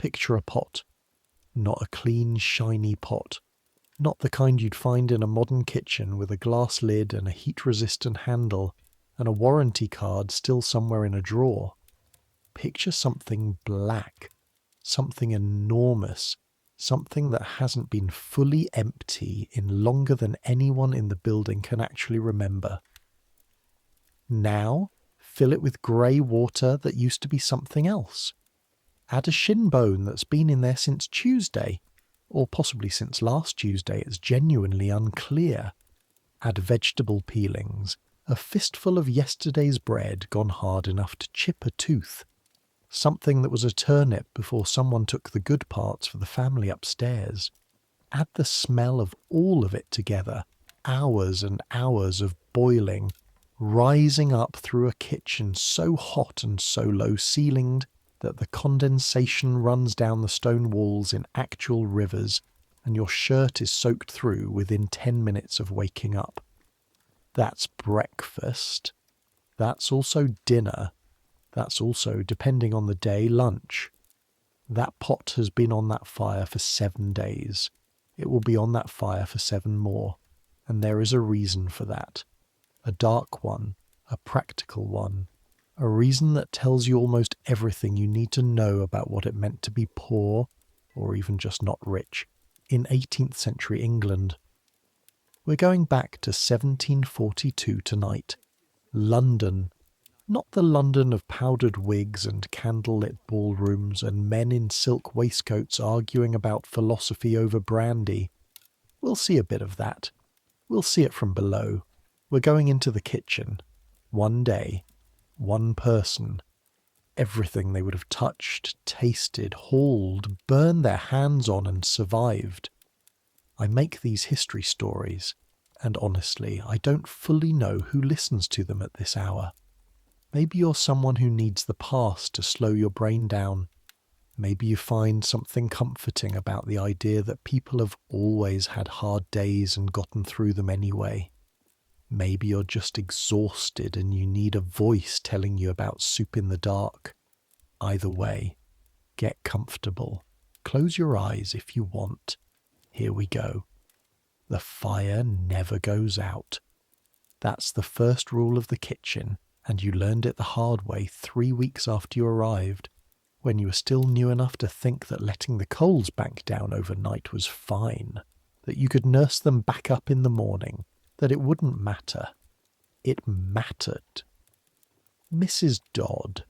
Picture a pot. Not a clean, shiny pot. Not the kind you'd find in a modern kitchen with a glass lid and a heat-resistant handle and a warranty card still somewhere in a drawer. Picture something black, something enormous, something that hasn't been fully empty in longer than anyone in the building can actually remember. Now, fill it with grey water that used to be something else. Add a shin bone that's been in there since Tuesday, or possibly since last Tuesday, it's genuinely unclear. Add vegetable peelings, a fistful of yesterday's bread gone hard enough to chip a tooth, something that was a turnip before someone took the good parts for the family upstairs. Add the smell of all of it together, hours and hours of boiling, rising up through a kitchen so hot and so low-ceilinged that the condensation runs down the stone walls in actual rivers, and your shirt is soaked through within 10 minutes of waking up. That's breakfast. That's also dinner. That's also, depending on the day, lunch. That pot has been on that fire for 7 days. It will be on that fire for 7 more, and there is a reason for that. A dark one, a practical one, a reason that tells you almost everything you need to know about what it meant to be poor, or even just not rich, in 18th century England. We're going back to 1742 tonight. London. Not the London of powdered wigs and candle-lit ballrooms and men in silk waistcoats arguing about philosophy over brandy. We'll see a bit of that. We'll see it from below. We're going into the kitchen. One day. One person. Everything they would have touched, tasted, hauled, burned their hands on and survived. I make these history stories, and honestly, I don't fully know who listens to them at this hour. Maybe you're someone who needs the past to slow your brain down. Maybe you find something comforting about the idea that people have always had hard days and gotten through them anyway. Maybe you're just exhausted and you need a voice telling you about soup in the dark. Either way, get comfortable. Close your eyes if you want. Here we go. The fire never goes out. That's the first rule of the kitchen, and you learned it the hard way 3 weeks after you arrived, when you were still new enough to think that letting the coals bank down overnight was fine, that you could nurse them back up in the morning, that it wouldn't matter. It mattered. Mrs. Dodd,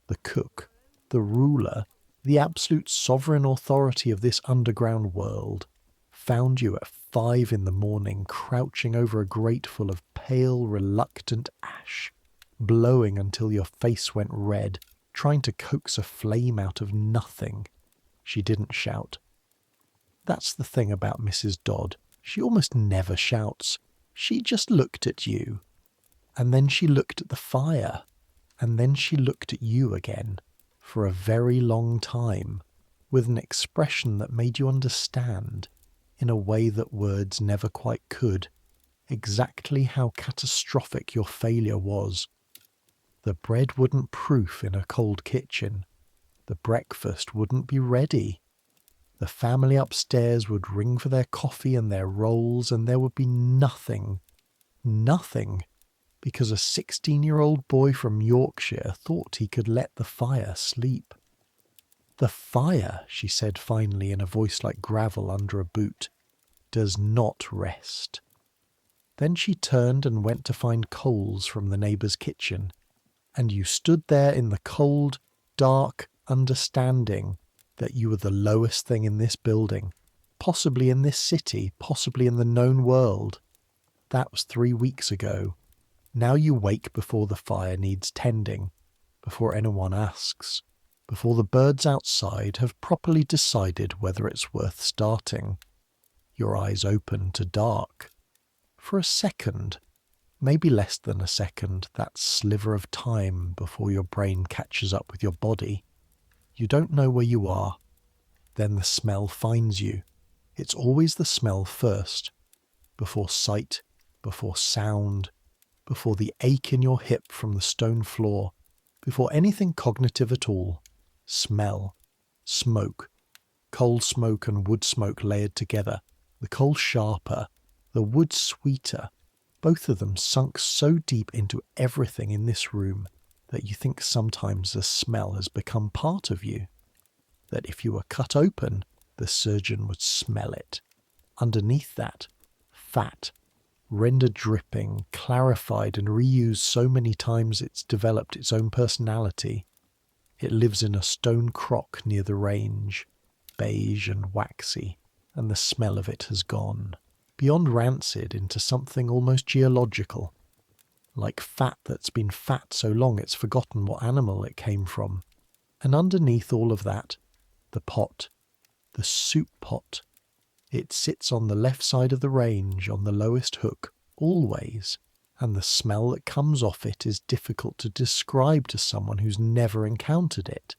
the cook, the ruler, the absolute sovereign authority of this underground world, found you at 5 in the morning crouching over a grate full of pale, reluctant ash, blowing until your face went red, trying to coax a flame out of nothing. She didn't shout. That's the thing about Mrs. Dodd. She almost never shouts. She just looked at you. And then she looked at the fire. And then she looked at you again, for a very long time, with an expression that made you understand, in a way that words never quite could, exactly how catastrophic your failure was. The bread wouldn't proof in a cold kitchen. The breakfast wouldn't be ready. The family upstairs would ring for their coffee and their rolls, and there would be nothing. Nothing. Because a 16-year-old boy from Yorkshire thought he could let the fire sleep. The fire, she said finally in a voice like gravel under a boot, does not rest. Then she turned and went to find coals from the neighbour's kitchen, and you stood there in the cold, dark understanding that you were the lowest thing in this building, possibly in this city, possibly in the known world. That was 3 weeks ago. Now you wake before the fire needs tending, before anyone asks, before the birds outside have properly decided whether it's worth starting. Your eyes open to dark. For a second, maybe less than a second, that sliver of time before your brain catches up with your body. You don't know where you are. Then the smell finds you. It's always the smell first, before sight, before sound, before the ache in your hip from the stone floor, before anything cognitive at all. Smell. Smoke. Coal smoke and wood smoke layered together. The coal sharper, the wood sweeter. Both of them sunk so deep into everything in this room that you think sometimes the smell has become part of you. That if you were cut open, the surgeon would smell it. Underneath that, fat, rendered dripping, clarified and reused so many times it's developed its own personality. It lives in a stone crock near the range, beige and waxy, and the smell of it has gone, beyond rancid, into something almost geological, like fat that's been fat so long it's forgotten what animal it came from. And underneath all of that, the pot, the soup pot. It sits on the left side of the range, on the lowest hook, always, and the smell that comes off it is difficult to describe to someone who's never encountered it.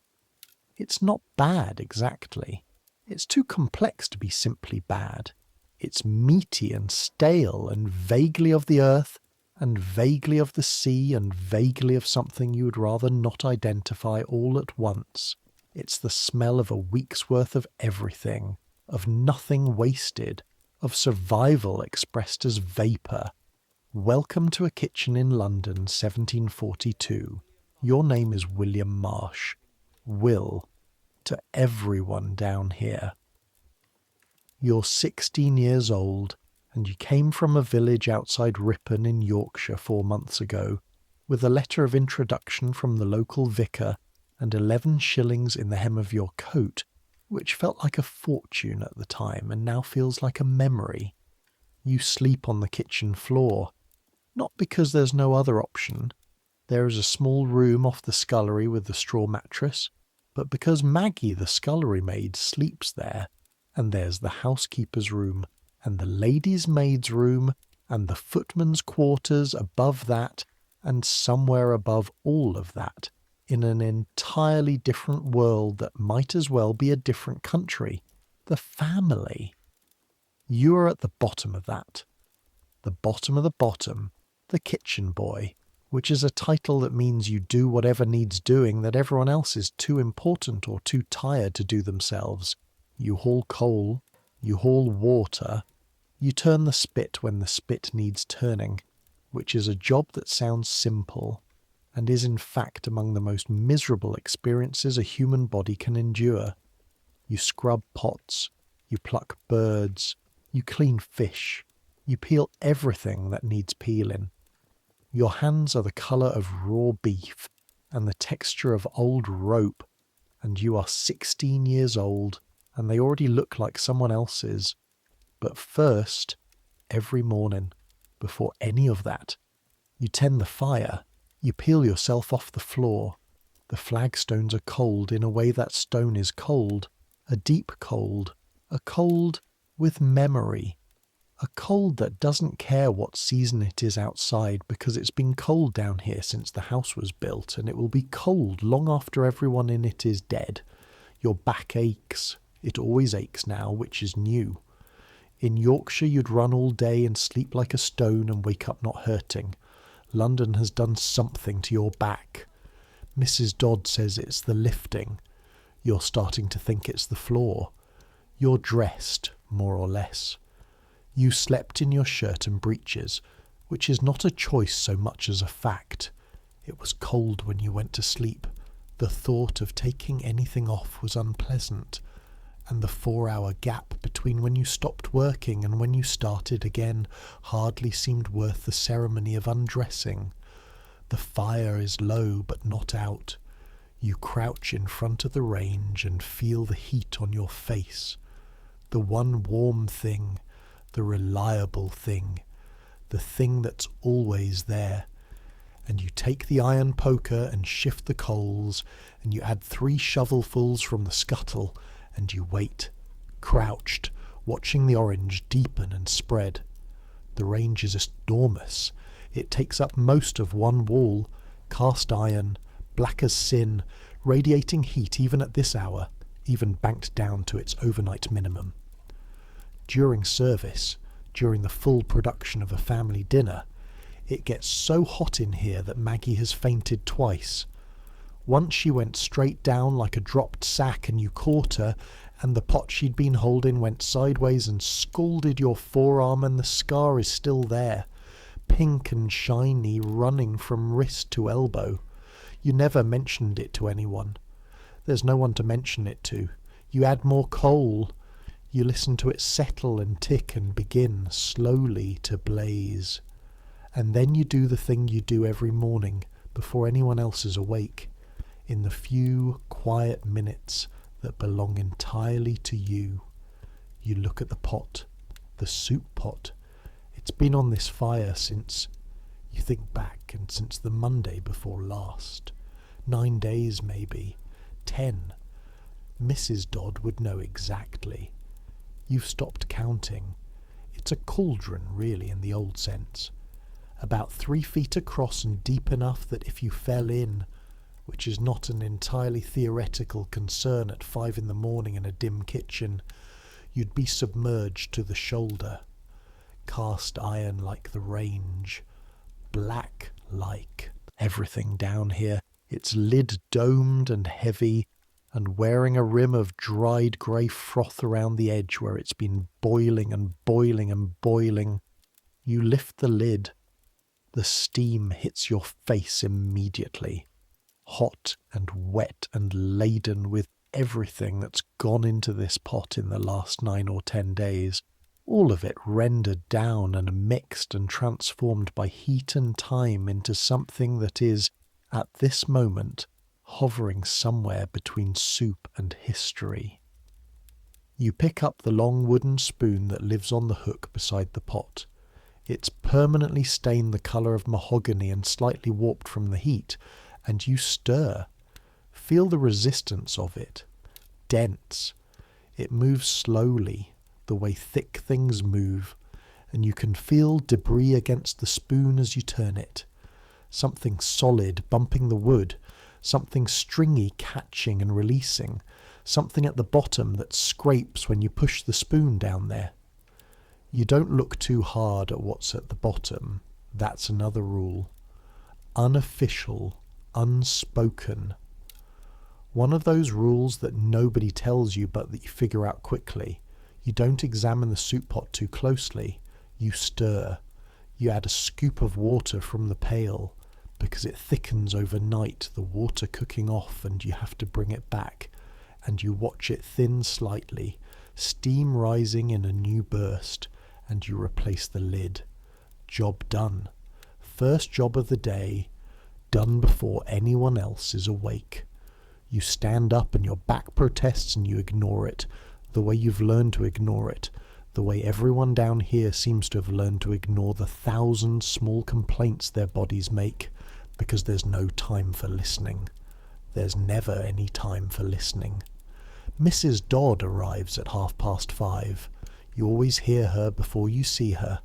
It's not bad exactly. It's too complex to be simply bad. It's meaty and stale and vaguely of the earth and vaguely of the sea and vaguely of something you would rather not identify all at once. It's the smell of a week's worth of everything, of nothing wasted, of survival expressed as vapour. Welcome to a kitchen in London, 1742. Your name is William Marsh. Will, to everyone down here. You're 16 years old, and you came from a village outside Ripon in Yorkshire 4 months ago, with a letter of introduction from the local vicar and 11 shillings in the hem of your coat, which felt like a fortune at the time and now feels like a memory. You sleep on the kitchen floor, not because there's no other option. There is a small room off the scullery with the straw mattress, but because Maggie, the scullery maid, sleeps there, and there's the housekeeper's room, and the lady's maid's room, and the footman's quarters above that, and somewhere above all of that, in an entirely different world that might as well be a different country, the family. You are at the bottom of that. The bottom of the bottom, the kitchen boy, which is a title that means you do whatever needs doing that everyone else is too important or too tired to do themselves. You haul coal, you haul water, you turn the spit when the spit needs turning, which is a job that sounds simple, and is in fact among the most miserable experiences a human body can endure. You scrub pots, you pluck birds, you clean fish, you peel everything that needs peeling. Your hands are the colour of raw beef and the texture of old rope, and you are 16 years old, and they already look like someone else's. But first, every morning, before any of that, you tend the fire, you peel yourself off the floor. The flagstones are cold in a way that stone is cold, a deep cold, a cold with memory, a cold that doesn't care what season it is outside because it's been cold down here since the house was built, and it will be cold long after everyone in it is dead. Your back aches. It always aches now, which is new. In Yorkshire you'd run all day and sleep like a stone and wake up not hurting. London has done something to your back. Mrs. Dodd says it's the lifting. You're starting to think it's the floor. You're dressed, more or less. You slept in your shirt and breeches, which is not a choice so much as a fact. It was cold when you went to sleep. The thought of taking anything off was unpleasant, and the 4-hour gap between when you stopped working and when you started again hardly seemed worth the ceremony of undressing. The fire is low but not out. You crouch in front of the range and feel the heat on your face. The one warm thing, the reliable thing, the thing that's always there. And you take the iron poker and shift the coals, and you add 3 shovelfuls from the scuttle, and you wait, crouched, watching the orange deepen and spread. The range is enormous. It takes up most of one wall, cast iron, black as sin, radiating heat even at this hour, even banked down to its overnight minimum. During service, during the full production of a family dinner, it gets so hot in here that Maggie has fainted twice. Once she went straight down like a dropped sack and you caught her, and the pot she'd been holding went sideways and scalded your forearm, and the scar is still there, pink and shiny, running from wrist to elbow. You never mentioned it to anyone. There's no one to mention it to. You add more coal. You listen to it settle and tick and begin slowly to blaze. And then you do the thing you do every morning before anyone else is awake, in the few quiet minutes that belong entirely to you. You look at the pot, the soup pot. It's been on this fire since, you think back, and since the Monday before last. 9 days maybe, 10. Mrs. Dodd would know exactly. You've stopped counting. It's a cauldron, really, in the old sense. About 3 feet across and deep enough that if you fell in, which is not an entirely theoretical concern at 5 in the morning in a dim kitchen, you'd be submerged to the shoulder. Cast iron like the range. Black like everything down here. Its lid domed and heavy, and wearing a rim of dried grey froth around the edge where it's been boiling and boiling and boiling. You lift the lid. The steam hits your face immediately. Hot and wet and laden with everything that's gone into this pot in the last 9 or 10 days. All of it rendered down and mixed and transformed by heat and time into something that is, at this moment, hovering somewhere between soup and history. You pick up the long wooden spoon that lives on the hook beside the pot. It's permanently stained the colour of mahogany and slightly warped from the heat, and you stir. Feel the resistance of it. Dense. It moves slowly, the way thick things move, and you can feel debris against the spoon as you turn it. Something solid bumping the wood, something stringy catching and releasing, something at the bottom that scrapes when you push the spoon down there. You don't look too hard at what's at the bottom. That's another rule. Unofficial, unspoken. One of those rules that nobody tells you but that you figure out quickly. You don't examine the soup pot too closely. You stir. You add a scoop of water from the pail, because it thickens overnight, the water cooking off, and you have to bring it back, and you watch it thin slightly, steam rising in a new burst, and you replace the lid. Job done. First job of the day, done before anyone else is awake. You stand up and your back protests and you ignore it, the way you've learned to ignore it, the way everyone down here seems to have learned to ignore the 1,000 small complaints their bodies make, because there's no time for listening. There's never any time for listening. Mrs. Dodd arrives at 5:30. You always hear her before you see her.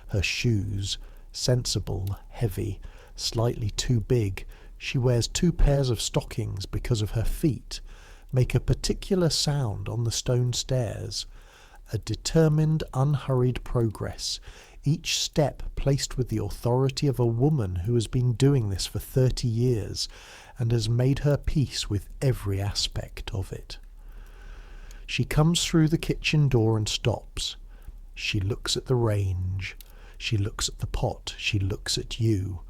Her shoes, sensible, heavy, slightly too big. She wears 2 pairs of stockings because of her feet, make a particular sound on the stone stairs. A determined, unhurried progress, each step placed with the authority of a woman who has been doing this for 30 years and has made her peace with every aspect of it. She comes through the kitchen door and stops. She looks at the range. She looks at the pot. She looks at you.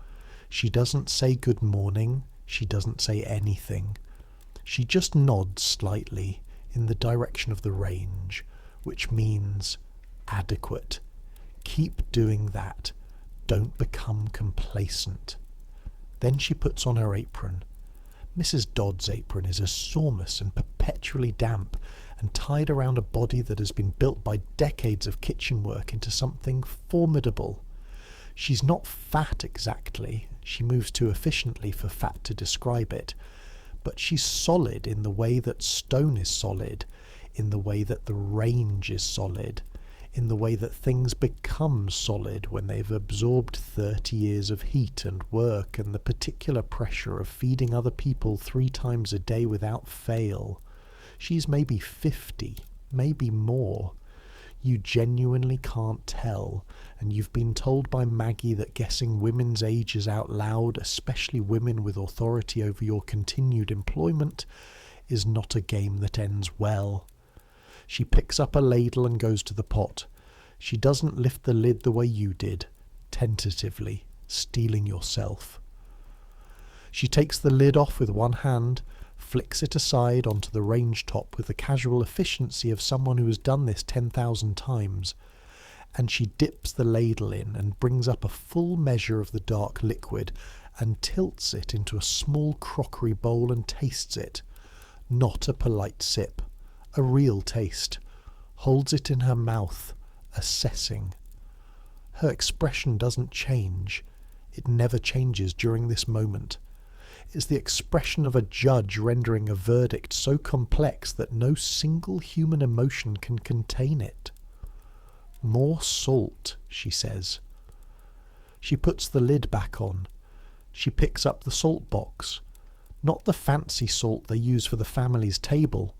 She doesn't say good morning. She doesn't say anything. She just nods slightly in the direction of the range, which means adequate. Keep doing that. Don't become complacent. Then she puts on her apron. Mrs. Dodd's apron is enormous and perpetually damp and tied around a body that has been built by decades of kitchen work into something formidable. She's not fat exactly. She moves too efficiently for fat to describe it. But she's solid in the way that stone is solid, in the way that the range is solid, in the way that things become solid when they've absorbed 30 years of heat and work and the particular pressure of feeding other people 3 times a day without fail. She's maybe 50, maybe more. You genuinely can't tell, and you've been told by Maggie that guessing women's ages out loud, especially women with authority over your continued employment, is not a game that ends well. She picks up a ladle and goes to the pot. She doesn't lift the lid the way you did, tentatively, steeling yourself. She takes the lid off with one hand, flicks it aside onto the range top with the casual efficiency of someone who has done this 10,000 times, and she dips the ladle in and brings up a full measure of the dark liquid and tilts it into a small crockery bowl and tastes it. Not a polite sip, a real taste. Holds it in her mouth, assessing. Her expression doesn't change. It never changes during this moment. It's the expression of a judge rendering a verdict so complex that no single human emotion can contain it. More salt, she says. She puts the lid back on. She picks up the salt box. Not the fancy salt they use for the family's table,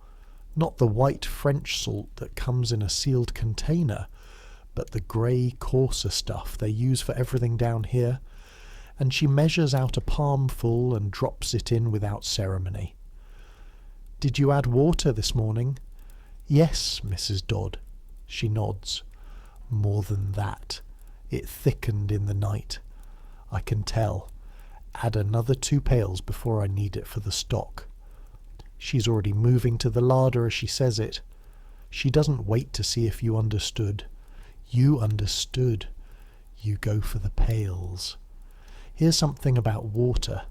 not the white French salt that comes in a sealed container, but the grey, coarser stuff they use for everything down here, and she measures out a palmful and drops it in without ceremony. "Did you add water this morning?" "Yes, Mrs. Dodd." She nods. "More than that. It thickened in the night. I can tell. Add another 2 pails before I need it for the stock." She's already moving to the larder as she says it. She doesn't wait to see if you understood. You understood. You go for the pails. Here's something about water.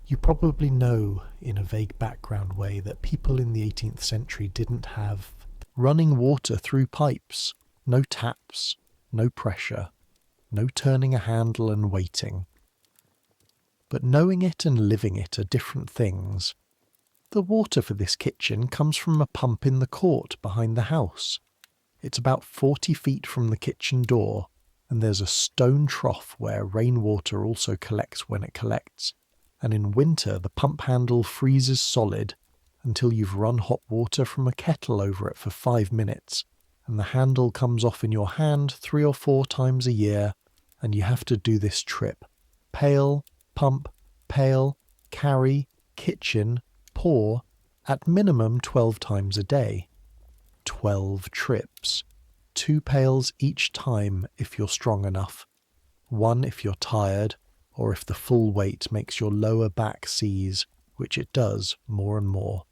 You probably know, in a vague background way, that people in the 18th century didn't have running water through pipes. No taps, no pressure, no turning a handle and waiting. But knowing it and living it are different things. The water for this kitchen comes from a pump in the court behind the house. It's about 40 feet from the kitchen door, and there's a stone trough where rainwater also collects when it collects, and in winter the pump handle freezes solid until you've run hot water from a kettle over it for 5 minutes, and the handle comes off in your hand 3 or 4 times a year, and you have to do this trip. Pail, pump, pail, carry, kitchen, pour, at minimum 12 times a day. 12 trips. 2 pails each time if you're strong enough. 1 if you're tired, or if the full weight makes your lower back seize, which it does more and more.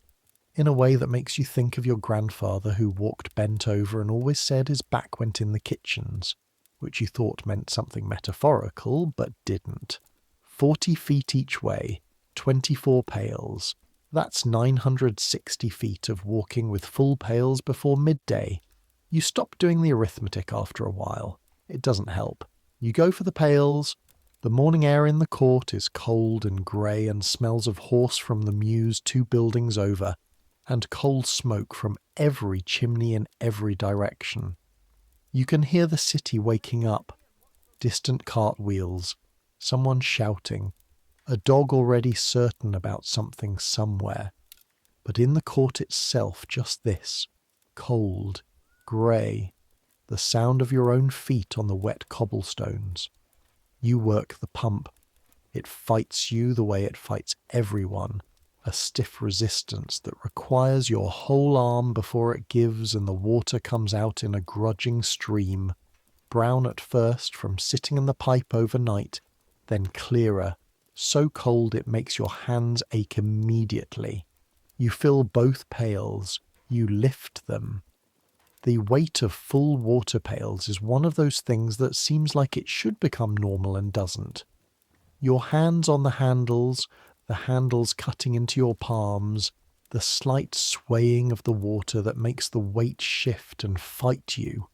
In a way that makes you think of your grandfather who walked bent over and always said his back went in the kitchens, which you thought meant something metaphorical, but didn't. 40 feet each way, 24 pails. That's 960 feet of walking with full pails before midday. You stop doing the arithmetic after a while. It doesn't help. You go for the pails. The morning air in the court is cold and grey and smells of horse from the mews 2 buildings over, and coal smoke from every chimney in every direction. You can hear the city waking up. Distant cartwheels. Someone shouting. A dog already certain about something somewhere. But in the court itself, just this. Cold. Grey, the sound of your own feet on the wet cobblestones. You work the pump. It fights you the way it fights everyone, a stiff resistance that requires your whole arm before it gives and the water comes out in a grudging stream, brown at first from sitting in the pipe overnight, then clearer, so cold it makes your hands ache immediately. You fill both pails, you lift them. The weight of full water pails is one of those things that seems like it should become normal and doesn't. Your hands on the handles cutting into your palms, the slight swaying of the water that makes the weight shift and fight you.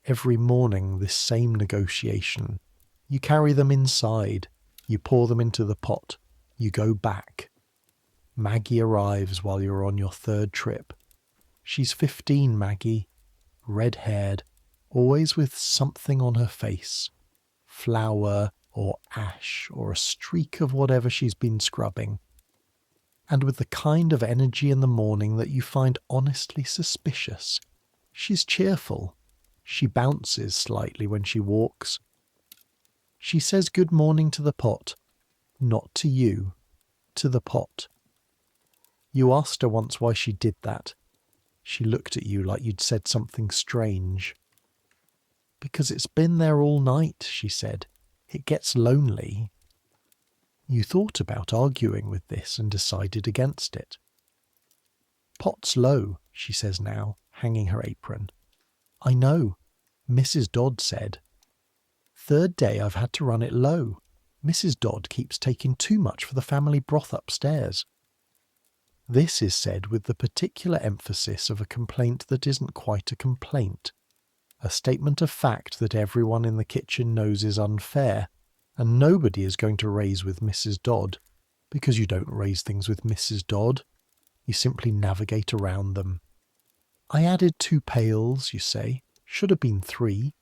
Every morning this same negotiation. You carry them inside, you pour them into the pot, you go back. Maggie arrives while you're on your 3rd trip. She's 15, Maggie. Red-haired, always with something on her face. Flour or ash or a streak of whatever she's been scrubbing. And with the kind of energy in the morning that you find honestly suspicious. She's cheerful. She bounces slightly when she walks. She says good morning to the pot, not to you, to the pot. You asked her once why she did that. She looked at you like you'd said something strange. Because it's been there all night, she said. It gets lonely. You thought about arguing with this and decided against it. Pot's low, she says now, hanging her apron. I know, Mrs. Dodd said. Third day I've had to run it low. Mrs. Dodd keeps taking too much for the family broth upstairs. This is said with the particular emphasis of a complaint that isn't quite a complaint, a statement of fact that everyone in the kitchen knows is unfair, and nobody is going to raise with Mrs. Dodd, because you don't raise things with Mrs. Dodd. You simply navigate around them. I added 2 pails, you say. Should have been 3.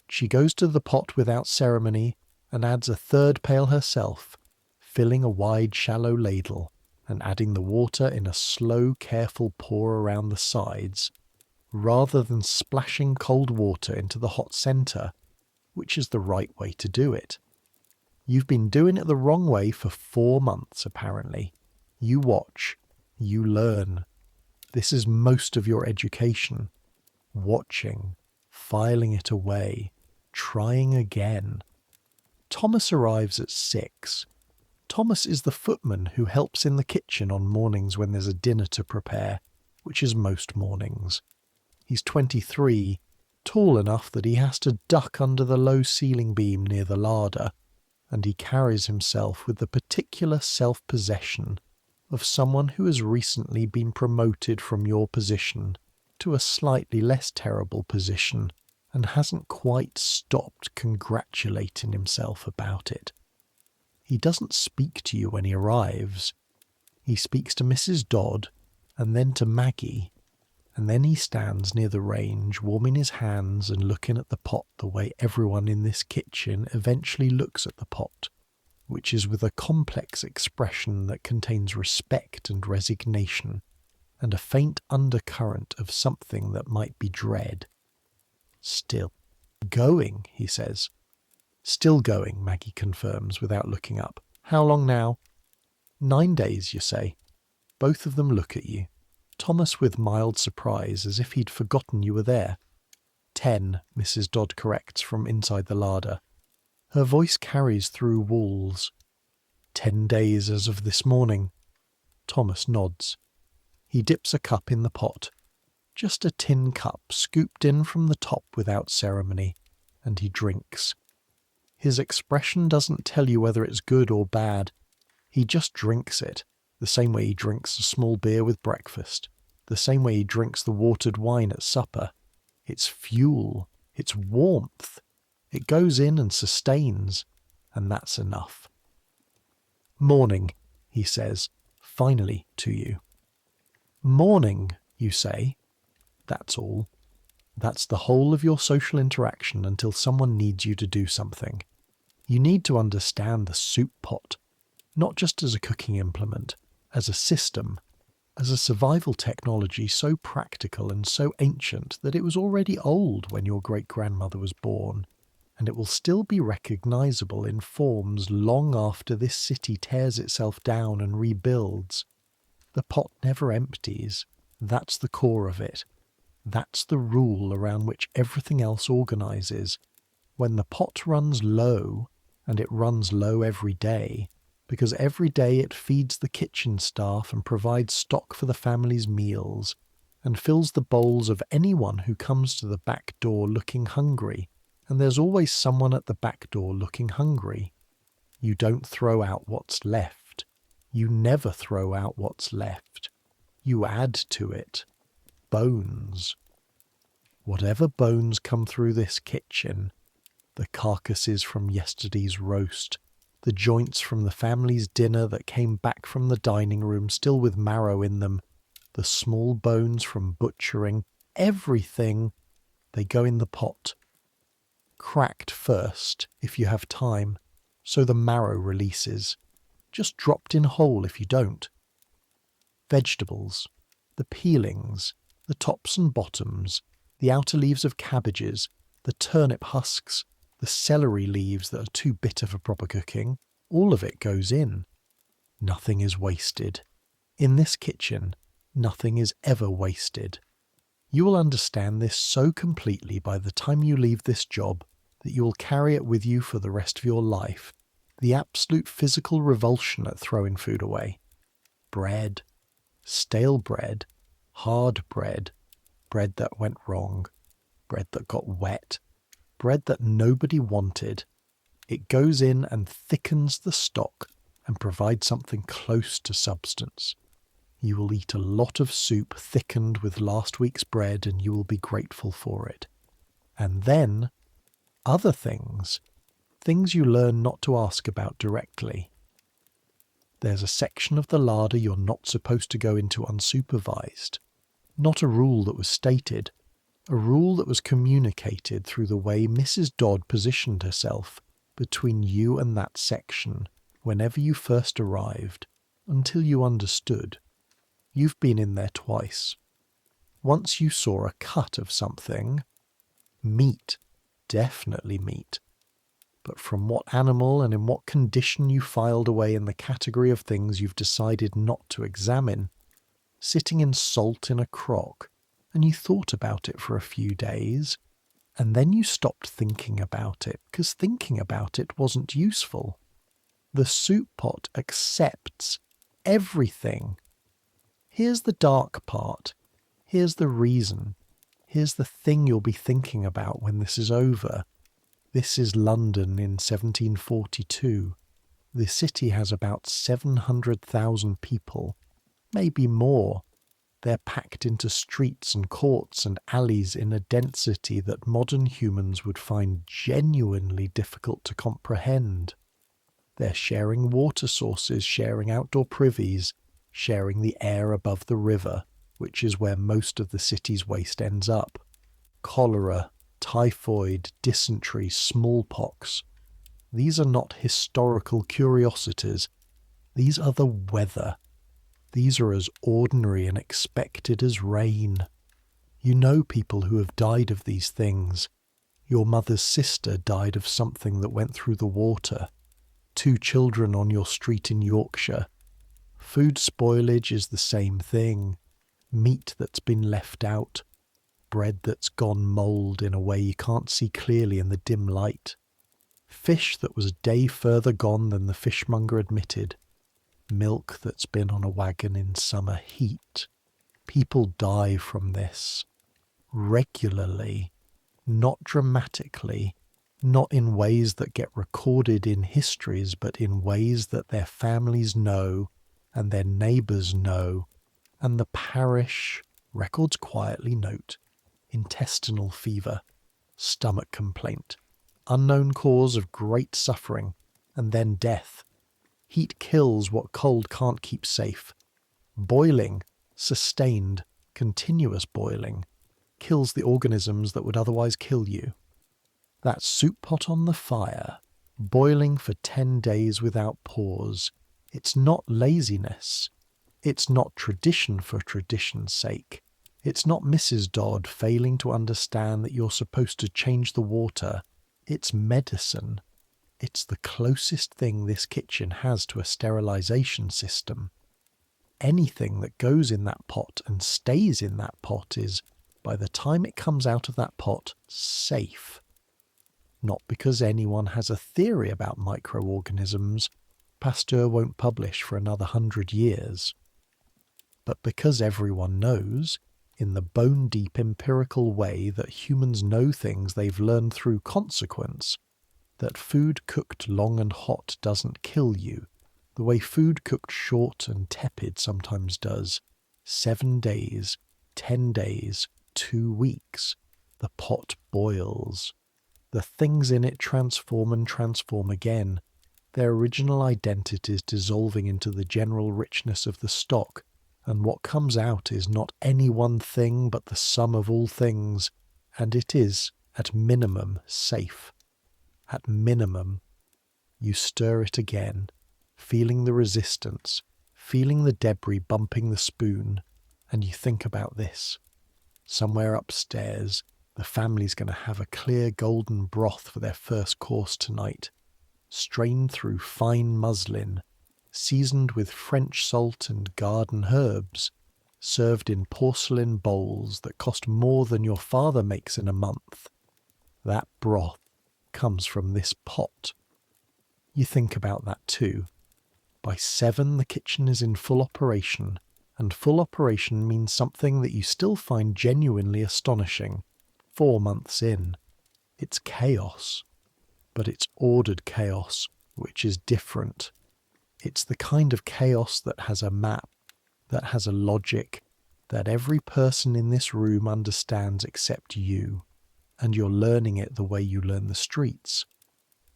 She goes to the pot without ceremony and adds a 3rd pail herself, filling a wide, shallow ladle and adding the water in a slow, careful pour around the sides, rather than splashing cold water into the hot centre, which is the right way to do it. You've been doing it the wrong way for 4 months, apparently. You watch. You learn. This is most of your education. Watching. Filing it away. Trying again. Thomas arrives at 6. Thomas is the footman who helps in the kitchen on mornings when there's a dinner to prepare, which is most mornings. He's 23, tall enough that he has to duck under the low ceiling beam near the larder, and he carries himself with the particular self-possession of someone who has recently been promoted from your position to a slightly less terrible position and hasn't quite stopped congratulating himself about it. He doesn't speak to you when he arrives. He speaks to Mrs. Dodd and then to Maggie, and then he stands near the range warming his hands and looking at the pot the way everyone in this kitchen eventually looks at the pot, which is with a complex expression that contains respect and resignation, and a faint undercurrent of something that might be dread. Still. Going, he says. Still going, Maggie confirms without looking up. How long now? 9 days, you say. Both of them look at you. Thomas with mild surprise, as if he'd forgotten you were there. 10, Mrs. Dodd corrects from inside the larder. Her voice carries through walls. 10 days as of this morning. Thomas nods. He dips a cup in the pot. Just a tin cup scooped in from the top without ceremony, and he drinks. His expression doesn't tell you whether it's good or bad. He just drinks it, the same way he drinks a small beer with breakfast, the same way he drinks the watered wine at supper. It's fuel, it's warmth. It goes in and sustains, and that's enough. Morning, he says, finally to you. Morning, you say. That's all. That's the whole of your social interaction until someone needs you to do something. You need to understand the soup pot, not just as a cooking implement, as a system, as a survival technology so practical and so ancient that it was already old when your great-grandmother was born, and it will still be recognizable in forms long after this city tears itself down and rebuilds. The pot never empties. That's the core of it. That's the rule around which everything else organizes. When the pot runs low, and it runs low every day, because every day it feeds the kitchen staff and provides stock for the family's meals, and fills the bowls of anyone who comes to the back door looking hungry, and there's always someone at the back door looking hungry. You don't throw out what's left. You never throw out what's left. You add to it. Bones. Whatever bones come through this kitchen, the carcasses from yesterday's roast, the joints from the family's dinner that came back from the dining room still with marrow in them, the small bones from butchering, everything, they go in the pot. Cracked first, if you have time, so the marrow releases. Just dropped in whole if you don't. Vegetables, the peelings, the tops and bottoms, The outer leaves of cabbages, the turnip husks, the celery leaves that are too bitter for proper cooking, all of it goes in. Nothing is wasted. In this kitchen, nothing is ever wasted. You will understand this so completely by the time you leave this job that you will carry it with you for the rest of your life. The absolute physical revulsion at throwing food away. Bread, stale bread, hard bread, bread that went wrong, bread that got wet, bread that nobody wanted. It goes in and thickens the stock and provides something close to substance. You will eat a lot of soup thickened with last week's bread and you will be grateful for it. And then, other things you learn not to ask about directly. There's a section of the larder you're not supposed to go into unsupervised. Not a rule that was stated, a rule that was communicated through the way Mrs. Dodd positioned herself between you and that section whenever you first arrived, until you understood. You've been in there twice. Once you saw a cut of something. Meat. Definitely meat. But from what animal and in what condition you filed away in the category of things you've decided not to examine. Sitting in salt in a crock, and you thought about it for a few days, and then you stopped thinking about it, because thinking about it wasn't useful. The soup pot accepts everything. Here's the dark part. Here's the reason. Here's the thing you'll be thinking about when this is over. This is London in 1742. The city has about 700,000 people, maybe more. They're packed into streets and courts and alleys in a density that modern humans would find genuinely difficult to comprehend. They're sharing water sources, sharing outdoor privies, sharing the air above the river, which is where most of the city's waste ends up. Cholera, typhoid, dysentery, smallpox. These are not historical curiosities. These are the weather. These are as ordinary and expected as rain. You know people who have died of these things. Your mother's sister died of something that went through the water. 2 children on your street in Yorkshire. Food spoilage is the same thing. Meat that's been left out. Bread that's gone mould in a way you can't see clearly in the dim light. Fish that was a day further gone than the fishmonger admitted. Milk that's been on a wagon in summer heat. People die from this. Regularly. Not dramatically. Not in ways that get recorded in histories, but in ways that their families know, and their neighbours know, and the parish, records quietly note, intestinal fever, stomach complaint, unknown cause of great suffering, and then death. Heat kills what cold can't keep safe. Boiling, sustained, continuous boiling, kills the organisms that would otherwise kill you. That soup pot on the fire, boiling for 10 days without pause, it's not laziness. It's not tradition for tradition's sake. It's not Mrs. Dodd failing to understand that you're supposed to change the water. It's medicine. It's the closest thing this kitchen has to a sterilization system. Anything that goes in that pot and stays in that pot is, by the time it comes out of that pot, safe. Not because anyone has a theory about microorganisms. Pasteur won't publish for another 100 years. But because everyone knows, in the bone-deep empirical way that humans know things they've learned through consequence, that food cooked long and hot doesn't kill you, the way food cooked short and tepid sometimes does. 7 days, 10 days, 2 weeks, the pot boils. The things in it transform and transform again, their original identities dissolving into the general richness of the stock, and what comes out is not any one thing but the sum of all things, and it is, at minimum, safe. At minimum, you stir it again, feeling the resistance, feeling the debris bumping the spoon, and you think about this. Somewhere upstairs, the family's going to have a clear golden broth for their first course tonight, strained through fine muslin, seasoned with French salt and garden herbs, served in porcelain bowls that cost more than your father makes in a month. That broth comes from this pot. You think about that too. By 7, the kitchen is in full operation, and full operation means something that you still find genuinely astonishing 4 months in. It's chaos, but it's ordered chaos, which is different. It's the kind of chaos that has a map, that has a logic, that every person in this room understands except you, and you're learning it the way you learn the streets.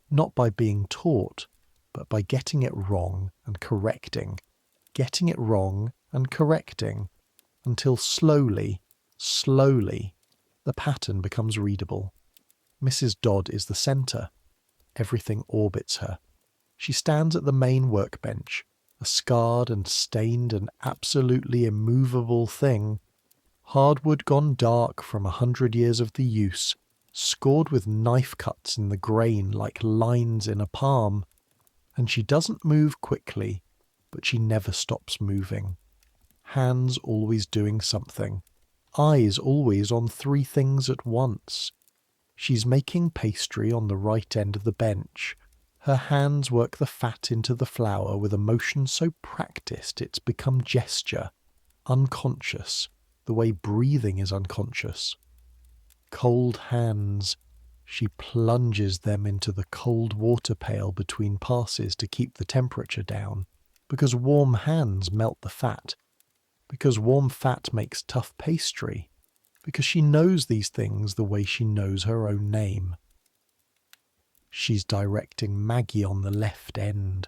Not by being taught, but by getting it wrong and correcting, getting it wrong and correcting, until slowly, the pattern becomes readable. Mrs. Dodd is the centre. Everything orbits her. She stands at the main workbench, a scarred and stained and absolutely immovable thing, hardwood gone dark from 100 years of the use, scored with knife cuts in the grain like lines in a palm. And she doesn't move quickly, but she never stops moving. Hands always doing something. Eyes always on 3 things at once. She's making pastry on the right end of the bench. Her hands work the fat into the flour with a motion so practised it's become gesture, unconscious, the way breathing is unconscious. Cold hands. She plunges them into the cold water pail between passes to keep the temperature down, because warm hands melt the fat, because warm fat makes tough pastry, because she knows these things the way she knows her own name. She's directing Maggie on the left end.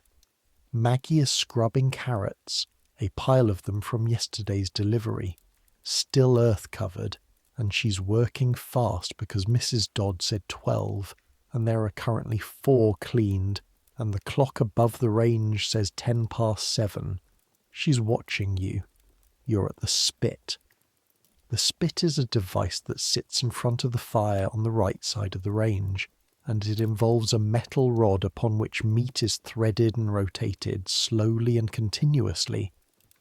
Maggie is scrubbing carrots, a pile of them from yesterday's delivery, still earth-covered, and she's working fast because Mrs. Dodd said 12, and there are currently 4 cleaned, and the clock above the range says 7:10. She's watching you. You're at the spit. The spit is a device that sits in front of the fire on the right side of the range, and it involves a metal rod upon which meat is threaded and rotated slowly and continuously,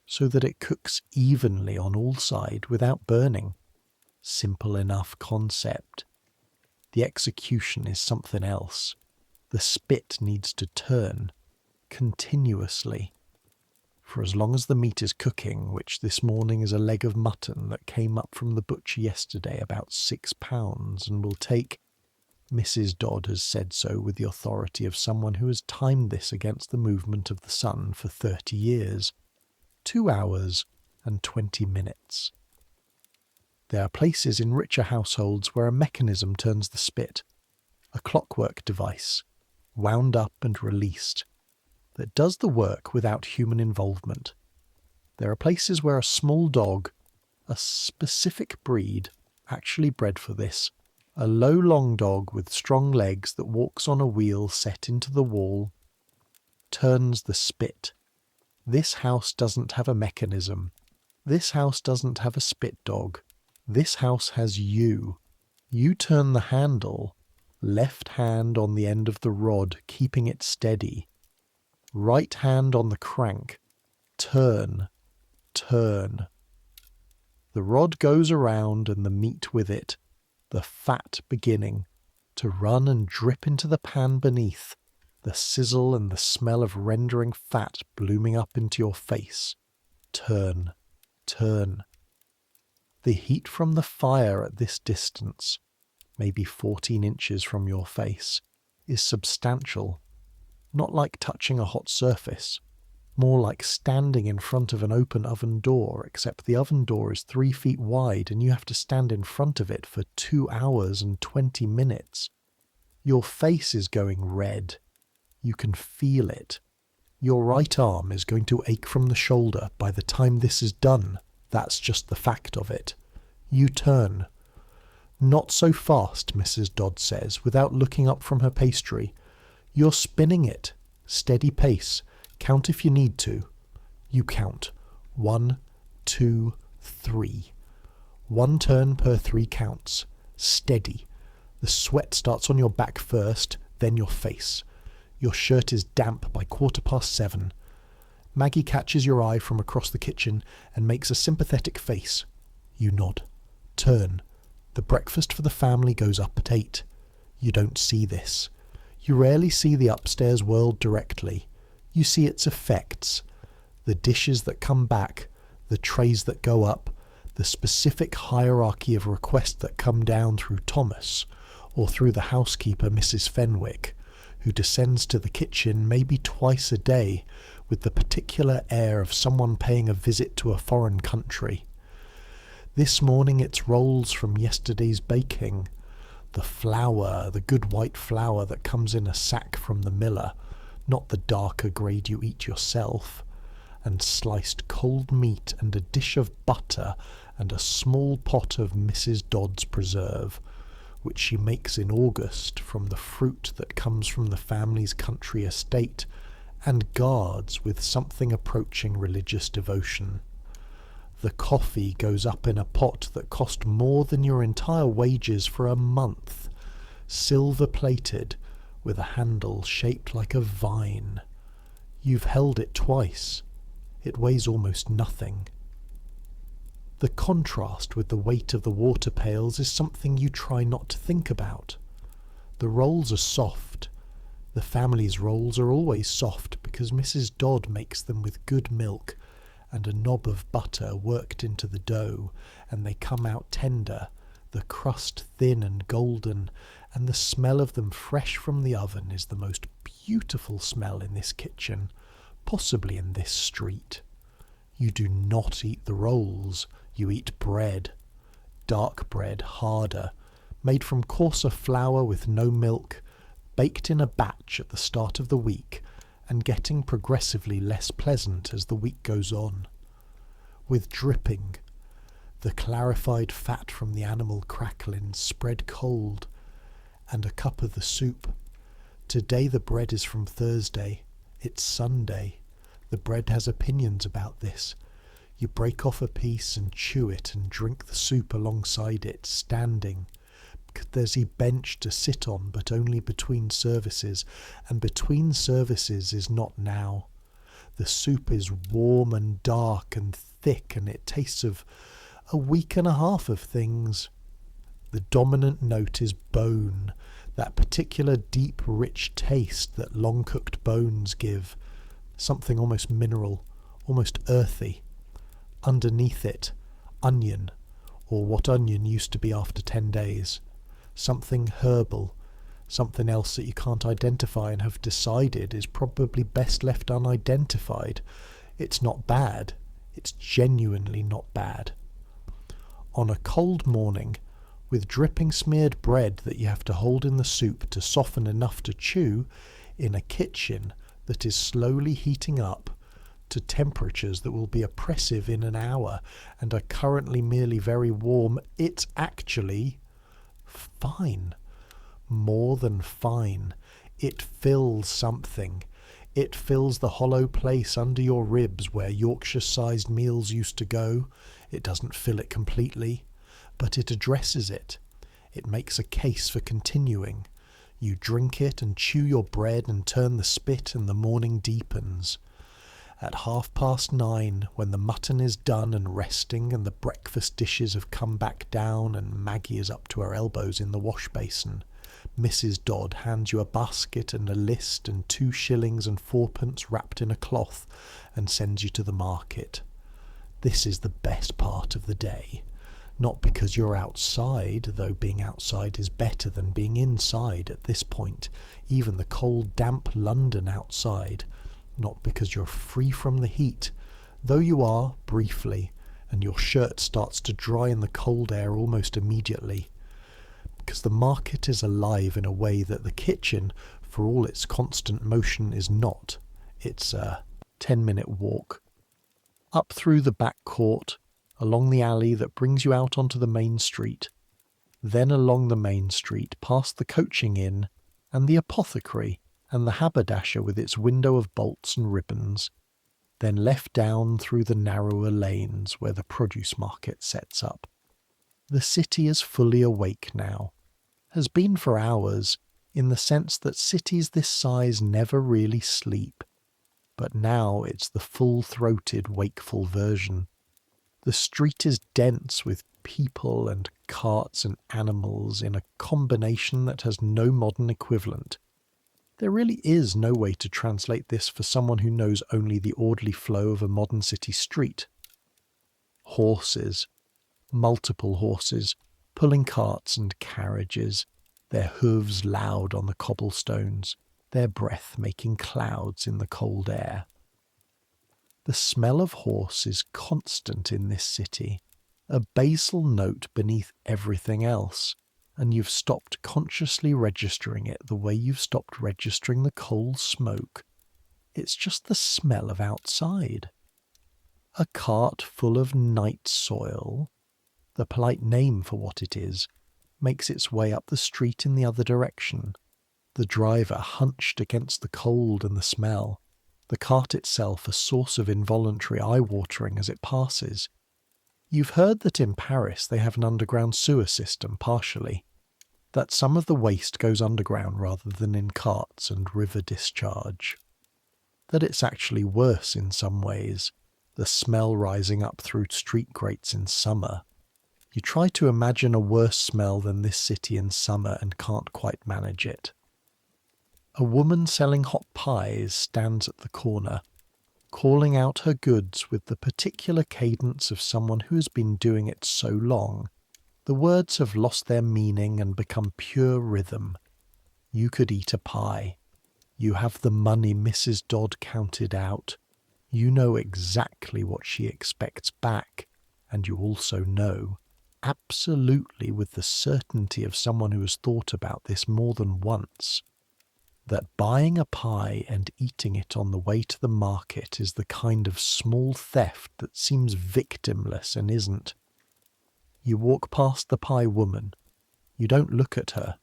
so that it cooks evenly on all sides without burning. Simple enough concept. The execution is something else. The spit needs to turn continuously. For as long as the meat is cooking, which this morning is a leg of mutton that came up from the butcher yesterday about 6 pounds and will take, Mrs. Dodd has said so with the authority of someone who has timed this against the movement of the sun for 30 years, 2 hours and 20 minutes. There are places in richer households where a mechanism turns the spit, a clockwork device, wound up and released, that does the work without human involvement. There are places where a small dog, a specific breed, actually bred for this, a low long dog with strong legs that walks on a wheel set into the wall, turns the spit. This house doesn't have a mechanism. This house doesn't have a spit dog. This house has you. You turn the handle, left hand on the end of the rod, keeping it steady. Right hand on the crank. Turn. The rod goes around and the meat with it, the fat beginning, to run and drip into the pan beneath, the sizzle and the smell of rendering fat blooming up into your face. Turn. The heat from the fire at this distance, maybe 14 inches from your face, is substantial, not like touching a hot surface, more like standing in front of an open oven door, except the oven door is 3 feet wide and you have to stand in front of it for 2 hours and 20 minutes. Your face is going red. You can feel it. Your right arm is going to ache from the shoulder by the time this is done. That's just the fact of it. You turn. Not so fast, Mrs. Dodd says, without looking up from her pastry. You're spinning it. Steady pace. Count if you need to. You count. 1, 2, 3. 1 turn per 3 counts. Steady. The sweat starts on your back first, then your face. Your shirt is damp by 7:15. Maggie catches your eye from across the kitchen and makes a sympathetic face. You nod. Turn. The breakfast for the family goes up at 8. You don't see this. You rarely see the upstairs world directly. You see its effects. The dishes that come back, the trays that go up, the specific hierarchy of requests that come down through Thomas, or through the housekeeper, Mrs. Fenwick, who descends to the kitchen maybe twice a day with the particular air of someone paying a visit to a foreign country. This morning it's rolls from yesterday's baking, the flour, the good white flour that comes in a sack from the miller, not the darker grade you eat yourself, and sliced cold meat and a dish of butter and a small pot of Mrs. Dodd's preserve, which she makes in August from the fruit that comes from the family's country estate, and guards with something approaching religious devotion. The coffee goes up in a pot that cost more than your entire wages for a month, silver-plated, with a handle shaped like a vine. You've held it twice. It weighs almost nothing. The contrast with the weight of the water pails is something you try not to think about. The rolls are soft. The family's rolls are always soft because Mrs. Dodd makes them with good milk and a knob of butter worked into the dough, and they come out tender, the crust thin and golden, and the smell of them fresh from the oven is the most beautiful smell in this kitchen, possibly in this street. You do not eat the rolls, you eat bread. Dark bread, harder, made from coarser flour with no milk, baked in a batch at the start of the week, and getting progressively less pleasant as the week goes on. With dripping, the clarified fat from the animal cracklings spread cold, and a cup of the soup. Today the bread is from Thursday. It's Sunday. The bread has opinions about this. You break off a piece and chew it and drink the soup alongside it, standing. There's a bench to sit on, but only between services, and between services is not now. The soup is warm and dark and thick, and it tastes of a week and a half of things. The dominant note is bone, that particular deep, rich taste that long-cooked bones give, something almost mineral, almost earthy. Underneath it, onion, or what onion used to be after 10 days. Something herbal, something else that you can't identify and have decided is probably best left unidentified. It's not bad. It's genuinely not bad. On a cold morning, with dripping smeared bread that you have to hold in the soup to soften enough to chew, in a kitchen that is slowly heating up to temperatures that will be oppressive in an hour and are currently merely very warm, it's actually fine. More than fine. It fills something. It fills the hollow place under your ribs where Yorkshire-sized meals used to go. It doesn't fill it completely, but it addresses it. It makes a case for continuing. You drink it and chew your bread and turn the spit, and the morning deepens. At 9:30, when the mutton is done and resting and the breakfast dishes have come back down and Maggie is up to her elbows in the wash basin, Mrs. Dodd hands you a basket and a list and 2 shillings and 4pence wrapped in a cloth and sends you to the market. This is the best part of the day. Not because you're outside, though being outside is better than being inside at this point, even the cold, damp London outside. Not because you're free from the heat, though you are, briefly, and your shirt starts to dry in the cold air almost immediately. Because the market is alive in a way that the kitchen, for all its constant motion, is not. It's a 10-minute walk. Up through the back court, along the alley that brings you out onto the main street, then along the main street past the coaching inn and the apothecary and the haberdasher with its window of bolts and ribbons, then left down through the narrower lanes where the produce market sets up. The city is fully awake now, has been for hours, in the sense that cities this size never really sleep, but now it's the full-throated, wakeful version. The street is dense with people and carts and animals in a combination that has no modern equivalent. There really is no way to translate this for someone who knows only the orderly flow of a modern city street. Horses, multiple horses, pulling carts and carriages, their hooves loud on the cobblestones, their breath making clouds in the cold air. The smell of horse is constant in this city, a basal note beneath everything else, and you've stopped consciously registering it the way you've stopped registering the coal smoke. It's just the smell of outside. A cart full of night soil, the polite name for what it is, makes its way up the street in the other direction, the driver hunched against the cold and the smell, the cart itself a source of involuntary eye-watering as it passes. You've heard that in Paris they have an underground sewer system, partially, that some of the waste goes underground rather than in carts and river discharge, that it's actually worse in some ways, the smell rising up through street grates in summer. You try to imagine a worse smell than this city in summer and can't quite manage it. A woman selling hot pies stands at the corner, calling out her goods with the particular cadence of someone who has been doing it so long. The words have lost their meaning and become pure rhythm. You could eat a pie. You have the money Mrs. Dodd counted out. You know exactly what she expects back, and you also know, absolutely with the certainty of someone who has thought about this more than once, that buying a pie and eating it on the way to the market is the kind of small theft that seems victimless and isn't. You walk past the pie woman. You don't look at her.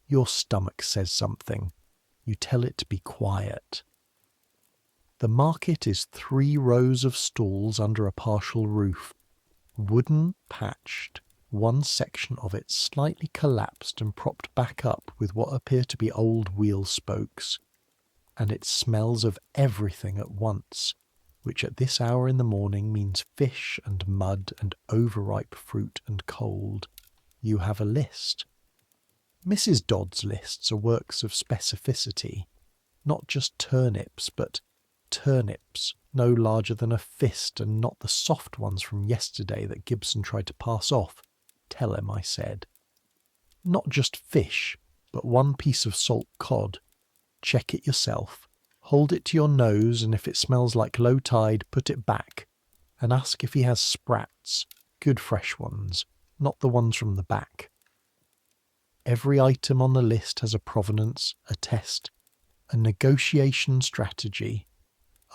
Your stomach says something. You tell it to be quiet. The market is 3 rows of stalls under a partial roof, wooden, patched, one section of it slightly collapsed and propped back up with what appear to be old wheel spokes, and it smells of everything at once, which at this hour in the morning means fish and mud and overripe fruit and cold. You have a list. Mrs. Dodd's lists are works of specificity, not just turnips, but turnips no larger than a fist and not the soft ones from yesterday that Gibson tried to pass off. Tell him, I said. Not just fish, but 1 piece of salt cod. Check it yourself. Hold it to your nose, and if it smells like low tide, put it back, and ask if he has sprats, good fresh ones, not the ones from the back. Every item on the list has a provenance, a test, a negotiation strategy,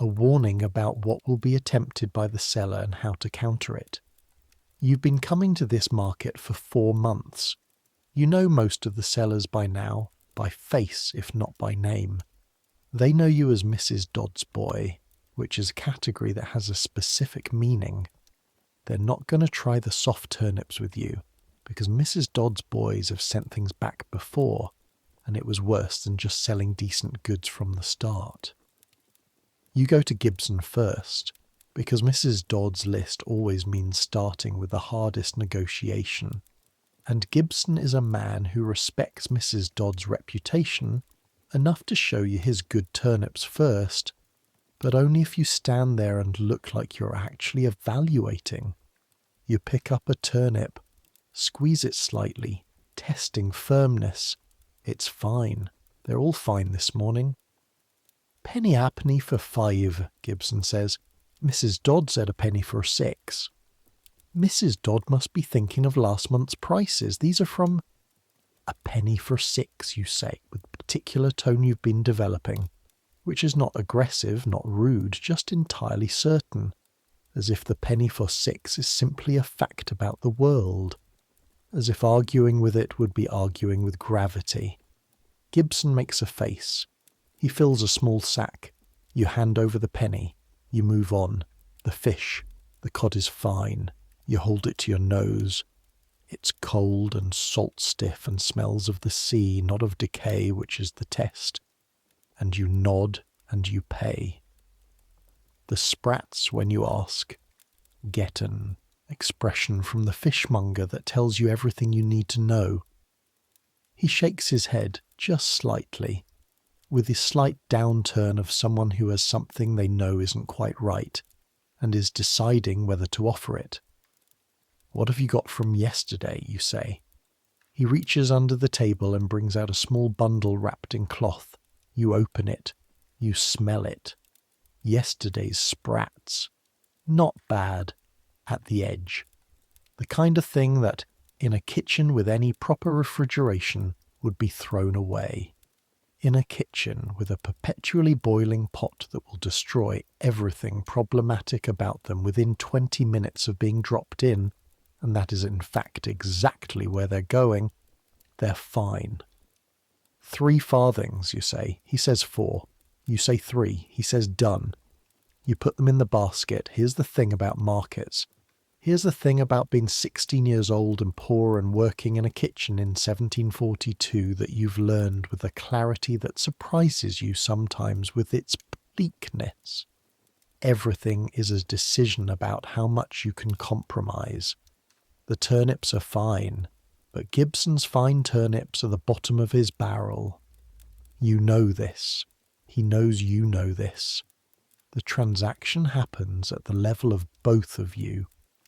a warning about what will be attempted by the seller and how to counter it. You've been coming to this market for 4 months. You know most of the sellers by now, by face if not by name. They know you as Mrs. Dodd's boy, which is a category that has a specific meaning. They're not going to try the soft turnips with you, because Mrs. Dodd's boys have sent things back before, and it was worse than just selling decent goods from the start. You go to Gibson first, because Mrs. Dodd's list always means starting with the hardest negotiation, and Gibson is a man who respects Mrs. Dodd's reputation enough to show you his good turnips first, but only if you stand there and look like you're actually evaluating. You pick up a turnip, squeeze it slightly, testing firmness. It's fine. They're all fine this morning. Penny ha'penny for 5, Gibson says. Mrs. Dodd said a penny for 6. Mrs. Dodd must be thinking of last month's prices. These are from... A penny for 6, you say, with the particular tone you've been developing, which is not aggressive, not rude, just entirely certain, as if the penny for 6 is simply a fact about the world, as if arguing with it would be arguing with gravity. Gibson makes a face. He fills a small sack. You hand over the penny. You move on. The fish. The cod is fine. You hold it to your nose. It's cold and salt-stiff and smells of the sea, not of decay, which is the test. And you nod and you pay. The sprats, when you ask, get an expression from the fishmonger that tells you everything you need to know. He shakes his head just slightly, with the slight downturn of someone who has something they know isn't quite right, and is deciding whether to offer it. What have you got from yesterday, you say? He reaches under the table and brings out a small bundle wrapped in cloth. You open it. You smell it. Yesterday's sprats. Not bad. At the edge. The kind of thing that, in a kitchen with any proper refrigeration, would be thrown away. In a kitchen with a perpetually boiling pot that will destroy everything problematic about them within 20 minutes of being dropped in, and that is in fact exactly where they're going, they're fine. 3 farthings, you say. He says 4. You say 3. He says done. You put them in the basket. Here's the thing about markets. Here's the thing about being 16 years old and poor and working in a kitchen in 1742 that you've learned with a clarity that surprises you sometimes with its bleakness. Everything is a decision about how much you can compromise. The turnips are fine, but Gibson's fine turnips are the bottom of his barrel. You know this. He knows you know this. The transaction happens at the level of both of you,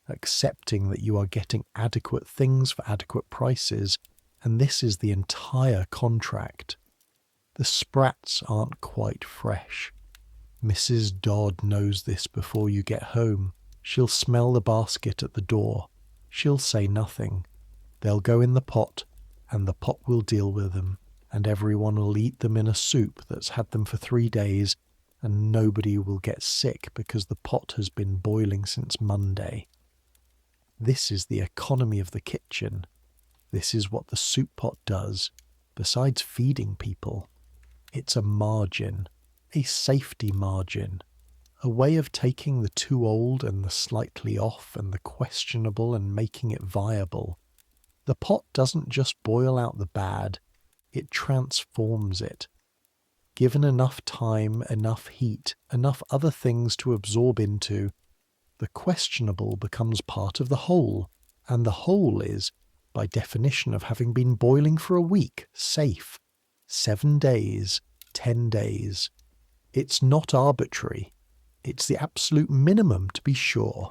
accepting that you are getting adequate things for adequate prices, and this is the entire contract. The sprats aren't quite fresh. Mrs. Dodd knows this before you get home. She'll smell the basket at the door. She'll say nothing. They'll go in the pot, and the pot will deal with them, and everyone will eat them in a soup that's had them for 3 days, and nobody will get sick because the pot has been boiling since Monday. This is the economy of the kitchen. This is what the soup pot does, besides feeding people. It's a margin, a safety margin, a way of taking the too old and the slightly off and the questionable and making it viable. The pot doesn't just boil out the bad, it transforms it. Given enough time, enough heat, enough other things to absorb into, the questionable becomes part of the whole, and the whole is, by definition of having been boiling for a week, safe. 7 days, 10 days. It's not arbitrary. It's the absolute minimum, to be sure.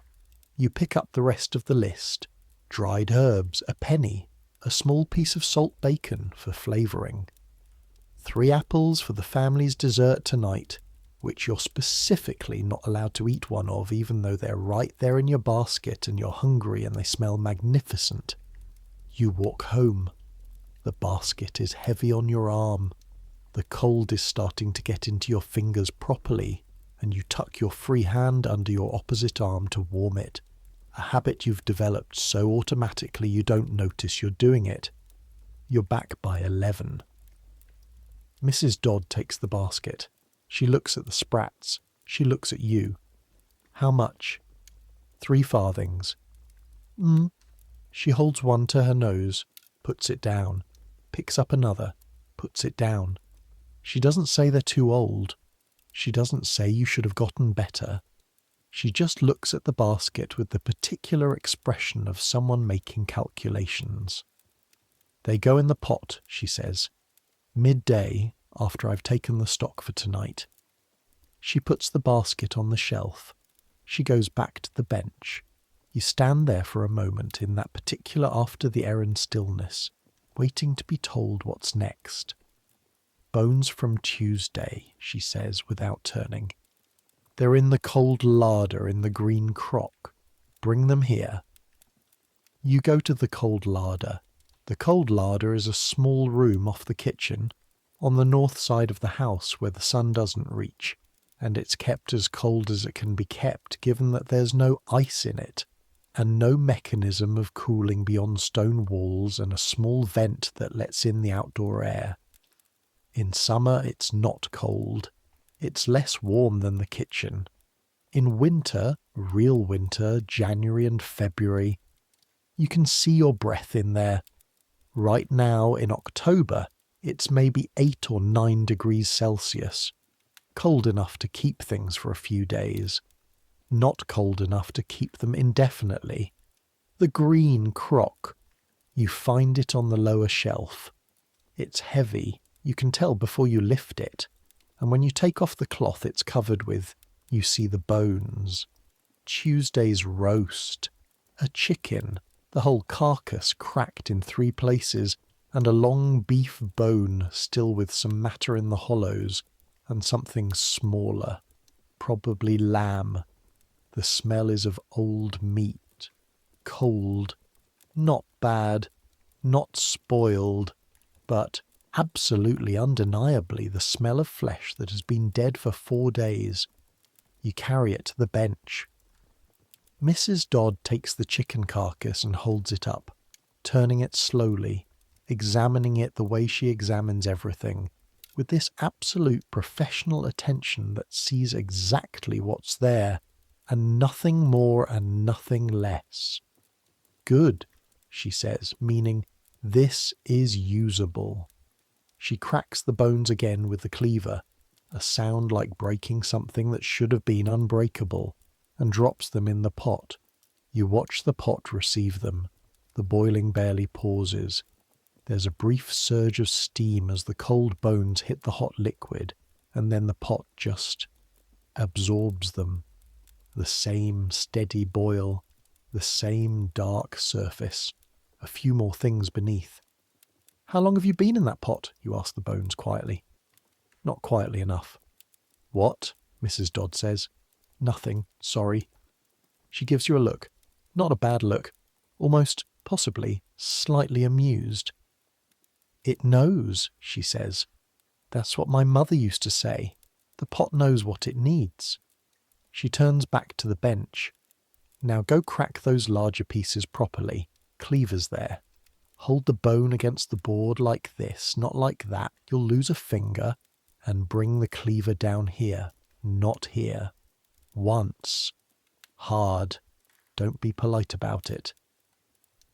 You pick up the rest of the list. Dried herbs, a penny. A small piece of salt bacon for flavouring. 3 apples for the family's dessert tonight, which you're specifically not allowed to eat one of, even though they're right there in your basket and you're hungry and they smell magnificent. You walk home. The basket is heavy on your arm. The cold is starting to get into your fingers properly, and you tuck your free hand under your opposite arm to warm it, a habit you've developed so automatically you don't notice you're doing it. You're back by 11. Mrs. Dodd takes the basket. She looks at the sprats. She looks at you. How much? 3 farthings. She holds one to her nose, puts it down, picks up another, puts it down. She doesn't say they're too old. She doesn't say you should have gotten better. She just looks at the basket with the particular expression of someone making calculations. They go in the pot, she says. Midday, after I've taken the stock for tonight. She puts the basket on the shelf. She goes back to the bench. You stand there for a moment in that particular after-the-errand stillness, waiting to be told what's next. Bones from Tuesday, she says without turning. They're in the cold larder in the green crock. Bring them here. You go to the cold larder. The cold larder is a small room off the kitchen, on the north side of the house where the sun doesn't reach, and it's kept as cold as it can be kept given that there's no ice in it, and no mechanism of cooling beyond stone walls and a small vent that lets in the outdoor air. In summer it's not cold. It's less warm than the kitchen. In winter, real winter, January and February, You can see your breath in there. Right now, in October, it's maybe 8 or 9 degrees Celsius. Cold enough to keep things for a few days. Not cold enough to keep them indefinitely. The green crock. You find it on the lower shelf. It's heavy, you can tell before you lift it. And when you take off the cloth it's covered with, you see the bones. Tuesday's roast. A chicken, the whole carcass cracked in 3 places, and a long beef bone still with some matter in the hollows, and something smaller, probably lamb. The smell is of old meat. Cold. Not bad. Not spoiled. But absolutely undeniably the smell of flesh that has been dead for 4 days. You carry it to the bench. Mrs. Dodd takes the chicken carcass and holds it up, turning it slowly, examining it the way she examines everything, with this absolute professional attention that sees exactly what's there, and nothing more and nothing less. Good, she says, meaning this is usable. She cracks the bones again with the cleaver, a sound like breaking something that should have been unbreakable, and drops them in the pot. You watch the pot receive them. The boiling barely pauses. There's a brief surge of steam as the cold bones hit the hot liquid, and then the pot just absorbs them. The same steady boil, the same dark surface, a few more things beneath. "How long have you been in that pot?" you ask the bones quietly. Not quietly enough. "What?" Mrs. Dodd says. "Nothing, sorry." She gives you a look. Not a bad look. Almost, possibly, slightly amused. "It knows," she says. "That's what my mother used to say. The pot knows what it needs." She turns back to the bench. "Now go crack those larger pieces properly. Cleaver's there. Hold the bone against the board like this, not like that. You'll lose a finger. And bring the cleaver down here, not here. Once. Hard. Don't be polite about it."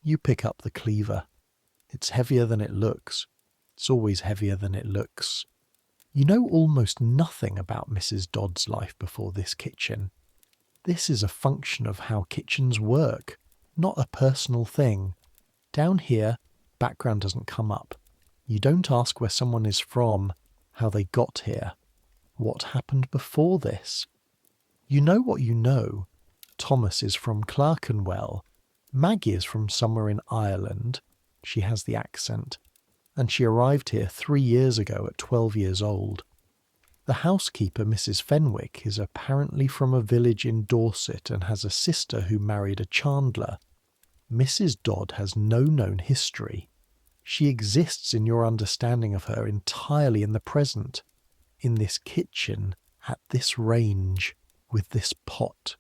You pick up the cleaver. It's heavier than it looks. It's always heavier than it looks. You know almost nothing about Mrs. Dodd's life before this kitchen. This is a function of how kitchens work, not a personal thing. Down here, background doesn't come up. You don't ask where someone is from, how they got here, what happened before this. You know what you know. Thomas is from Clerkenwell. Maggie is from somewhere in Ireland. She has the accent. And she arrived here 3 years ago at 12 years old. The housekeeper, Mrs. Fenwick, is apparently from a village in Dorset and has a sister who married a chandler. Mrs. Dodd has no known history. She exists in your understanding of her entirely in the present, in this kitchen, at this range, with this pot,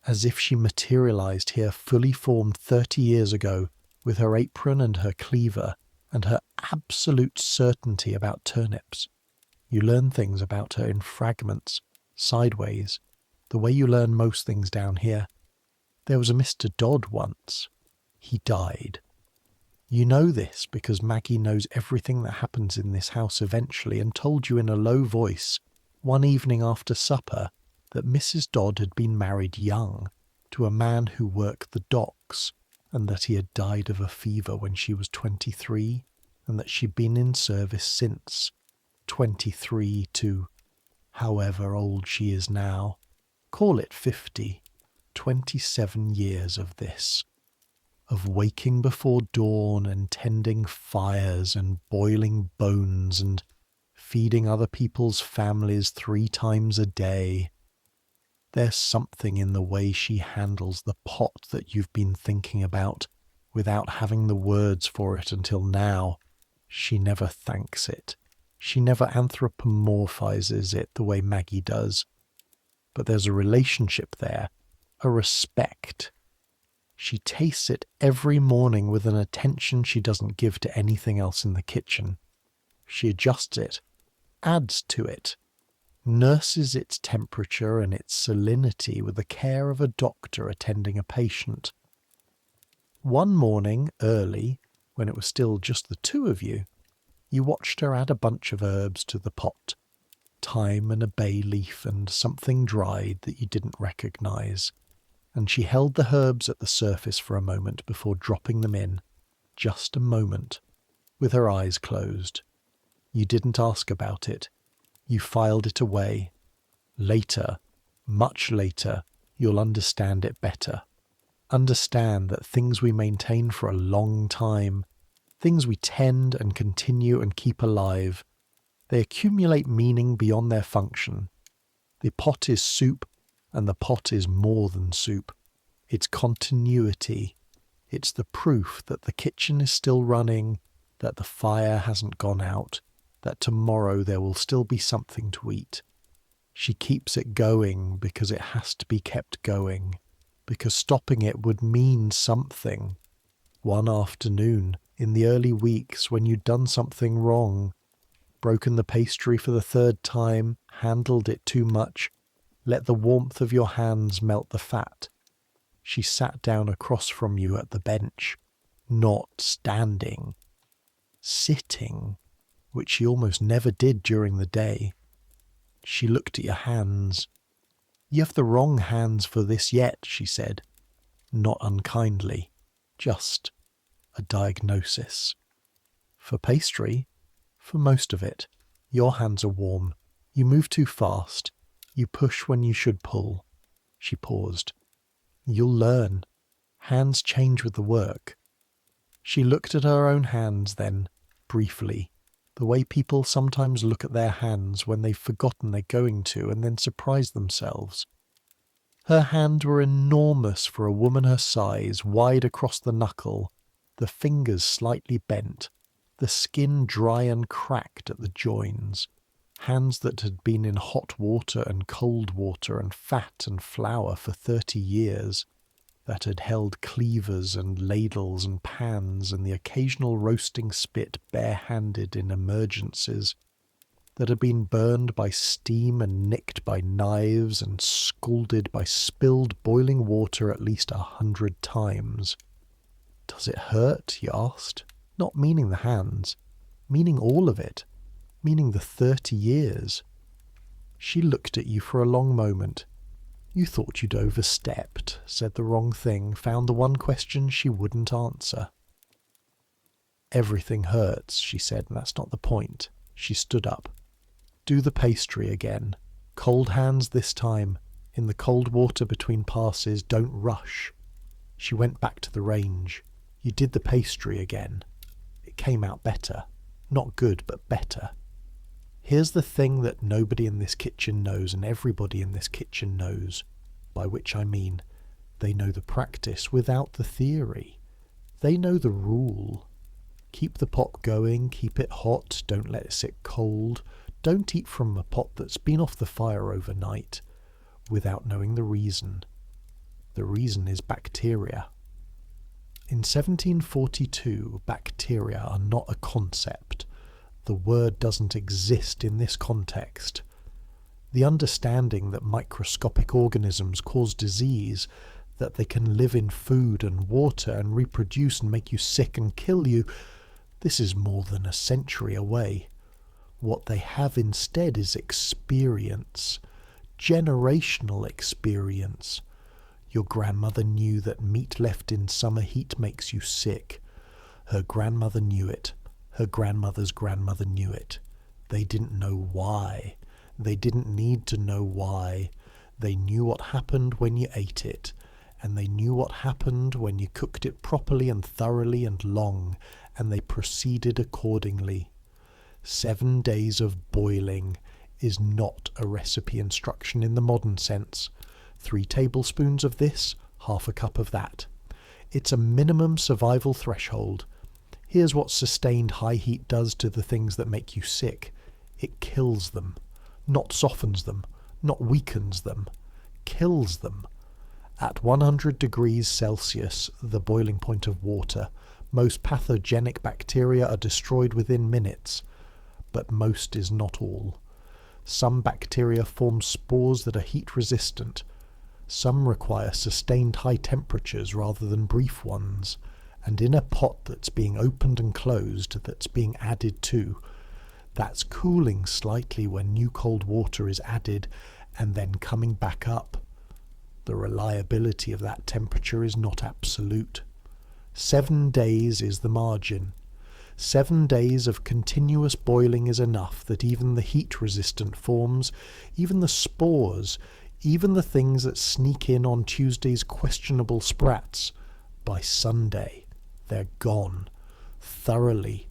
as if she materialized here fully formed 30 years ago, with her apron and her cleaver, and her absolute certainty about turnips. You learn things about her in fragments, sideways, the way you learn most things down here. There was a Mr. Dodd once. He died. You know this because Maggie knows everything that happens in this house eventually and told you in a low voice, one evening after supper, that Mrs. Dodd had been married young to a man who worked the docks, and that he had died of a fever when she was 23, and that she'd been in service since, 23 to however old she is now. Call it 50. 27 years of this. Of waking before dawn and tending fires and boiling bones and feeding other people's families 3 times a day. There's something in the way she handles the pot that you've been thinking about without having the words for it until now. She never thanks it. She never anthropomorphizes it the way Maggie does. But there's a relationship there, a respect. She tastes it every morning with an attention she doesn't give to anything else in the kitchen. She adjusts it, adds to it, nurses its temperature and its salinity with the care of a doctor attending a patient. One morning, early, when it was still just the two of you, you watched her add a bunch of herbs to the pot. Thyme and a bay leaf and something dried that you didn't recognise, and she held the herbs at the surface for a moment before dropping them in, just a moment, with her eyes closed. You didn't ask about it. You filed it away. Later, much later, you'll understand it better. Understand that things we maintain for a long time, things we tend and continue and keep alive, they accumulate meaning beyond their function. The pot is soup, and the pot is more than soup. It's continuity. It's the proof that the kitchen is still running, that the fire hasn't gone out, that tomorrow there will still be something to eat. She keeps it going because it has to be kept going, because stopping it would mean something. One afternoon, in the early weeks when you'd done something wrong, broken the pastry for the third time, handled it too much, let the warmth of your hands melt the fat. She sat down across from you at the bench, not standing, sitting, which she almost never did during the day. She looked at your hands. "You have the wrong hands for this yet," she said, not unkindly, just a diagnosis. For pastry, for most of it, your hands are warm. You move too fast. You push when you should pull. She paused. You'll learn. Hands change with the work. She looked at her own hands then, briefly, the way people sometimes look at their hands when they've forgotten they're going to and then surprise themselves. Her hands were enormous for a woman her size, wide across the knuckle, the fingers slightly bent, the skin dry and cracked at the joins, hands that had been in hot water and cold water and fat and flour for 30 years, that had held cleavers and ladles and pans and the occasional roasting spit bare-handed in emergencies, that had been burned by steam and nicked by knives and scalded by spilled boiling water at least 100 times. "Does it hurt?" he asked, not meaning the hands, meaning all of it, meaning the 30 years. She looked at you for a long moment. You thought you'd overstepped, said the wrong thing, found the one question she wouldn't answer. "Everything hurts," she said, and that's not the point. She stood up. "Do the pastry again. Cold hands this time. In the cold water between passes, don't rush." She went back to the range. "You did the pastry again. It came out better. Not good, but better. Here's the thing that nobody in this kitchen knows and everybody in this kitchen knows, by which I mean they know the practice without the theory. They know the rule. Keep the pot going, keep it hot, don't let it sit cold. Don't eat from a pot that's been off the fire overnight without knowing the reason. The reason is bacteria. In 1742, bacteria are not a concept. The word doesn't exist in this context. The understanding that microscopic organisms cause disease, that they can live in food and water and reproduce and make you sick and kill you, this is more than a century away. What they have instead is experience, generational experience. Your grandmother knew that meat left in summer heat makes you sick. Her grandmother knew it. Her grandmother's grandmother knew it. They didn't know why. They didn't need to know why. They knew what happened when you ate it, and they knew what happened when you cooked it properly and thoroughly and long, and they proceeded accordingly. 7 days of boiling is not a recipe instruction in the modern sense. 3 tablespoons of this, half a cup of that. It's a minimum survival threshold. Here's what sustained high heat does to the things that make you sick. It kills them. Not softens them. Not weakens them. Kills them. At 100 degrees Celsius, the boiling point of water, most pathogenic bacteria are destroyed within minutes. But most is not all. Some bacteria form spores that are heat resistant. Some require sustained high temperatures rather than brief ones. And in a pot that's being opened and closed, that's being added to, that's cooling slightly when new cold water is added and then coming back up. The reliability of that temperature is not absolute. 7 days is the margin. 7 days of continuous boiling is enough that even the heat-resistant forms, even the spores, even the things that sneak in on Tuesday's questionable sprats, by Sunday, they're gone. Thoroughly,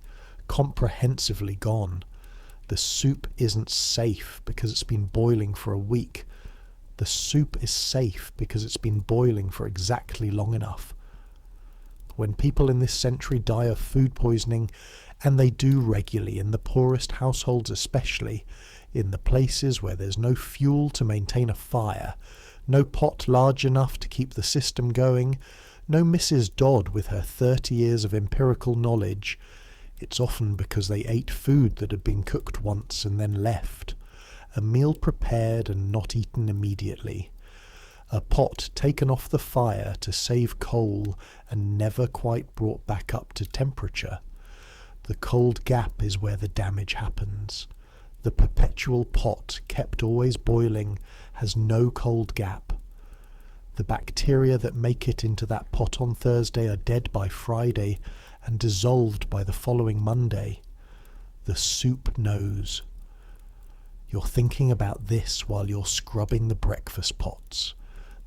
comprehensively gone. The soup isn't safe because it's been boiling for a week. The soup is safe because it's been boiling for exactly long enough. When people in this century die of food poisoning, and they do regularly in the poorest households especially, in the places where there's no fuel to maintain a fire, no pot large enough to keep the system going, no Mrs. Dodd with her 30 years of empirical knowledge, it's often because they ate food that had been cooked once and then left, a meal prepared and not eaten immediately, a pot taken off the fire to save coal and never quite brought back up to temperature. The cold gap is where the damage happens. The perpetual pot, kept always boiling, has no cold gap. The bacteria that make it into that pot on Thursday are dead by Friday and dissolved by the following Monday. The soup knows. You're thinking about this while you're scrubbing the breakfast pots.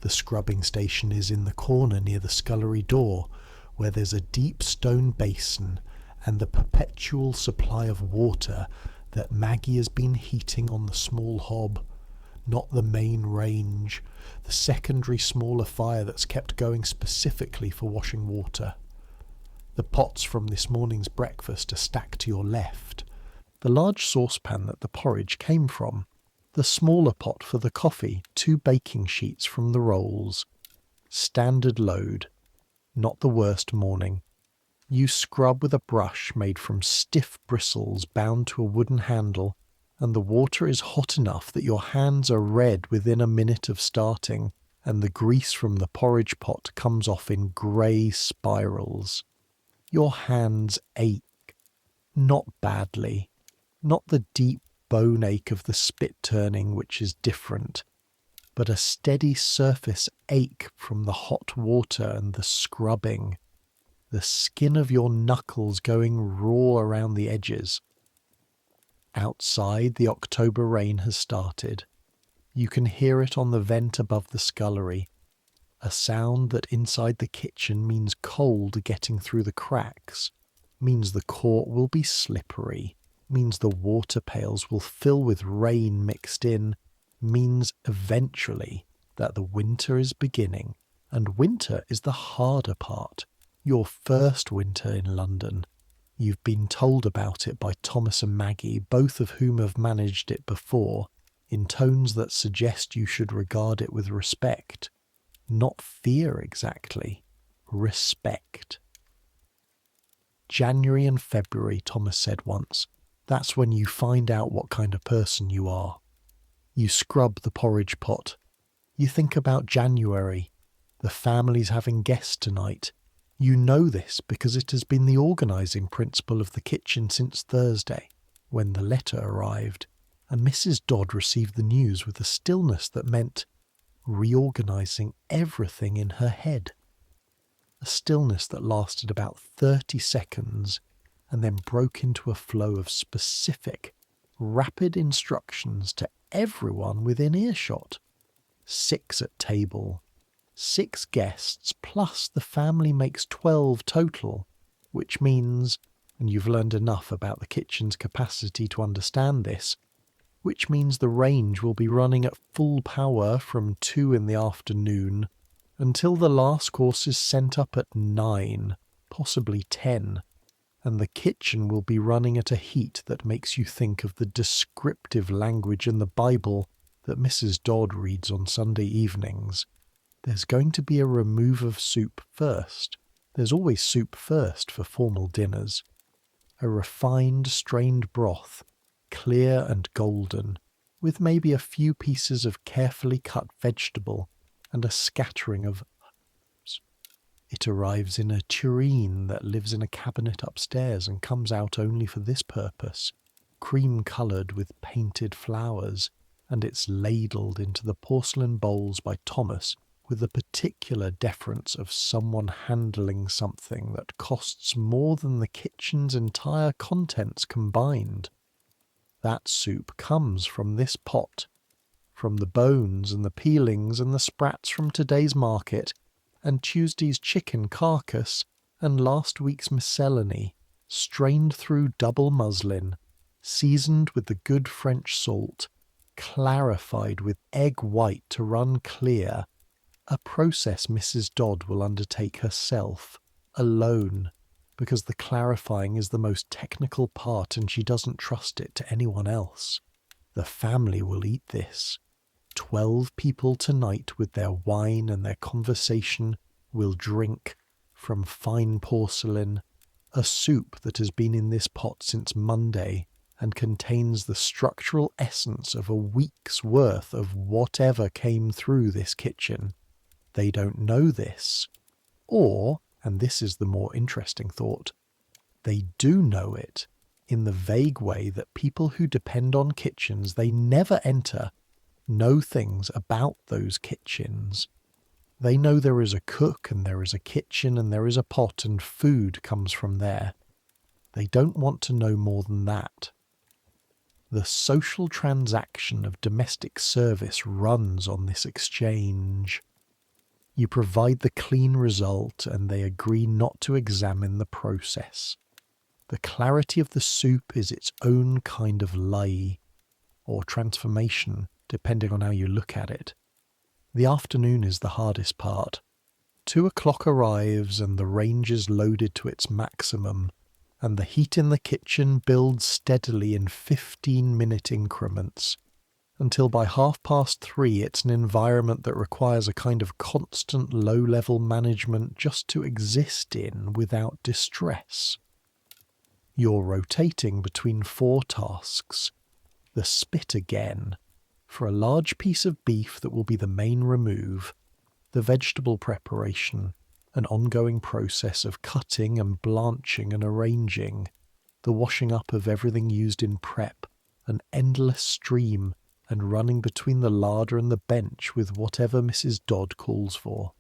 The scrubbing station is in the corner near the scullery door, where there's a deep stone basin and the perpetual supply of water that Maggie has been heating on the small hob, not the main range, the secondary smaller fire that's kept going specifically for washing water. The pots from this morning's breakfast are stacked to your left. The large saucepan that the porridge came from, the smaller pot for the coffee, 2 baking sheets from the rolls. Standard load. Not the worst morning. You scrub with a brush made from stiff bristles bound to a wooden handle, and the water is hot enough that your hands are red within a minute of starting, and the grease from the porridge pot comes off in grey spirals. Your hands ache. Not badly. Not the deep bone ache of the spit turning, which is different, but a steady surface ache from the hot water and the scrubbing, the skin of your knuckles going raw around the edges. Outside, the October rain has started. You can hear it on the vent above the scullery, a sound that inside the kitchen means cold getting through the cracks, means the court will be slippery, means the water pails will fill with rain mixed in, means eventually that the winter is beginning. And winter is the harder part. Your first winter in London. You've been told about it by Thomas and Maggie, both of whom have managed it before, in tones that suggest you should regard it with respect. Not fear exactly. Respect. January and February, Thomas said once. That's when you find out what kind of person you are. You scrub the porridge pot. You think about January. The family's having guests tonight. You know this because it has been the organising principle of the kitchen since Thursday, when the letter arrived, and Mrs. Dodd received the news with a stillness that meant reorganising everything in her head. A stillness that lasted about 30 seconds and then broke into a flow of specific, rapid instructions to everyone within earshot. 6 at table. 6 guests plus the family makes 12 total, which means, and you've learned enough about the kitchen's capacity to understand this, which means the range will be running at full power from 2 in the afternoon until the last course is sent up at 9, possibly 10, and the kitchen will be running at a heat that makes you think of the descriptive language in the Bible that Mrs. Dodd reads on Sunday evenings. There's going to be a remove of soup first. There's always soup first for formal dinners. A refined, strained broth, clear and golden, with maybe a few pieces of carefully cut vegetable and a scattering of herbs. It arrives in a tureen that lives in a cabinet upstairs and comes out only for this purpose, cream-coloured with painted flowers, and it's ladled into the porcelain bowls by Thomas with the particular deference of someone handling something that costs more than the kitchen's entire contents combined. That soup comes from this pot, from the bones and the peelings and the sprats from today's market, and Tuesday's chicken carcass, and last week's miscellany, strained through double muslin, seasoned with the good French salt, clarified with egg white to run clear, a process Mrs. Dodd will undertake herself, alone, because the clarifying is the most technical part and she doesn't trust it to anyone else. The family will eat this. 12 people tonight with their wine and their conversation will drink, from fine porcelain, a soup that has been in this pot since Monday and contains the structural essence of a week's worth of whatever came through this kitchen. They don't know this. Or, and this is the more interesting thought, they do know it in the vague way that people who depend on kitchens they never enter know things about those kitchens. They know there is a cook and there is a kitchen and there is a pot and food comes from there. They don't want to know more than that. The social transaction of domestic service runs on this exchange. You provide the clean result and they agree not to examine the process. The clarity of the soup is its own kind of lie, or transformation, depending on how you look at it. The afternoon is the hardest part. 2 o'clock arrives and the range is loaded to its maximum, and the heat in the kitchen builds steadily in 15-minute increments, until by 3:30 it's an environment that requires a kind of constant low-level management just to exist in without distress. You're rotating between 4 tasks. The spit again, for a large piece of beef that will be the main remove, the vegetable preparation, an ongoing process of cutting and blanching and arranging, the washing up of everything used in prep, an endless stream, and running between the larder and the bench with whatever Mrs. Dodd calls for.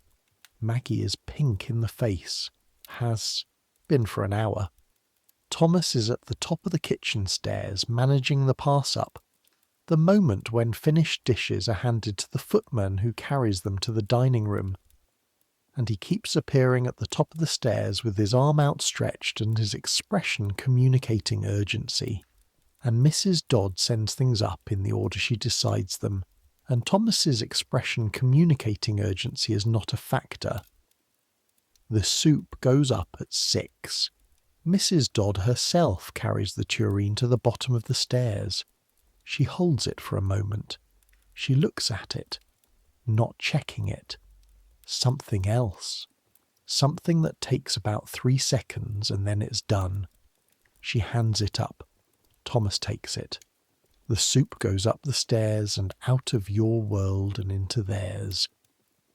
Maggie is pink in the face, has been for an hour. Thomas is at the top of the kitchen stairs managing the pass-up, the moment when finished dishes are handed to the footman who carries them to the dining room, and he keeps appearing at the top of the stairs with his arm outstretched and his expression communicating urgency. And Mrs. Dodd sends things up in the order she decides them, and Thomas's expression communicating urgency is not a factor. The soup goes up at 6. Mrs. Dodd herself carries the tureen to the bottom of the stairs. She holds it for a moment. She looks at it, not checking it. Something else. Something that takes about 3 seconds and then it's done. She hands it up. Thomas takes it. The soup goes up the stairs and out of your world and into theirs.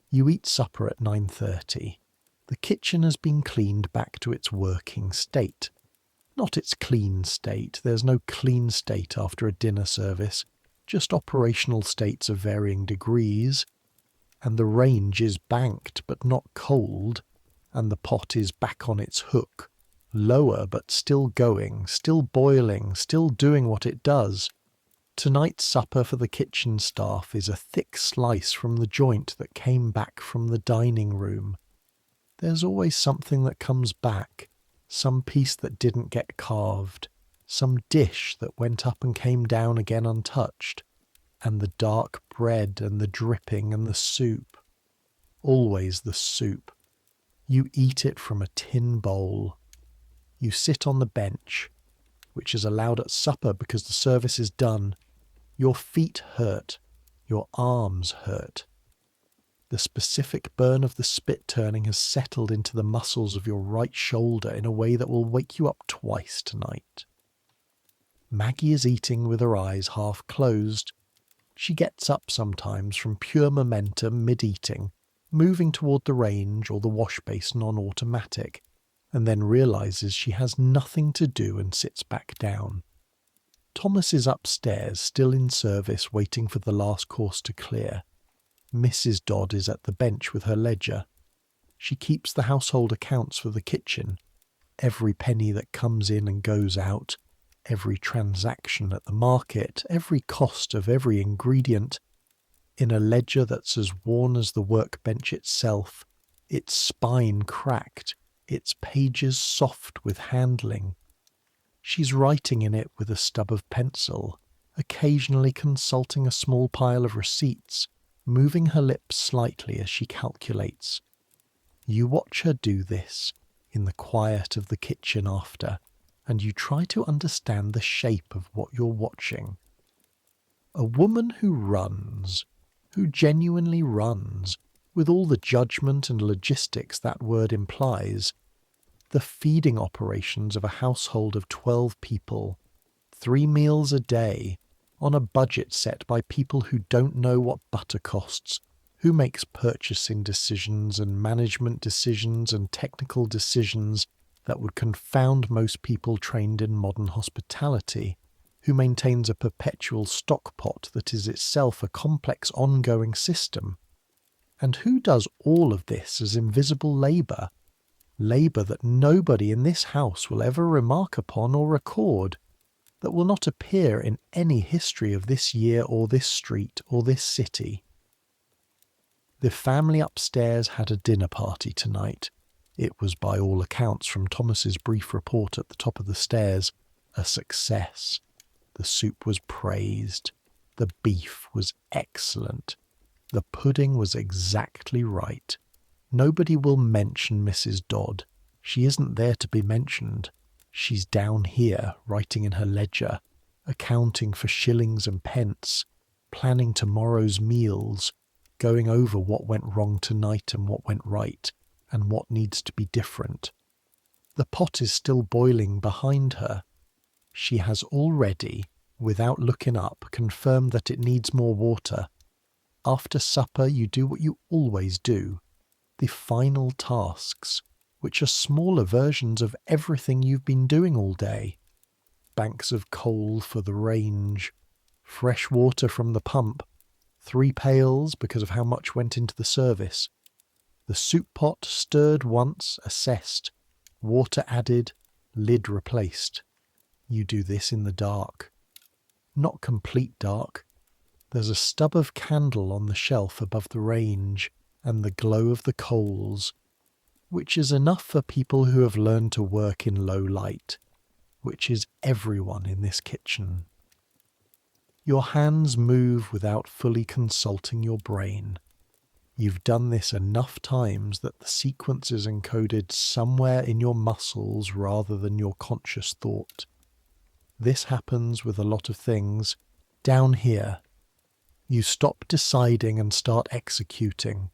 You eat supper at 9:30. The kitchen has been cleaned back to its working state. Not its clean state. There's no clean state after a dinner service, just operational states of varying degrees. And the range is banked but not cold, and the pot is back on its hook, lower but still going, still boiling, still doing what it does. Tonight's supper for the kitchen staff is a thick slice from the joint that came back from the dining room. There's always something that comes back, some piece that didn't get carved, some dish that went up and came down again untouched, and the dark bread and the dripping and the soup. Always the soup. You eat it from a tin bowl. You sit on the bench, which is allowed at supper because the service is done. Your feet hurt. Your arms hurt. The specific burn of the spit turning has settled into the muscles of your right shoulder in a way that will wake you up twice tonight. Maggie is eating with her eyes half closed. She gets up sometimes from pure momentum mid-eating, moving toward the range or the wash basin on automatic, and then realizes she has nothing to do and sits back down. Thomas is upstairs, still in service, waiting for the last course to clear. Mrs. Dodd is at the bench with her ledger. She keeps the household accounts for the kitchen, every penny that comes in and goes out, every transaction at the market, every cost of every ingredient, in a ledger that's as worn as the workbench itself, its spine cracked, its pages soft with handling. She's writing in it with a stub of pencil, occasionally consulting a small pile of receipts, moving her lips slightly as she calculates. You watch her do this in the quiet of the kitchen after, and you try to understand the shape of what you're watching. A woman who runs, who genuinely runs, with all the judgment and logistics that word implies, the feeding operations of a household of 12 people, 3 meals a day, on a budget set by people who don't know what butter costs, who makes purchasing decisions and management decisions and technical decisions that would confound most people trained in modern hospitality, who maintains a perpetual stock pot that is itself a complex ongoing system, and who does all of this as invisible labour, labour that nobody in this house will ever remark upon or record, that will not appear in any history of this year or this street or this city. The family upstairs had a dinner party tonight. It was, by all accounts from Thomas's brief report at the top of the stairs, a success. The soup was praised. The beef was excellent. The pudding was exactly right. Nobody will mention Mrs. Dodd. She isn't there to be mentioned. She's down here, writing in her ledger, accounting for shillings and pence, planning tomorrow's meals, going over what went wrong tonight and what went right, and what needs to be different. The pot is still boiling behind her. She has already, without looking up, confirmed that it needs more water. After supper you do what you always do, the final tasks, which are smaller versions of everything you've been doing all day. Banks of coal for the range, fresh water from the pump, 3 pails because of how much went into the service. The soup pot stirred once, assessed, water added, lid replaced. You do this in the dark. Not complete dark. There's a stub of candle on the shelf above the range, and the glow of the coals, which is enough for people who have learned to work in low light, which is everyone in this kitchen. Your hands move without fully consulting your brain. You've done this enough times that the sequence is encoded somewhere in your muscles rather than your conscious thought. This happens with a lot of things down here. You stop deciding and start executing.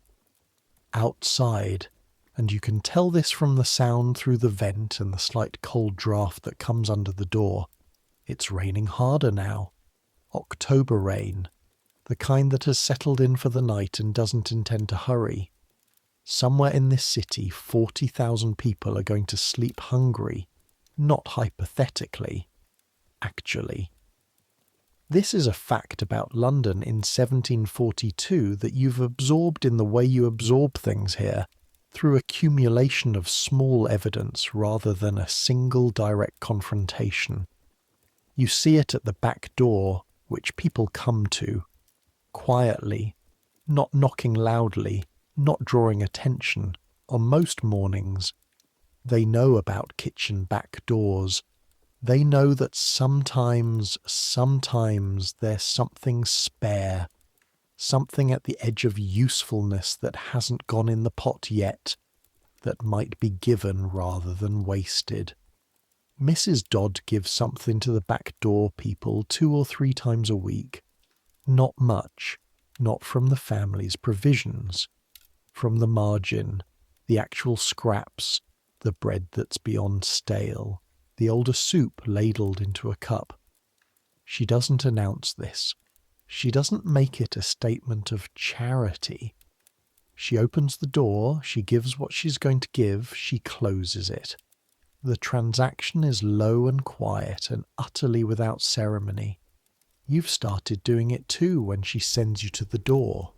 Outside, and you can tell this from the sound through the vent and the slight cold draft that comes under the door. It's raining harder now. October rain, the kind that has settled in for the night and doesn't intend to hurry. Somewhere in this city, 40,000 people are going to sleep hungry, not hypothetically, actually. This is a fact about London in 1742 that you've absorbed in the way you absorb things here, through accumulation of small evidence rather than a single direct confrontation. You see it at the back door, which people come to, quietly, not knocking loudly, not drawing attention, on most mornings. They know about kitchen back doors. They know that sometimes there's something spare, something at the edge of usefulness that hasn't gone in the pot yet, that might be given rather than wasted. Mrs. Dodd gives something to the back door people 2 or 3 times a week. Not much, not from the family's provisions. From the margin, the actual scraps, the bread that's beyond stale, the older soup ladled into a cup. She doesn't announce this. She doesn't make it a statement of charity. She opens the door, she gives what she's going to give, she closes it. The transaction is low and quiet and utterly without ceremony. You've started doing it too when she sends you to the door.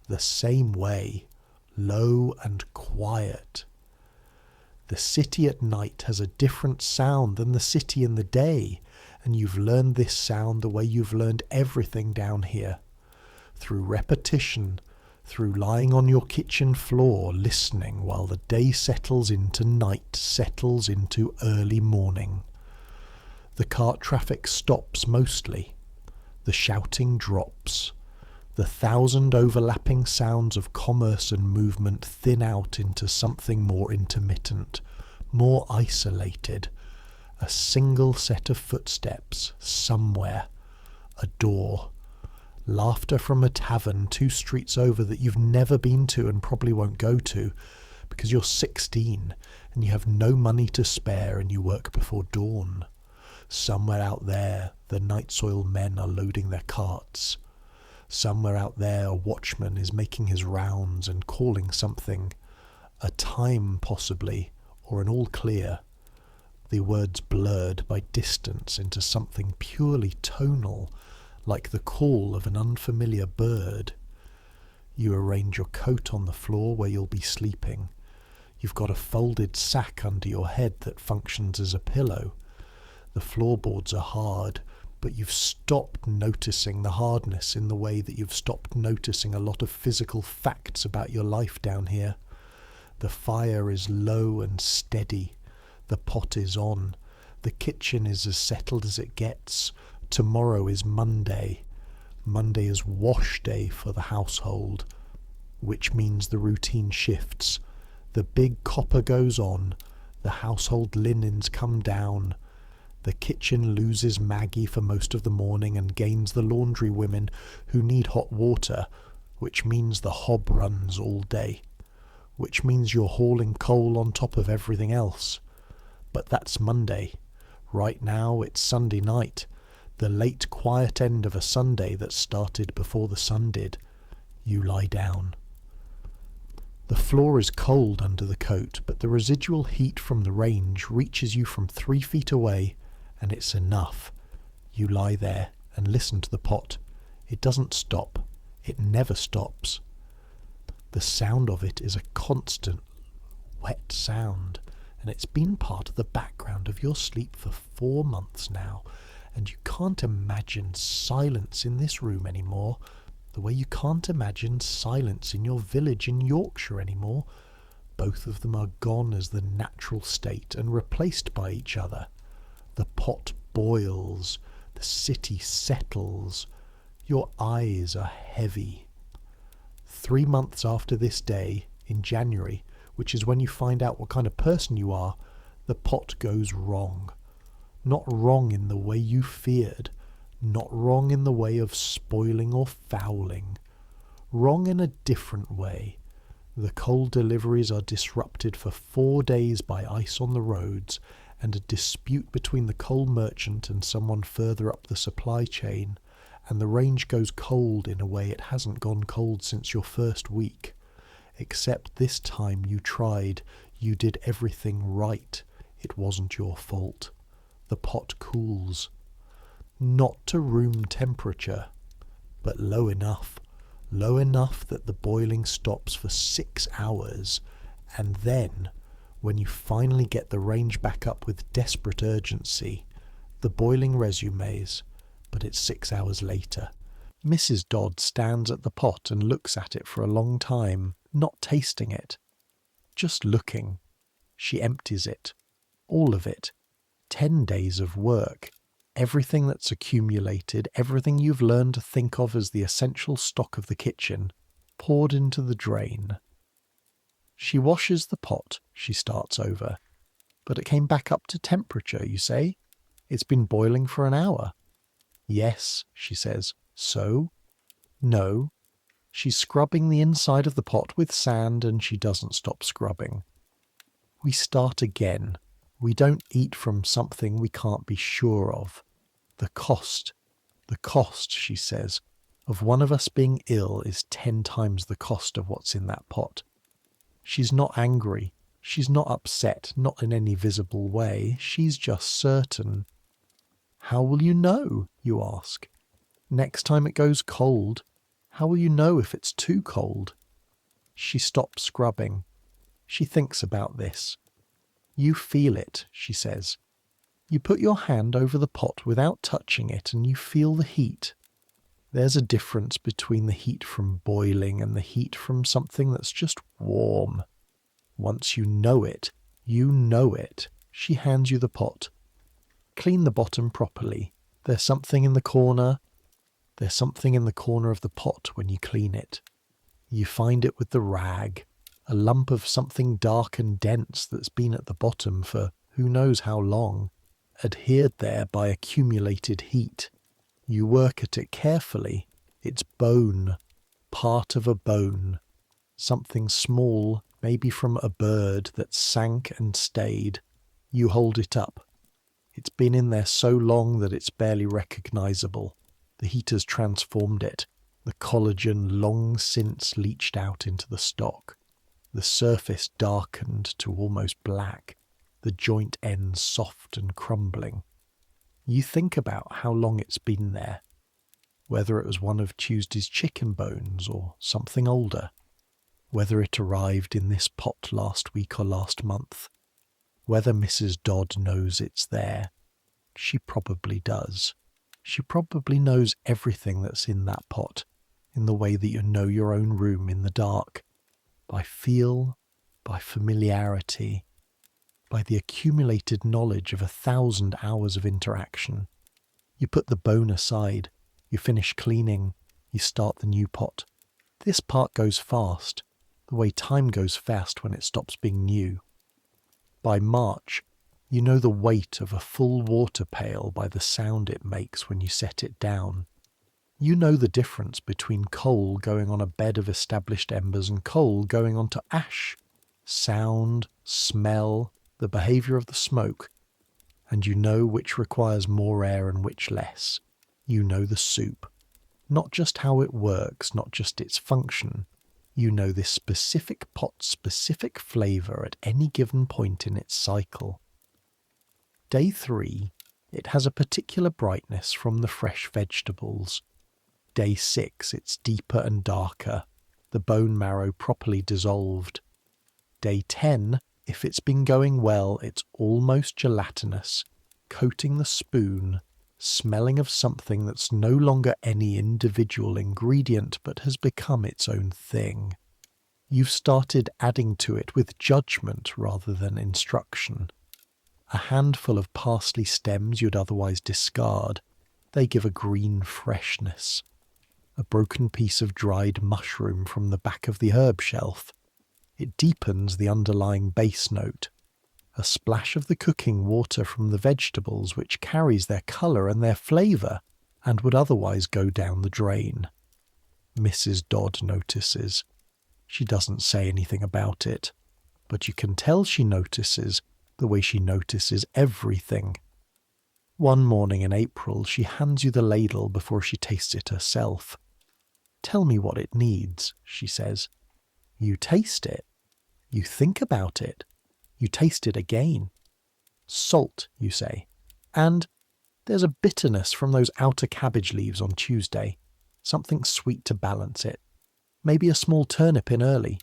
The same way, low and quiet. The city at night has a different sound than the city in the day, and you've learned this sound the way you've learned everything down here. Through repetition, through lying on your kitchen floor listening while the day settles into night, settles into early morning. The cart traffic stops mostly. The shouting drops. The 1,000 overlapping sounds of commerce and movement thin out into something more intermittent, more isolated. A single set of footsteps, somewhere. A door. Laughter from a tavern 2 streets over that you've never been to and probably won't go to because you're 16 and you have no money to spare and you work before dawn. Somewhere out there, the night soil men are loading their carts. Somewhere out there, a watchman is making his rounds and calling something. A time, possibly, or an all clear. The words blurred by distance into something purely tonal, like the call of an unfamiliar bird. You arrange your coat on the floor where you'll be sleeping. You've got a folded sack under your head that functions as a pillow. The floorboards are hard, but you've stopped noticing the hardness in the way that you've stopped noticing a lot of physical facts about your life down here. The fire is low and steady. The pot is on. The kitchen is as settled as it gets. Tomorrow is Monday. Monday is wash day for the household, which means the routine shifts. The big copper goes on. The household linens come down. The kitchen loses Maggie for most of the morning and gains the laundry women who need hot water, which means the hob runs all day, which means you're hauling coal on top of everything else. But that's Monday. Right now it's Sunday night, the late quiet end of a Sunday that started before the sun did. You lie down. The floor is cold under the coat, but the residual heat from the range reaches you from 3 feet away, and it's enough. You lie there and listen to the pot. It doesn't stop. It never stops. The sound of it is a constant, wet sound, and it's been part of the background of your sleep for 4 months now, and you can't imagine silence in this room anymore, the way you can't imagine silence in your village in Yorkshire anymore. Both of them are gone as the natural state and replaced by each other. The pot boils, the city settles, your eyes are heavy. 3 months after this day, in January, which is when you find out what kind of person you are, the pot goes wrong. Not wrong in the way you feared, not wrong in the way of spoiling or fouling. Wrong in a different way. The coal deliveries are disrupted for 4 days by ice on the roads, and a dispute between the coal merchant and someone further up the supply chain, and the range goes cold in a way it hasn't gone cold since your first week. Except this time you tried, you did everything right. It wasn't your fault. The pot cools. Not to room temperature, but low enough that the boiling stops for 6 hours, and then, when you finally get the range back up with desperate urgency, the boiling resumes, but it's 6 hours later. Mrs. Dodd stands at the pot and looks at it for a long time, not tasting it. Just looking. She empties it. All of it. 10 days of work. Everything that's accumulated, everything you've learned to think of as the essential stock of the kitchen, poured into the drain. She washes the pot, she starts over. But it came back up to temperature, you say? It's been boiling for an hour. Yes, she says. So? No. She's scrubbing the inside of the pot with sand and she doesn't stop scrubbing. We start again. We don't eat from something we can't be sure of. The cost, she says. of one of us being ill is 10 times the cost of what's in that pot. She's not angry. She's not upset, not in any visible way. She's just certain. How will you know, you ask? Next time it goes cold, how will you know if it's too cold? She stops scrubbing. She thinks about this. You feel it, she says. You put your hand over the pot without touching it and you feel the heat. There's a difference between the heat from boiling and the heat from something that's just warm. Once you know it, you know it. She hands you the pot. Clean the bottom properly. There's something in the corner. There's something in the corner of the pot when you clean it. You find it with the rag, a lump of something dark and dense that's been at the bottom for who knows how long, adhered there by accumulated heat. You work at it carefully. It's bone, part of a bone, something small, maybe from a bird that sank and stayed. You hold it up. It's been in there so long that it's barely recognizable. The heat has transformed it. The collagen long since leached out into the stock. The surface darkened to almost black. The joint ends soft and crumbling. You think about how long it's been there. Whether it was one of Tuesday's chicken bones or something older. Whether it arrived in this pot last week or last month. Whether Mrs. Dodd knows it's there. She probably does. She probably knows everything that's in that pot, in the way that you know your own room in the dark, by feel, by familiarity, by the accumulated knowledge of 1,000 hours of interaction. You put the bone aside, you finish cleaning, you start the new pot. This part goes fast, the way time goes fast when it stops being new. By March, you know the weight of a full water pail by the sound it makes when you set it down. You know the difference between coal going on a bed of established embers and coal going onto ash. Sound, smell, the behaviour of the smoke. And you know which requires more air and which less. You know the soup. Not just how it works, not just its function. You know this specific pot's specific flavour at any given point in its cycle. Day 3, it has a particular brightness from the fresh vegetables. Day 6, it's deeper and darker, the bone marrow properly dissolved. Day 10, if it's been going well, it's almost gelatinous, coating the spoon, smelling of something that's no longer any individual ingredient but has become its own thing. You've started adding to it with judgment rather than instruction. A handful of parsley stems you'd otherwise discard, they give a green freshness. A broken piece of dried mushroom from the back of the herb shelf. It deepens the underlying base note. A splash of the cooking water from the vegetables which carries their colour and their flavour and would otherwise go down the drain. Mrs. Dodd notices. She doesn't say anything about it, but you can tell she notices the way she notices everything. One morning in April she hands you the ladle before she tastes it herself. Tell me what it needs, she says. You taste it. You think about it. You taste it again. Salt, you say. And there's a bitterness from those outer cabbage leaves on Tuesday. Something sweet to balance it. Maybe a small turnip in early.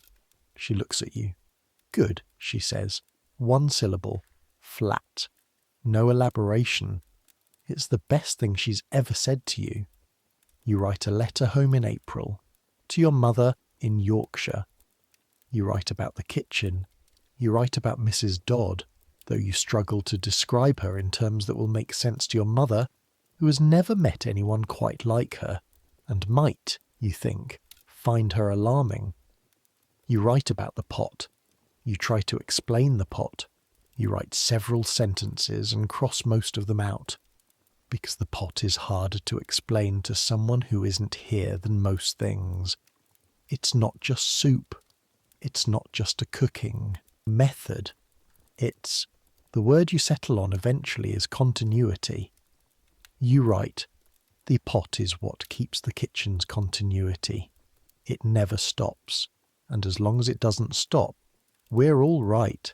She looks at you. Good, she says. One syllable. Flat. No elaboration. It's the best thing she's ever said to you. You write a letter home in April. To your mother in Yorkshire. You write about the kitchen. You write about Mrs. Dodd, though you struggle to describe her in terms that will make sense to your mother, who has never met anyone quite like her, and might, you think, find her alarming. You write about the pot. You try to explain the pot. You write several sentences and cross most of them out, because the pot is harder to explain to someone who isn't here than most things. It's not just soup. It's not just a cooking method. It's the word you settle on eventually is continuity. You write, The pot is what keeps the kitchen's continuity. It never stops, and as long as it doesn't stop, we're all right.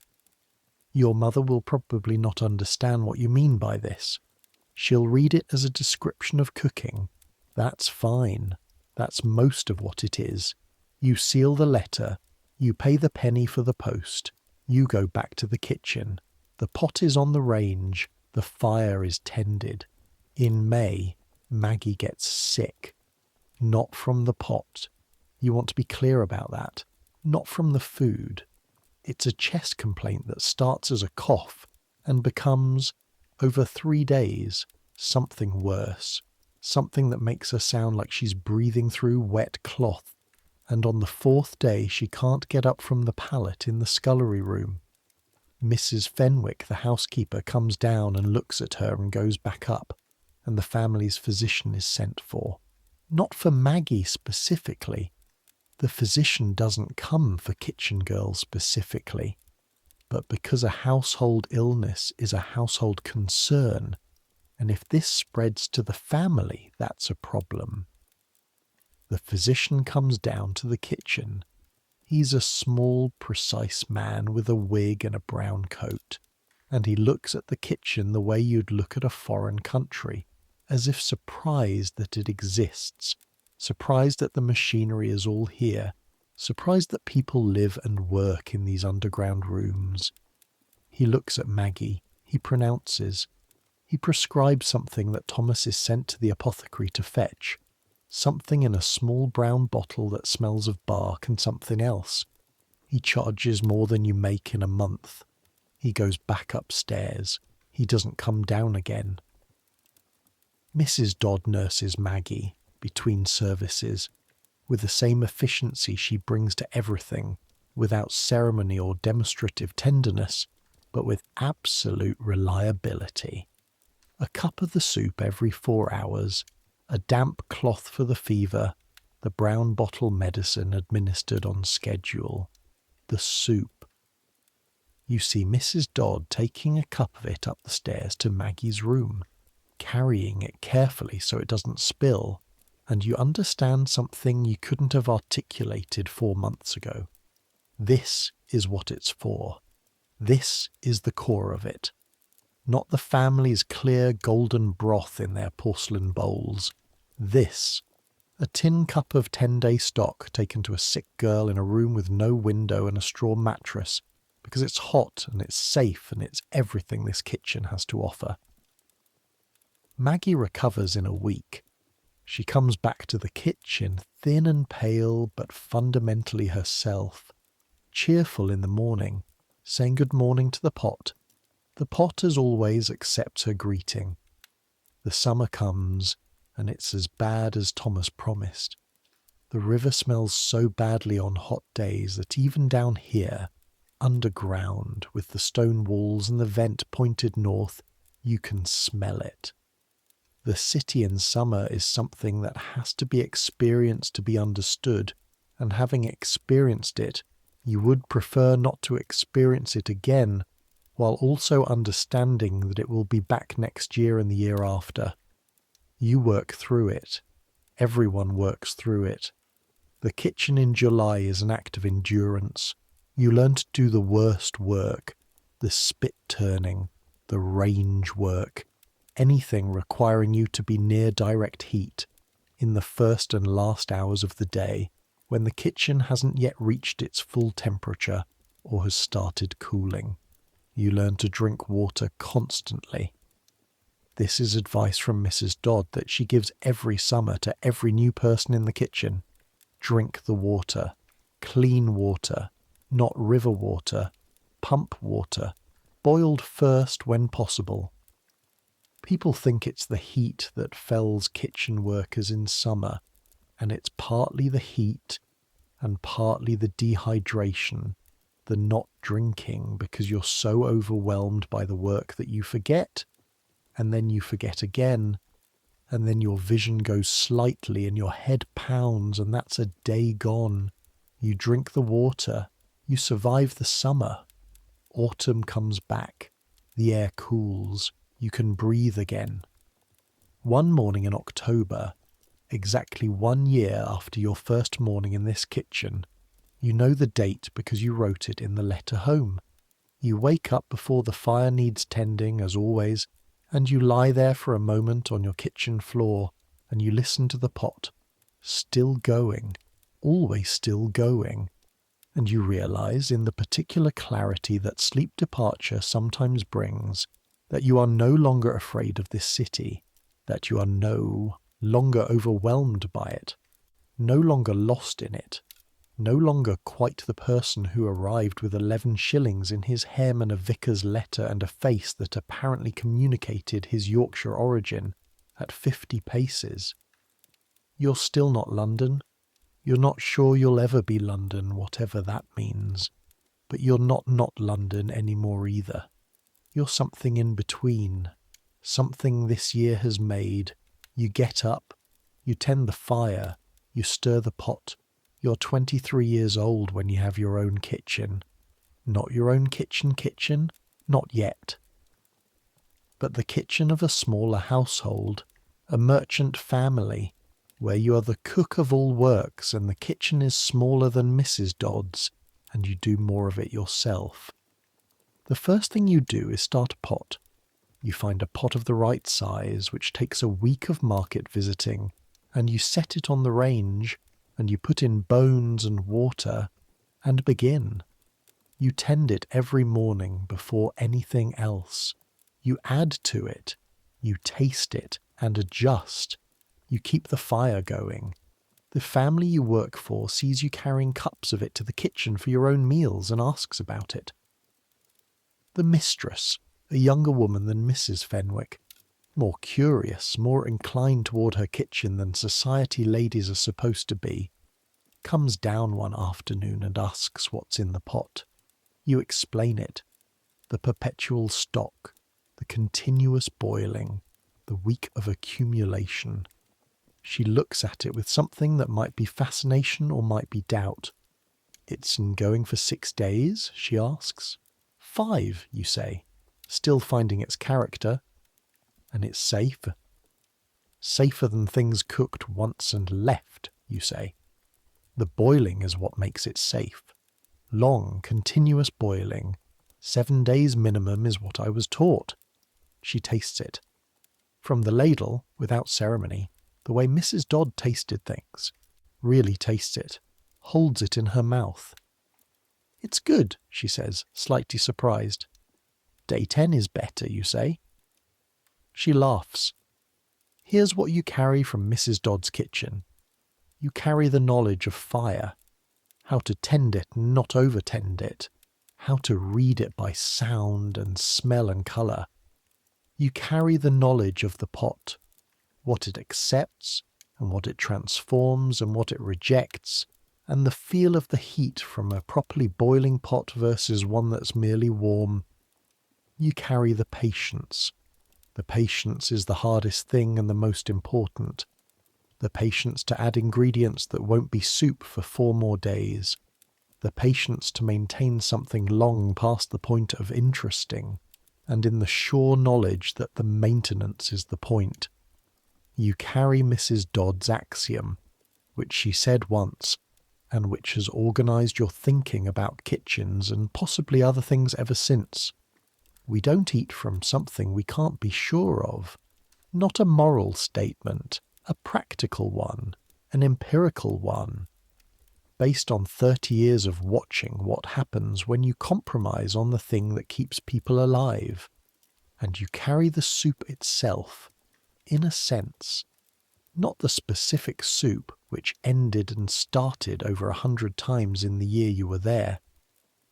Your mother will probably not understand what you mean by this. She'll read it as a description of cooking. That's fine. That's most of what it is. You seal the letter. You pay the penny for the post. You go back to the kitchen. The pot is on the range. The fire is tended. In May, Maggie gets sick. Not from the pot. You want to be clear about that. Not from the food. It's a chest complaint that starts as a cough and becomes, over 3 days, something worse. Something that makes her sound like she's breathing through wet cloth. And on the 4th day she can't get up from the pallet in the scullery room. Mrs. Fenwick, the housekeeper, comes down and looks at her and goes back up, and the family's physician is sent for. Not for Maggie specifically. The physician doesn't come for kitchen girls specifically, but because a household illness is a household concern, and if this spreads to the family, that's a problem. The physician comes down to the kitchen. He's a small, precise man with a wig and a brown coat, and he looks at the kitchen the way you'd look at a foreign country, as if surprised that it exists, surprised that the machinery is all here, surprised that people live and work in these underground rooms. He looks at Maggie. He pronounces. He prescribes something that Thomas is sent to the apothecary to fetch, something in a small brown bottle that smells of bark and something else. He charges more than you make in a month. He goes back upstairs. He doesn't come down again. Mrs. Dodd nurses Maggie between services with the same efficiency she brings to everything, without ceremony or demonstrative tenderness, but with absolute reliability. A cup of the soup every 4 hours, a damp cloth for the fever, the brown bottle medicine administered on schedule. The soup. You see Mrs. Dodd taking a cup of it up the stairs to Maggie's room, carrying it carefully so it doesn't spill, and you understand something you couldn't have articulated 4 months ago. This is what it's for. This is the core of it. Not the family's clear golden broth in their porcelain bowls. This, a tin cup of 10-day stock taken to a sick girl in a room with no window and a straw mattress, because it's hot and it's safe and it's everything this kitchen has to offer. Maggie recovers in a week. She comes back to the kitchen, thin and pale, but fundamentally herself. Cheerful in the morning, saying good morning to the pot. The pot, as always, accepts her greeting. The summer comes, and it's as bad as Thomas promised. The river smells so badly on hot days that even down here, underground, with the stone walls and the vent pointed north, you can smell it. The city in summer is something that has to be experienced to be understood, and having experienced it, you would prefer not to experience it again, while also understanding that it will be back next year and the year after. You work through it. Everyone works through it. The kitchen in July is an act of endurance. You learn to do the worst work, the spit turning, the range work, anything requiring you to be near direct heat in the first and last hours of the day, when the kitchen hasn't yet reached its full temperature or has started cooling. You learn to drink water constantly. This is advice from Mrs. Dodd that she gives every summer to every new person in the kitchen. Drink the water. Clean water, not river water. Pump water. Boiled first when possible. People think it's the heat that fells kitchen workers in summer, and it's partly the heat and partly the dehydration, the not drinking because you're so overwhelmed by the work that you forget, and then you forget again, and then your vision goes slightly and your head pounds, and that's a day gone. You drink the water, you survive the summer. Autumn comes back, the air cools, you can breathe again. One morning in October, exactly 1 year after your first morning in this kitchen, you know the date because you wrote it in the letter home. You wake up before the fire needs tending, as always, and you lie there for a moment on your kitchen floor, and you listen to the pot, still going, always still going, and you realize, in the particular clarity that sleep departure sometimes brings, that you are no longer afraid of this city, that you are no longer overwhelmed by it, no longer lost in it, no longer quite the person who arrived with 11 shillings in his hem and a vicar's letter and a face that apparently communicated his Yorkshire origin at 50 paces. You're still not London. You're not sure you'll ever be London, whatever that means. But you're not London anymore either. You're something in between. Something this year has made. You get up. You tend the fire. You stir the pot. You're 23 years old when you have your own kitchen. Not your own kitchen, not yet. But the kitchen of a smaller household, a merchant family, where you are the cook of all works and the kitchen is smaller than Mrs. Dodd's, and you do more of it yourself. The first thing you do is start a pot. You find a pot of the right size, which takes a week of market visiting, and you set it on the range, and you put in bones and water, and begin. You tend it every morning before anything else. You add to it. You taste it and adjust. You keep the fire going. The family you work for sees you carrying cups of it to the kitchen for your own meals and asks about it. The mistress, a younger woman than Mrs. Fenwick, more curious, more inclined toward her kitchen than society ladies are supposed to be, comes down one afternoon and asks what's in the pot. You explain it. The perpetual stock, the continuous boiling, the week of accumulation. She looks at it with something that might be fascination or might be doubt. It's been going for 6 days, she asks. 5, you say, still finding its character. And it's safe. Safer than things cooked once and left, you say. The boiling is what makes it safe. Long, continuous boiling. 7 days minimum is what I was taught. She tastes it. From the ladle, without ceremony, the way Mrs. Dodd tasted things. Really tastes it. Holds it in her mouth. It's good, she says, slightly surprised. Day 10 is better, you say. She laughs. Here's what you carry from Mrs. Dodd's kitchen. You carry the knowledge of fire, how to tend it and not over-tend it, how to read it by sound and smell and colour. You carry the knowledge of the pot, what it accepts and what it transforms and what it rejects, and the feel of the heat from a properly boiling pot versus one that's merely warm. You carry the patience. The patience is the hardest thing and the most important. The patience to add ingredients that won't be soup for 4 more days. The patience to maintain something long past the point of interesting, and in the sure knowledge that the maintenance is the point. You carry Mrs. Dodd's axiom, which she said once, and which has organised your thinking about kitchens and possibly other things ever since. We don't eat from something we can't be sure of. Not a moral statement, a practical one, an empirical one, based on 30 years of watching what happens when you compromise on the thing that keeps people alive. And you carry the soup itself, in a sense, not the specific soup which ended and started over 100 times in the year you were there,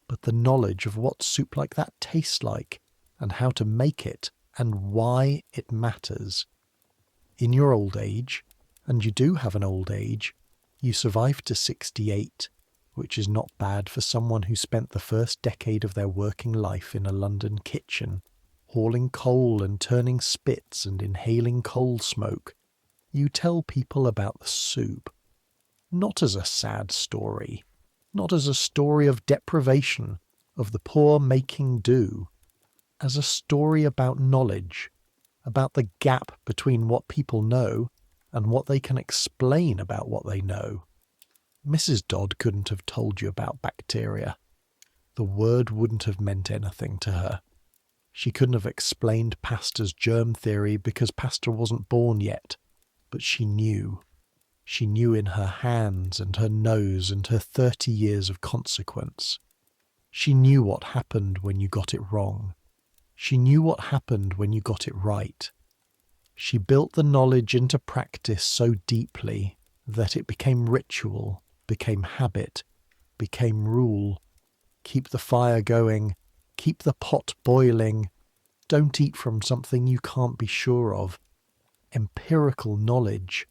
but the knowledge of what soup like that tastes like, and how to make it, and why it matters. In your old age, and you do have an old age, you survive to 68, which is not bad for someone who spent the first decade of their working life in a London kitchen, hauling coal and turning spits and inhaling coal smoke. You tell people about the soup, not as a sad story, not as a story of deprivation, of the poor making do, as a story about knowledge, about the gap between what people know and what they can explain about what they know. Mrs. Dodd couldn't have told you about bacteria. The word wouldn't have meant anything to her. She couldn't have explained Pasteur's germ theory because Pasteur wasn't born yet, but she knew. She knew in her hands and her nose and her 30 years of consequence. She knew what happened when you got it wrong. She knew what happened when you got it right. She built the knowledge into practice so deeply that it became ritual, became habit, became rule. Keep the fire going, keep the pot boiling, don't eat from something you can't be sure of. Empirical knowledge,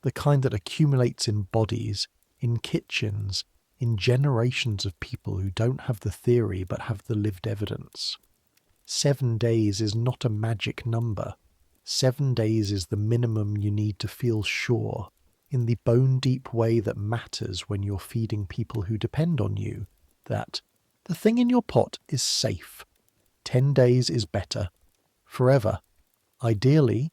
the kind that accumulates in bodies, in kitchens, in generations of people who don't have the theory but have the lived evidence. 7 days is not a magic number. 7 days is the minimum you need to feel sure, in the bone-deep way that matters when you're feeding people who depend on you, that the thing in your pot is safe. 10 days is better. Forever. Ideally,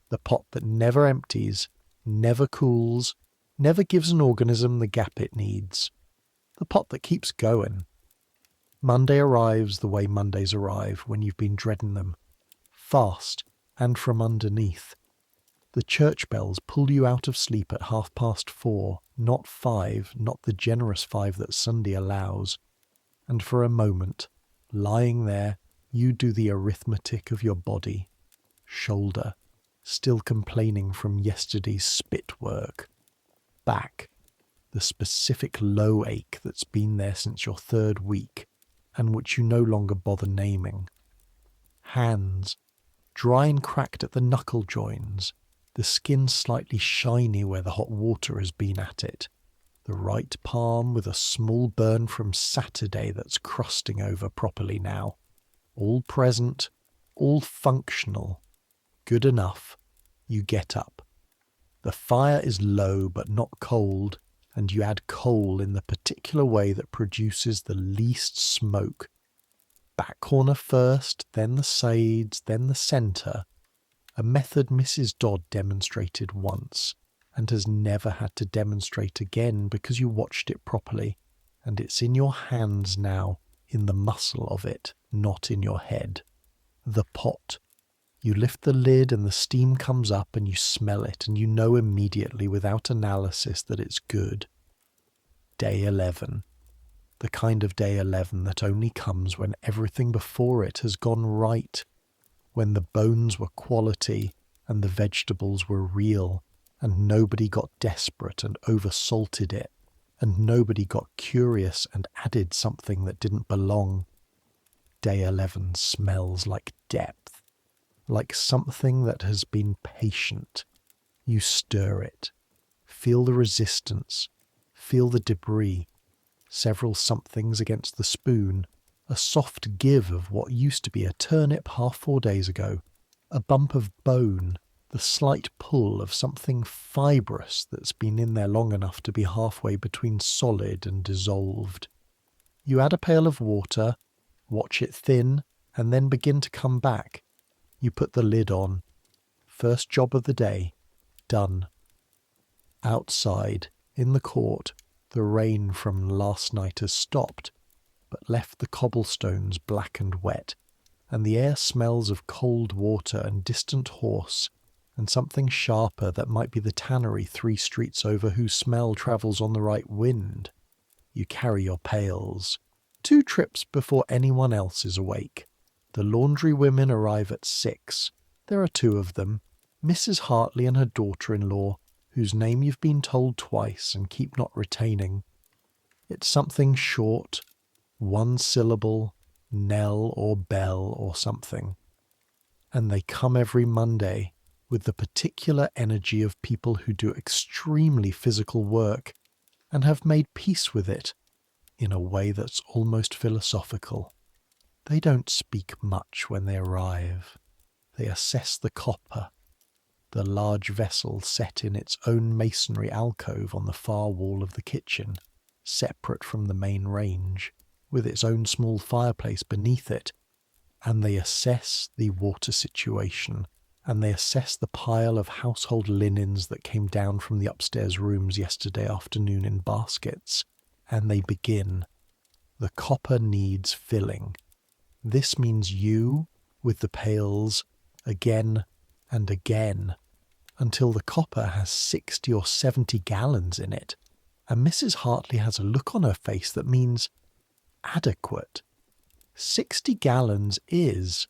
the pot that never empties, never cools, never gives an organism the gap it needs. The pot that keeps going. Monday arrives the way Mondays arrive when you've been dreading them. Fast and from underneath. The church bells pull you out of sleep at 4:30, not 5, not the generous 5 that Sunday allows. And for a moment, lying there, you do the arithmetic of your body. Shoulder, still complaining from yesterday's spit work. Back, the specific low ache that's been there since your 3rd week, and which you no longer bother naming. Hands, dry and cracked at the knuckle joins, the skin slightly shiny where the hot water has been at it. The right palm with a small burn from Saturday that's crusting over properly now. All present, all functional. Good enough. You get up. The fire is low but not cold, and you add coal in the particular way that produces the least smoke. Back corner first, then the sides, then the centre. A method Mrs. Dodd demonstrated once, and has never had to demonstrate again because you watched it properly, and it's in your hands now, in the muscle of it, not in your head. The pot. You lift the lid and the steam comes up and you smell it and you know immediately without analysis that it's good. Day 11. The kind of day 11 that only comes when everything before it has gone right, when the bones were quality and the vegetables were real, and nobody got desperate and oversalted it, and nobody got curious and added something that didn't belong. Day 11 smells like depth, like something that has been patient. You stir it, feel the resistance, feel the debris, several somethings against the spoon, a soft give of what used to be a turnip 4 days ago, a bump of bone, the slight pull of something fibrous that's been in there long enough to be halfway between solid and dissolved. You add a pail of water, watch it thin, and then begin to come back. You put the lid on. First job of the day. Done. Outside, in the court, the rain from last night has stopped, but left the cobblestones black and wet, and the air smells of cold water and distant horse, and something sharper that might be the tannery 3 streets over whose smell travels on the right wind. You carry your pails. 2 trips before anyone else is awake. The laundry women arrive at 6. There are 2 of them, Mrs. Hartley and her daughter-in-law, whose name you've been told twice and keep not retaining. It's something short, 1 syllable, Nell or Bell or something. And they come every Monday with the particular energy of people who do extremely physical work and have made peace with it in a way that's almost philosophical. They don't speak much when they arrive. They assess the copper, the large vessel set in its own masonry alcove on the far wall of the kitchen, separate from the main range, with its own small fireplace beneath it, and they assess the water situation, and they assess the pile of household linens that came down from the upstairs rooms yesterday afternoon in baskets, and they begin. The copper needs filling. This means you, with the pails, again and again, until the copper has 60 or 70 gallons in it, and Mrs. Hartley has a look on her face that means adequate. 60 gallons is,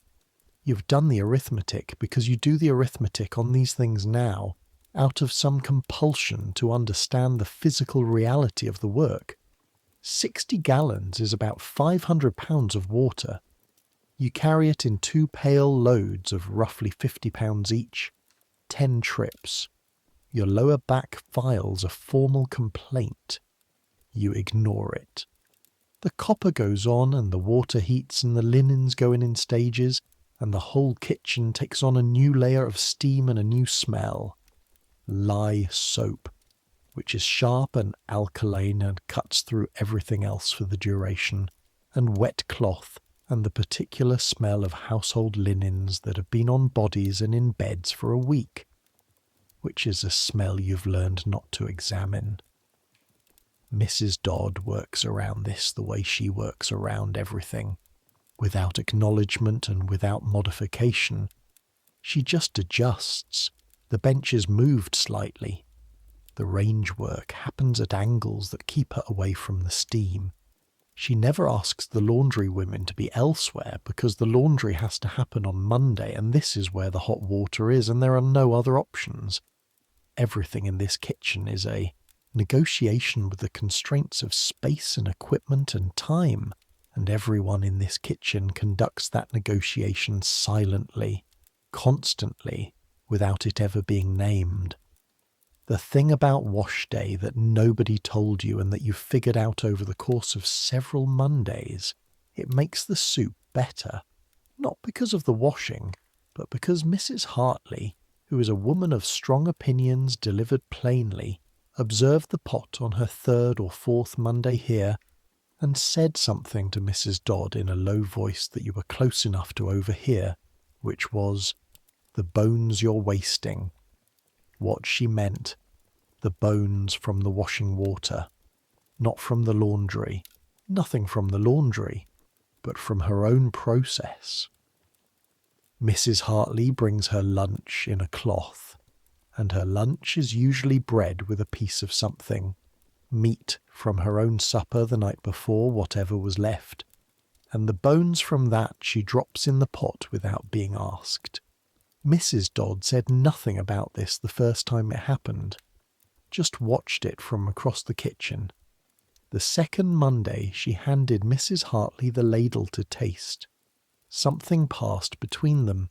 you've done the arithmetic, because you do the arithmetic on these things now out of some compulsion to understand the physical reality of the work. 60 gallons is about 500 pounds of water. You carry it in 2 pail loads of roughly 50 pounds each, 10 trips. Your lower back files a formal complaint. You ignore it. The copper goes on, and the water heats, and the linens go in stages, and the whole kitchen takes on a new layer of steam and a new smell. Lye soap, which is sharp and alkaline and cuts through everything else for the duration, and wet cloth, and the particular smell of household linens that have been on bodies and in beds for a week, which is a smell you've learned not to examine. Mrs. Dodd works around this the way she works around everything, without acknowledgement and without modification. She just adjusts. The bench is moved slightly. The range work happens at angles that keep her away from the steam. She never asks the laundry women to be elsewhere, because the laundry has to happen on Monday, and this is where the hot water is, and there are no other options. Everything in this kitchen is a negotiation with the constraints of space and equipment and time, and everyone in this kitchen conducts that negotiation silently, constantly, without it ever being named. The thing about wash day that nobody told you and that you figured out over the course of several Mondays, it makes the soup better, not because of the washing, but because Mrs. Hartley, who is a woman of strong opinions delivered plainly, observed the pot on her 3rd or 4th Monday here, and said something to Mrs. Dodd in a low voice that you were close enough to overhear, which was, "The bones you're wasting." What she meant, the bones from the washing water, not from the laundry, nothing from the laundry, but from her own process. Mrs. Hartley brings her lunch in a cloth, and her lunch is usually bread with a piece of something, meat from her own supper the night before, whatever was left, and the bones from that she drops in the pot without being asked. Mrs. Dodd said nothing about this the first time it happened, just watched it from across the kitchen. The second Monday she handed Mrs. Hartley the ladle to taste. Something passed between them.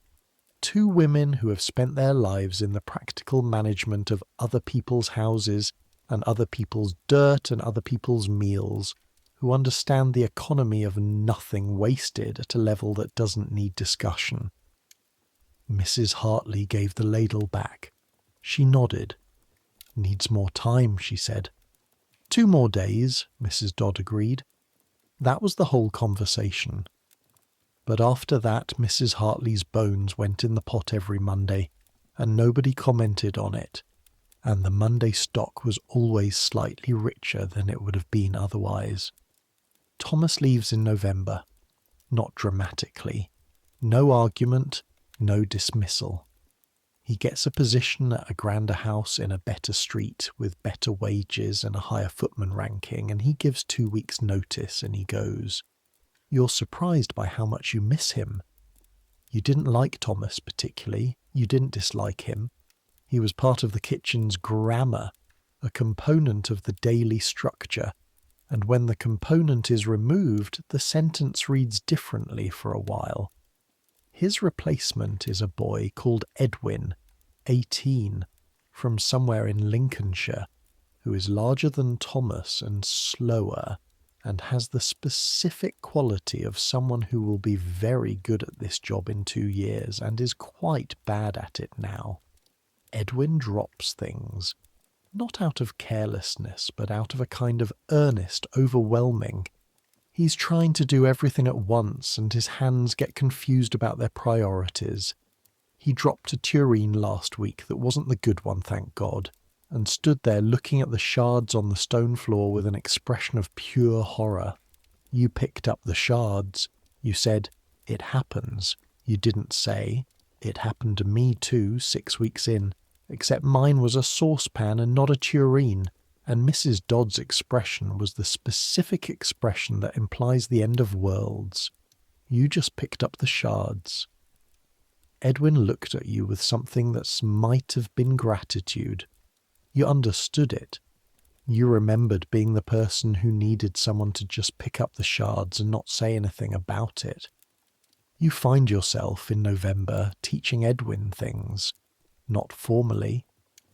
2 women who have spent their lives in the practical management of other people's houses and other people's dirt and other people's meals, who understand the economy of nothing wasted at a level that doesn't need discussion. Mrs. Hartley gave the ladle back. She nodded. "Needs more time," she said. 2 more days, Mrs. Dodd agreed. That was the whole conversation. But after that, Mrs. Hartley's bones went in the pot every Monday, and nobody commented on it, and the Monday stock was always slightly richer than it would have been otherwise. Thomas leaves in November. Not dramatically. No argument, no dismissal. He gets a position at a grander house in a better street with better wages and a higher footman ranking, and he gives 2 weeks' notice and he goes. You're surprised by how much you miss him. You didn't like Thomas particularly. You didn't dislike him. He was part of the kitchen's grammar, a component of the daily structure, and when the component is removed, the sentence reads differently for a while. His replacement is a boy called Edwin, 18, from somewhere in Lincolnshire, who is larger than Thomas and slower, and has the specific quality of someone who will be very good at this job in 2 years and is quite bad at it now. Edwin drops things, not out of carelessness, but out of a kind of earnest overwhelming. He's trying to do everything at once and his hands get confused about their priorities. He dropped a tureen last week that wasn't the good one, thank God, and stood there looking at the shards on the stone floor with an expression of pure horror. You picked up the shards. You said, "It happens." You didn't say, "It happened to me too, 6 weeks in," except mine was a saucepan and not a tureen, and Mrs. Dodd's expression was the specific expression that implies the end of worlds. You just picked up the shards. Edwin looked at you with something that might have been gratitude. You understood it. You remembered being the person who needed someone to just pick up the shards and not say anything about it. You find yourself in November teaching Edwin things, not formally,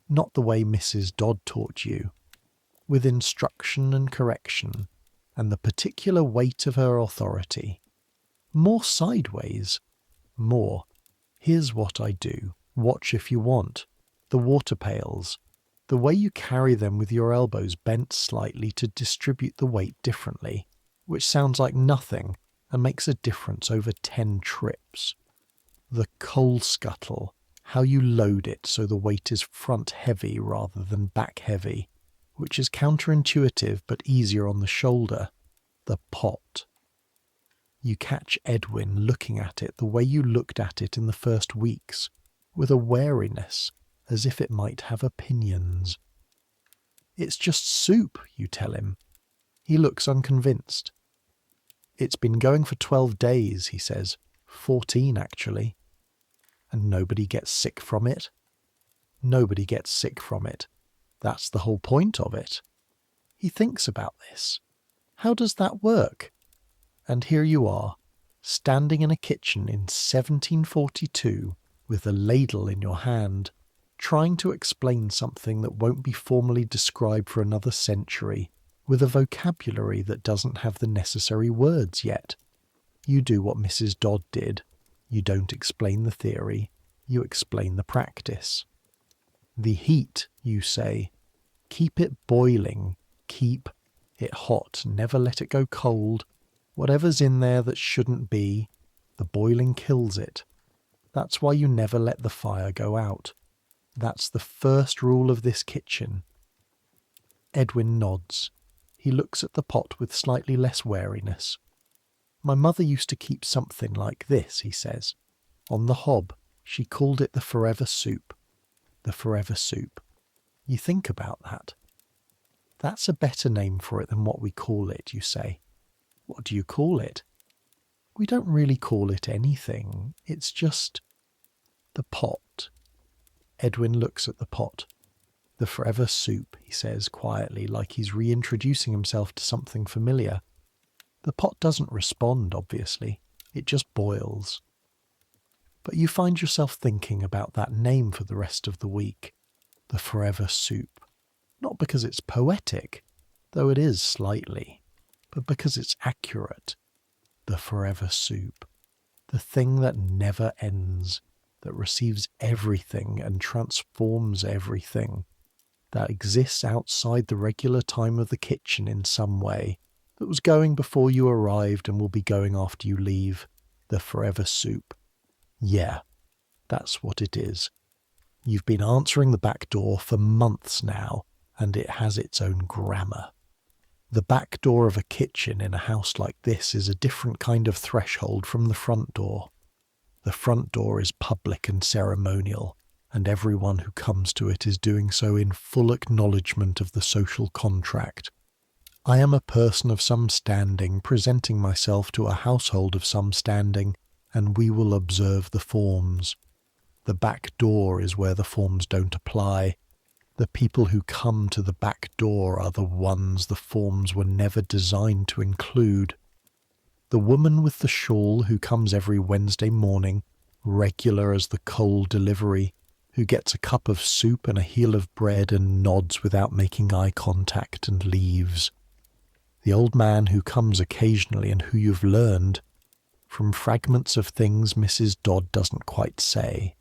not the way Mrs. Dodd taught you, with instruction and correction, and the particular weight of her authority. More sideways. More, "Here's what I do. Watch if you want." The water pails. The way you carry them with your elbows bent slightly to distribute the weight differently, which sounds like nothing and makes a difference over 10 trips. The coal scuttle. How you load it so the weight is front heavy rather than back heavy, which is counterintuitive but easier on the shoulder. The pot. You catch Edwin looking at it the way you looked at it in the first weeks, with a wariness, as if it might have opinions. "It's just soup," you tell him. He looks unconvinced. "It's been going for 12 days, he says. 14, actually. "And nobody gets sick from it?" "Nobody gets sick from it. That's the whole point of it." He thinks about this. How does that work? And here you are, standing in a kitchen in 1742 with a ladle in your hand, trying to explain something that won't be formally described for another century, with a vocabulary that doesn't have the necessary words yet. You do what Mrs. Dodd did. You don't explain the theory, you explain the practice. The heat, you say. Keep it boiling, keep it hot, never let it go cold. Whatever's in there that shouldn't be, the boiling kills it. That's why you never let the fire go out. That's the first rule of this kitchen. Edwin nods. He looks at the pot with slightly less wariness. "My mother used to keep something like this," he says. "On the hob, she called it the forever soup." The forever soup. You think about that. "That's a better name for it than what we call it," you say. "What do you call it?" "We don't really call it anything. It's just the pot." Edwin looks at the pot. "The forever soup," he says quietly, like he's reintroducing himself to something familiar. The pot doesn't respond, obviously. It just boils. But you find yourself thinking about that name for the rest of the week. The forever soup. Not because it's poetic, though it is slightly, but because it's accurate. The forever soup. The thing that never ends, that receives everything and transforms everything, that exists outside the regular time of the kitchen in some way, that was going before you arrived and will be going after you leave. The forever soup. Yeah, that's what it is. You've been answering the back door for months now, and it has its own grammar. The back door of a kitchen in a house like this is a different kind of threshold from the front door. The front door is public and ceremonial, and everyone who comes to it is doing so in full acknowledgement of the social contract. I am a person of some standing presenting myself to a household of some standing, and we will observe the forms. The back door is where the forms don't apply. The people who come to the back door are the ones the forms were never designed to include. The woman with the shawl who comes every Wednesday morning, regular as the coal delivery, who gets a cup of soup and a heel of bread and nods without making eye contact and leaves. The old man who comes occasionally and who you've learned, from fragments of things Mrs. Dodd doesn't quite say,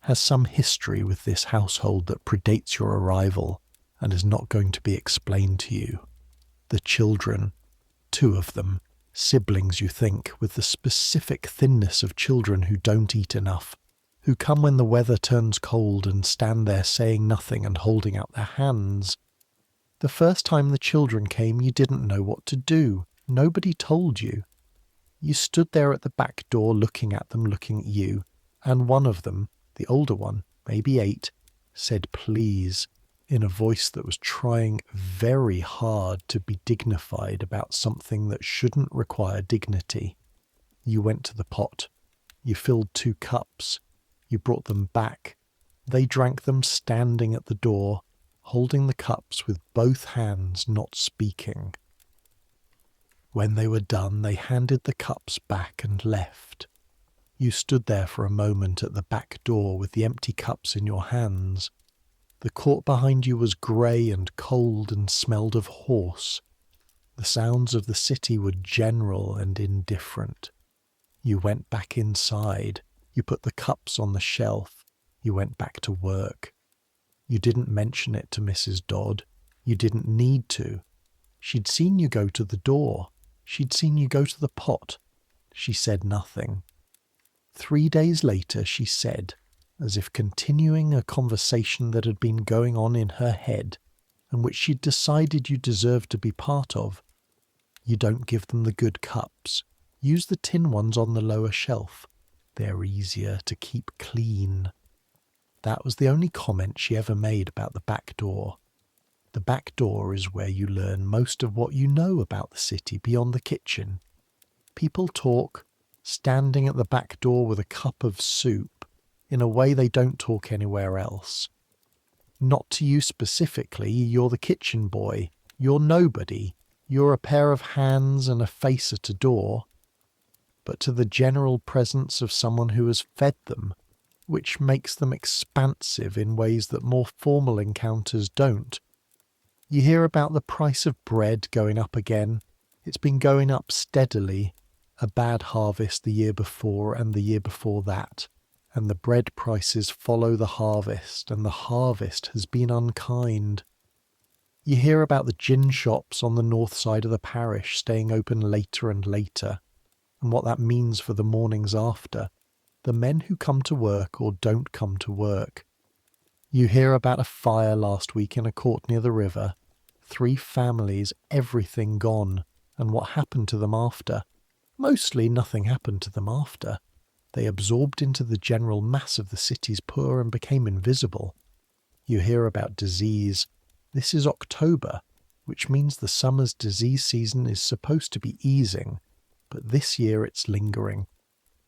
has some history with this household that predates your arrival and is not going to be explained to you. The children, 2 of them, Siblings, you think, with the specific thinness of children who don't eat enough, who come when the weather turns cold and stand there saying nothing and holding out their hands. The first time the children came, you didn't know what to do. Nobody told you. You stood there at the back door looking at them, looking at you, and one of them, the older one, maybe 8, said please, in a voice that was trying very hard to be dignified about something that shouldn't require dignity. You went to the pot. You filled 2 cups. You brought them back. They drank them standing at the door, holding the cups with both hands, not speaking. When they were done, they handed the cups back and left. You stood there for a moment at the back door with the empty cups in your hands. The court behind you was grey and cold and smelled of horse. The sounds of the city were general and indifferent. You went back inside. You put the cups on the shelf. You went back to work. You didn't mention it to Mrs. Dodd. You didn't need to. She'd seen you go to the door. She'd seen you go to the pot. She said nothing. 3 days later she said, as if continuing a conversation that had been going on in her head, and which she'd decided you deserved to be part of, you don't give them the good cups. Use the tin ones on the lower shelf. They're easier to keep clean. That was the only comment she ever made about the back door. The back door is where you learn most of what you know about the city beyond the kitchen. People talk, standing at the back door with a cup of soup, in a way they don't talk anywhere else. Not to you specifically, you're the kitchen boy, you're nobody, you're a pair of hands and a face at a door, but to the general presence of someone who has fed them, which makes them expansive in ways that more formal encounters don't. You hear about the price of bread going up again. It's been going up steadily. A bad harvest the year before and the year before that, and the bread prices follow the harvest, and the harvest has been unkind. You hear about the gin shops on the north side of the parish staying open later and later, and what that means for the mornings after, the men who come to work or don't come to work. You hear about a fire last week in a court near the river, 3 families, everything gone, and what happened to them after. Mostly nothing happened to them after. They absorbed into the general mass of the city's poor and became invisible. You hear about disease. This is October, which means the summer's disease season is supposed to be easing, but this year it's lingering.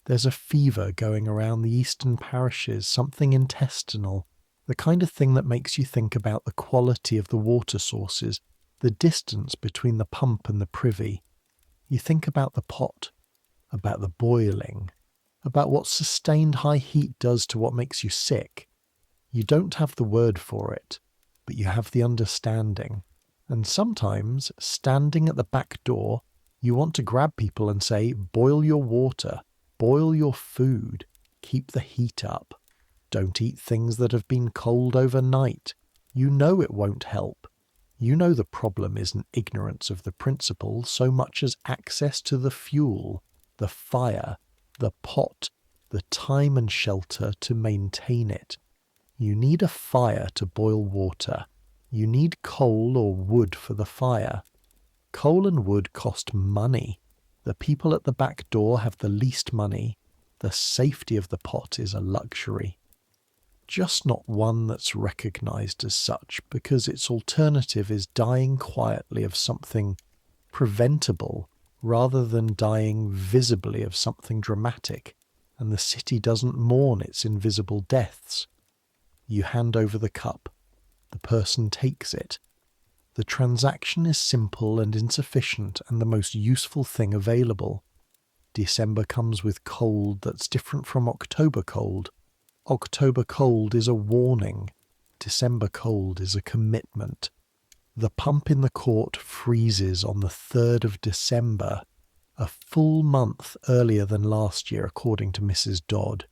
There's a fever going around the eastern parishes, something intestinal, the kind of thing that makes you think about the quality of the water sources, the distance between the pump and the privy. You think about the pot, about the boiling, about what sustained high heat does to what makes you sick. You don't have the word for it, but you have the understanding. And sometimes, standing at the back door, you want to grab people and say, boil your water, boil your food, keep the heat up. Don't eat things that have been cold overnight. You know it won't help. You know the problem isn't ignorance of the principle so much as access to the fuel, the fire, the pot, the time and shelter to maintain it. You need a fire to boil water. You need coal or wood for the fire. Coal and wood cost money. The people at the back door have the least money. The safety of the pot is a luxury. Just not one that's recognised as such, because its alternative is dying quietly of something preventable rather than dying visibly of something dramatic, and the city doesn't mourn its invisible deaths. You hand over the cup. The person takes it. The transaction is simple and insufficient and the most useful thing available. December comes with cold that's different from October cold. October cold is a warning. December cold is a commitment. The pump in the court freezes on the 3rd of December, a full month earlier than last year, according to Mrs. Dodd,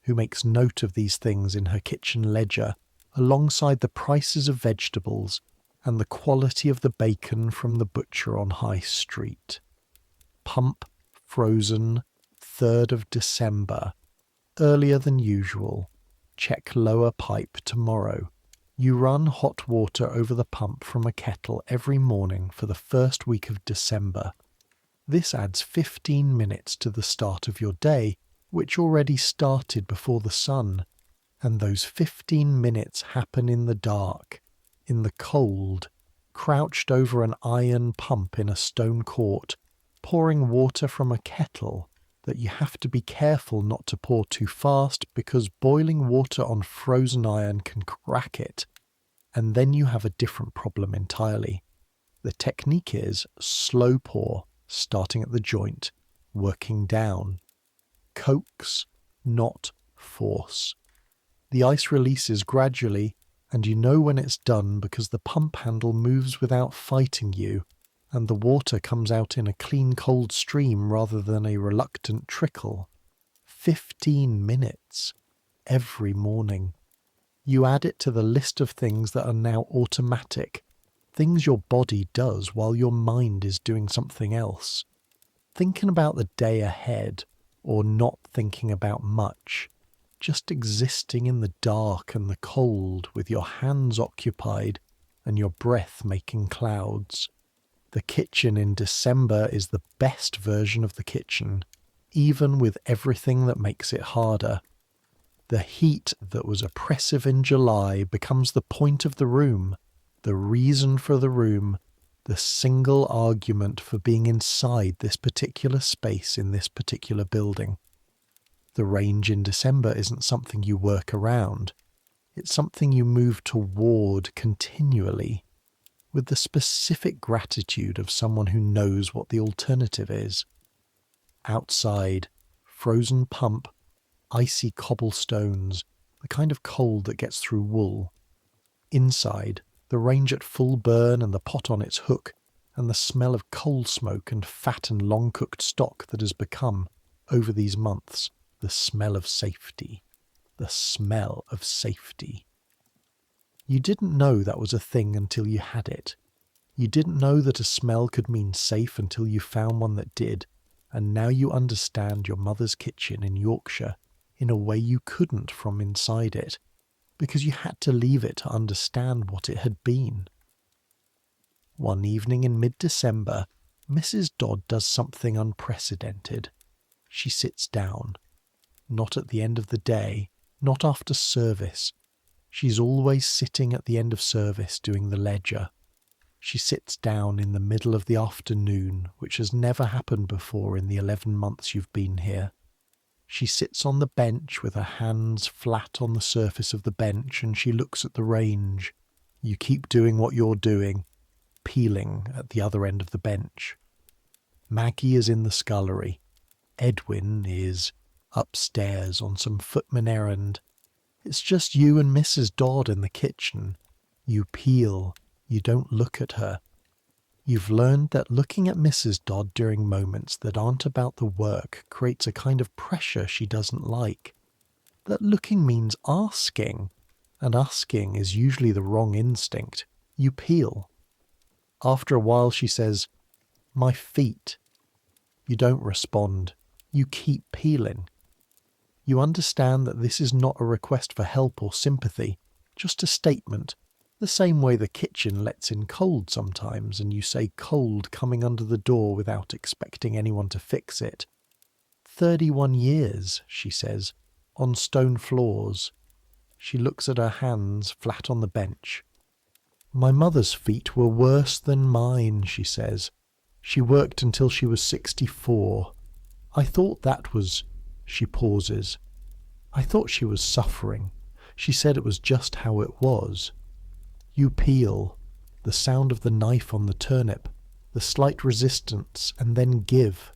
who makes note of these things in her kitchen ledger, alongside the prices of vegetables and the quality of the bacon from the butcher on High Street. Pump frozen 3rd of December. Earlier than usual. Check lower pipe tomorrow. You run hot water over the pump from a kettle every morning for the first week of December. This adds 15 minutes to the start of your day, which already started before the sun. And those 15 minutes happen in the dark, in the cold, crouched over an iron pump in a stone court, pouring water from a kettle that you have to be careful not to pour too fast because boiling water on frozen iron can crack it. And then you have a different problem entirely. The technique is slow pour, starting at the joint, working down. Coax, not force. The ice releases gradually, and you know when it's done because the pump handle moves without fighting you, and the water comes out in a clean cold stream rather than a reluctant trickle. 15 minutes. Every morning. You add it to the list of things that are now automatic, things your body does while your mind is doing something else. Thinking about the day ahead, or not thinking about much. Just existing in the dark and the cold with your hands occupied and your breath making clouds. The kitchen in December is the best version of the kitchen, even with everything that makes it harder. The heat that was oppressive in July becomes the point of the room, the reason for the room, the single argument for being inside this particular space in this particular building. The range in December isn't something you work around. It's something you move toward continually, with the specific gratitude of someone who knows what the alternative is. Outside, frozen pump, icy cobblestones, the kind of cold that gets through wool. Inside, the range at full burn and the pot on its hook, and the smell of coal smoke and fat and long-cooked stock that has become, over these months, the smell of safety. The smell of safety. You didn't know that was a thing until you had it. You didn't know that a smell could mean safe until you found one that did, and now you understand your mother's kitchen in Yorkshire in a way you couldn't from inside it, because you had to leave it to understand what it had been. One evening in mid-December, Mrs. Dodd does something unprecedented. She sits down. Not at the end of the day, not after service. She's always sitting at the end of service doing the ledger. She sits down in the middle of the afternoon, which has never happened before in the 11 months you've been here. She sits on the bench with her hands flat on the surface of the bench and she looks at the range. You keep doing what you're doing, peeling at the other end of the bench. Maggie is in the scullery. Edwin is upstairs on some footman errand. It's just you and Mrs. Dodd in the kitchen. You peel. You don't look at her. You've learned that looking at Mrs. Dodd during moments that aren't about the work creates a kind of pressure she doesn't like. That looking means asking, and asking is usually the wrong instinct. You peel. After a while she says, "My feet." You don't respond. You keep peeling. You understand that this is not a request for help or sympathy, just a statement, the same way the kitchen lets in cold sometimes and you say cold coming under the door without expecting anyone to fix it. 31 years, she says, on stone floors. She looks at her hands flat on the bench. My mother's feet were worse than mine, she says. She worked until she was 64. I thought that was... She pauses. I thought she was suffering. She said it was just how it was. You peel, the sound of the knife on the turnip, the slight resistance, and then give.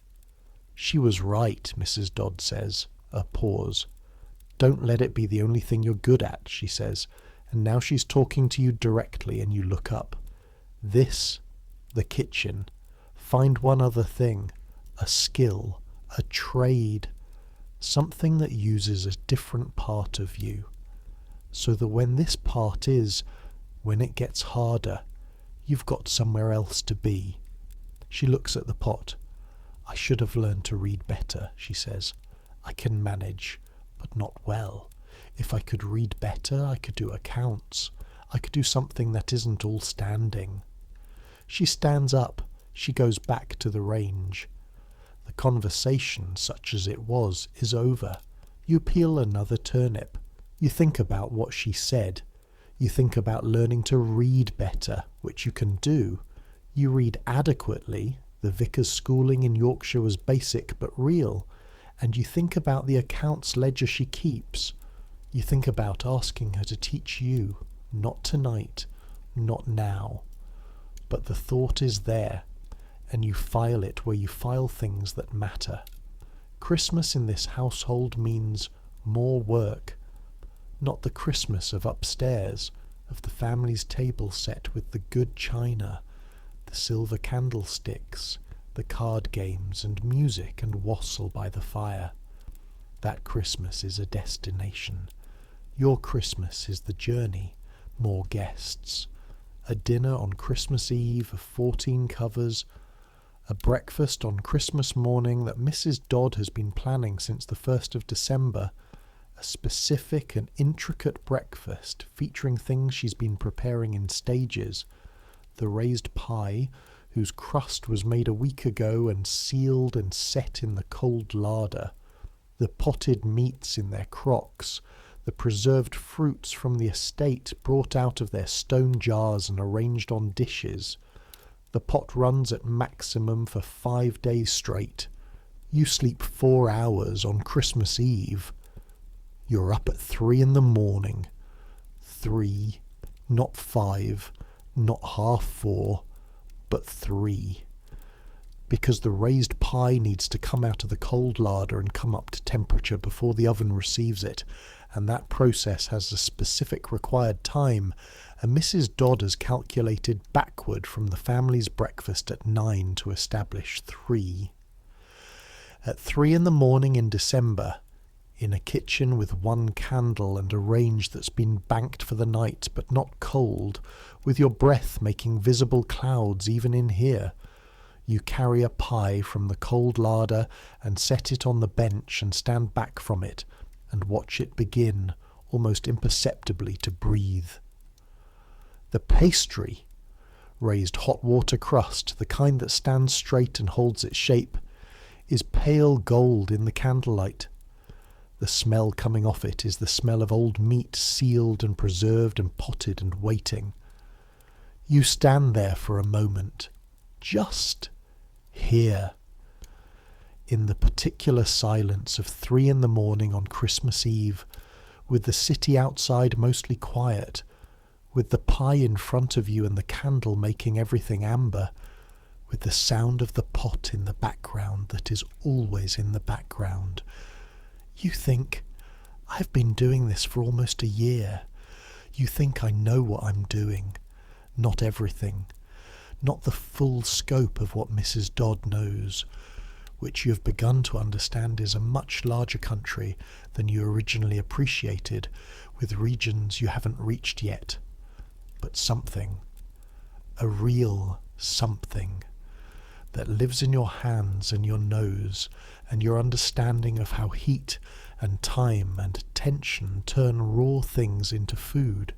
She was right, Mrs. Dodd says. A pause. Don't let it be the only thing you're good at, she says, and now she's talking to you directly and you look up. This, the kitchen. Find one other thing, a skill, a trade, something that uses a different part of you, so that when this part is, when it gets harder, you've got somewhere else to be. She looks at the pot. I should have learned to read better, she says. I can manage, but not well. If I could read better, I could do accounts. I could do something that isn't all standing. She stands up. She goes back to the range. The conversation, such as it was, is over. You peel another turnip. You think about what she said. You think about learning to read better, which you can do. You read adequately. The vicar's schooling in Yorkshire was basic but real. And you think about the accounts ledger she keeps. You think about asking her to teach you. Not tonight, not now. But the thought is there, and you file it where you file things that matter. Christmas in this household means more work. Not the Christmas of upstairs, of the family's table set with the good china, the silver candlesticks, the card games and music and wassail by the fire. That Christmas is a destination. Your Christmas is the journey, more guests, a dinner on Christmas Eve of 14 covers, a breakfast on Christmas morning that Mrs. Dodd has been planning since the 1st of December, a specific and intricate breakfast featuring things she's been preparing in stages, the raised pie, whose crust was made a week ago and sealed and set in the cold larder, the potted meats in their crocks, the preserved fruits from the estate brought out of their stone jars and arranged on dishes. The pot runs at maximum for 5 days straight. You sleep 4 hours on Christmas Eve. You're up at 3 in the morning. 3, not 5, not half 4, but 3. Because the raised pie needs to come out of the cold larder and come up to temperature before the oven receives it, and that process has a specific required time, and Mrs. Dodd has calculated backward from the family's breakfast at 9 to establish 3. At 3 in the morning in December, in a kitchen with 1 candle and a range that's been banked for the night but not cold, with your breath making visible clouds even in here, you carry a pie from the cold larder and set it on the bench and stand back from it and watch it begin, almost imperceptibly, to breathe. The pastry, raised hot water crust, the kind that stands straight and holds its shape, is pale gold in the candlelight. The smell coming off it is the smell of old meat sealed and preserved and potted and waiting. You stand there for a moment, just here, in the particular silence of 3 in the morning on Christmas Eve, with the city outside mostly quiet, with the pie in front of you and the candle making everything amber, with the sound of the pot in the background that is always in the background. You think, I've been doing this for almost a year. You think I know what I'm doing. Not everything. Not the full scope of what Mrs. Dodd knows, which you have begun to understand is a much larger country than you originally appreciated, with regions you haven't reached yet. But something, a real something, that lives in your hands and your nose and your understanding of how heat and time and tension turn raw things into food.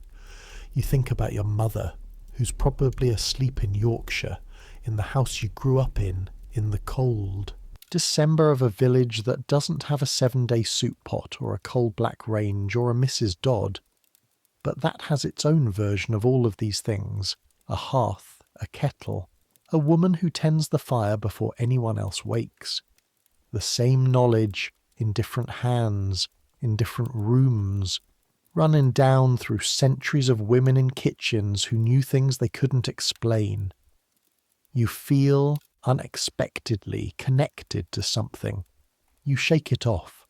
You think about your mother, who's probably asleep in Yorkshire, in the house you grew up in the cold. December of a village that doesn't have a 7-day soup pot or a coal black range or a Mrs. Dodd, but that has its own version of all of these things, a hearth, a kettle, a woman who tends the fire before anyone else wakes. The same knowledge in different hands, in different rooms, running down through centuries of women in kitchens who knew things they couldn't explain. You feel unexpectedly connected to something. You shake it off.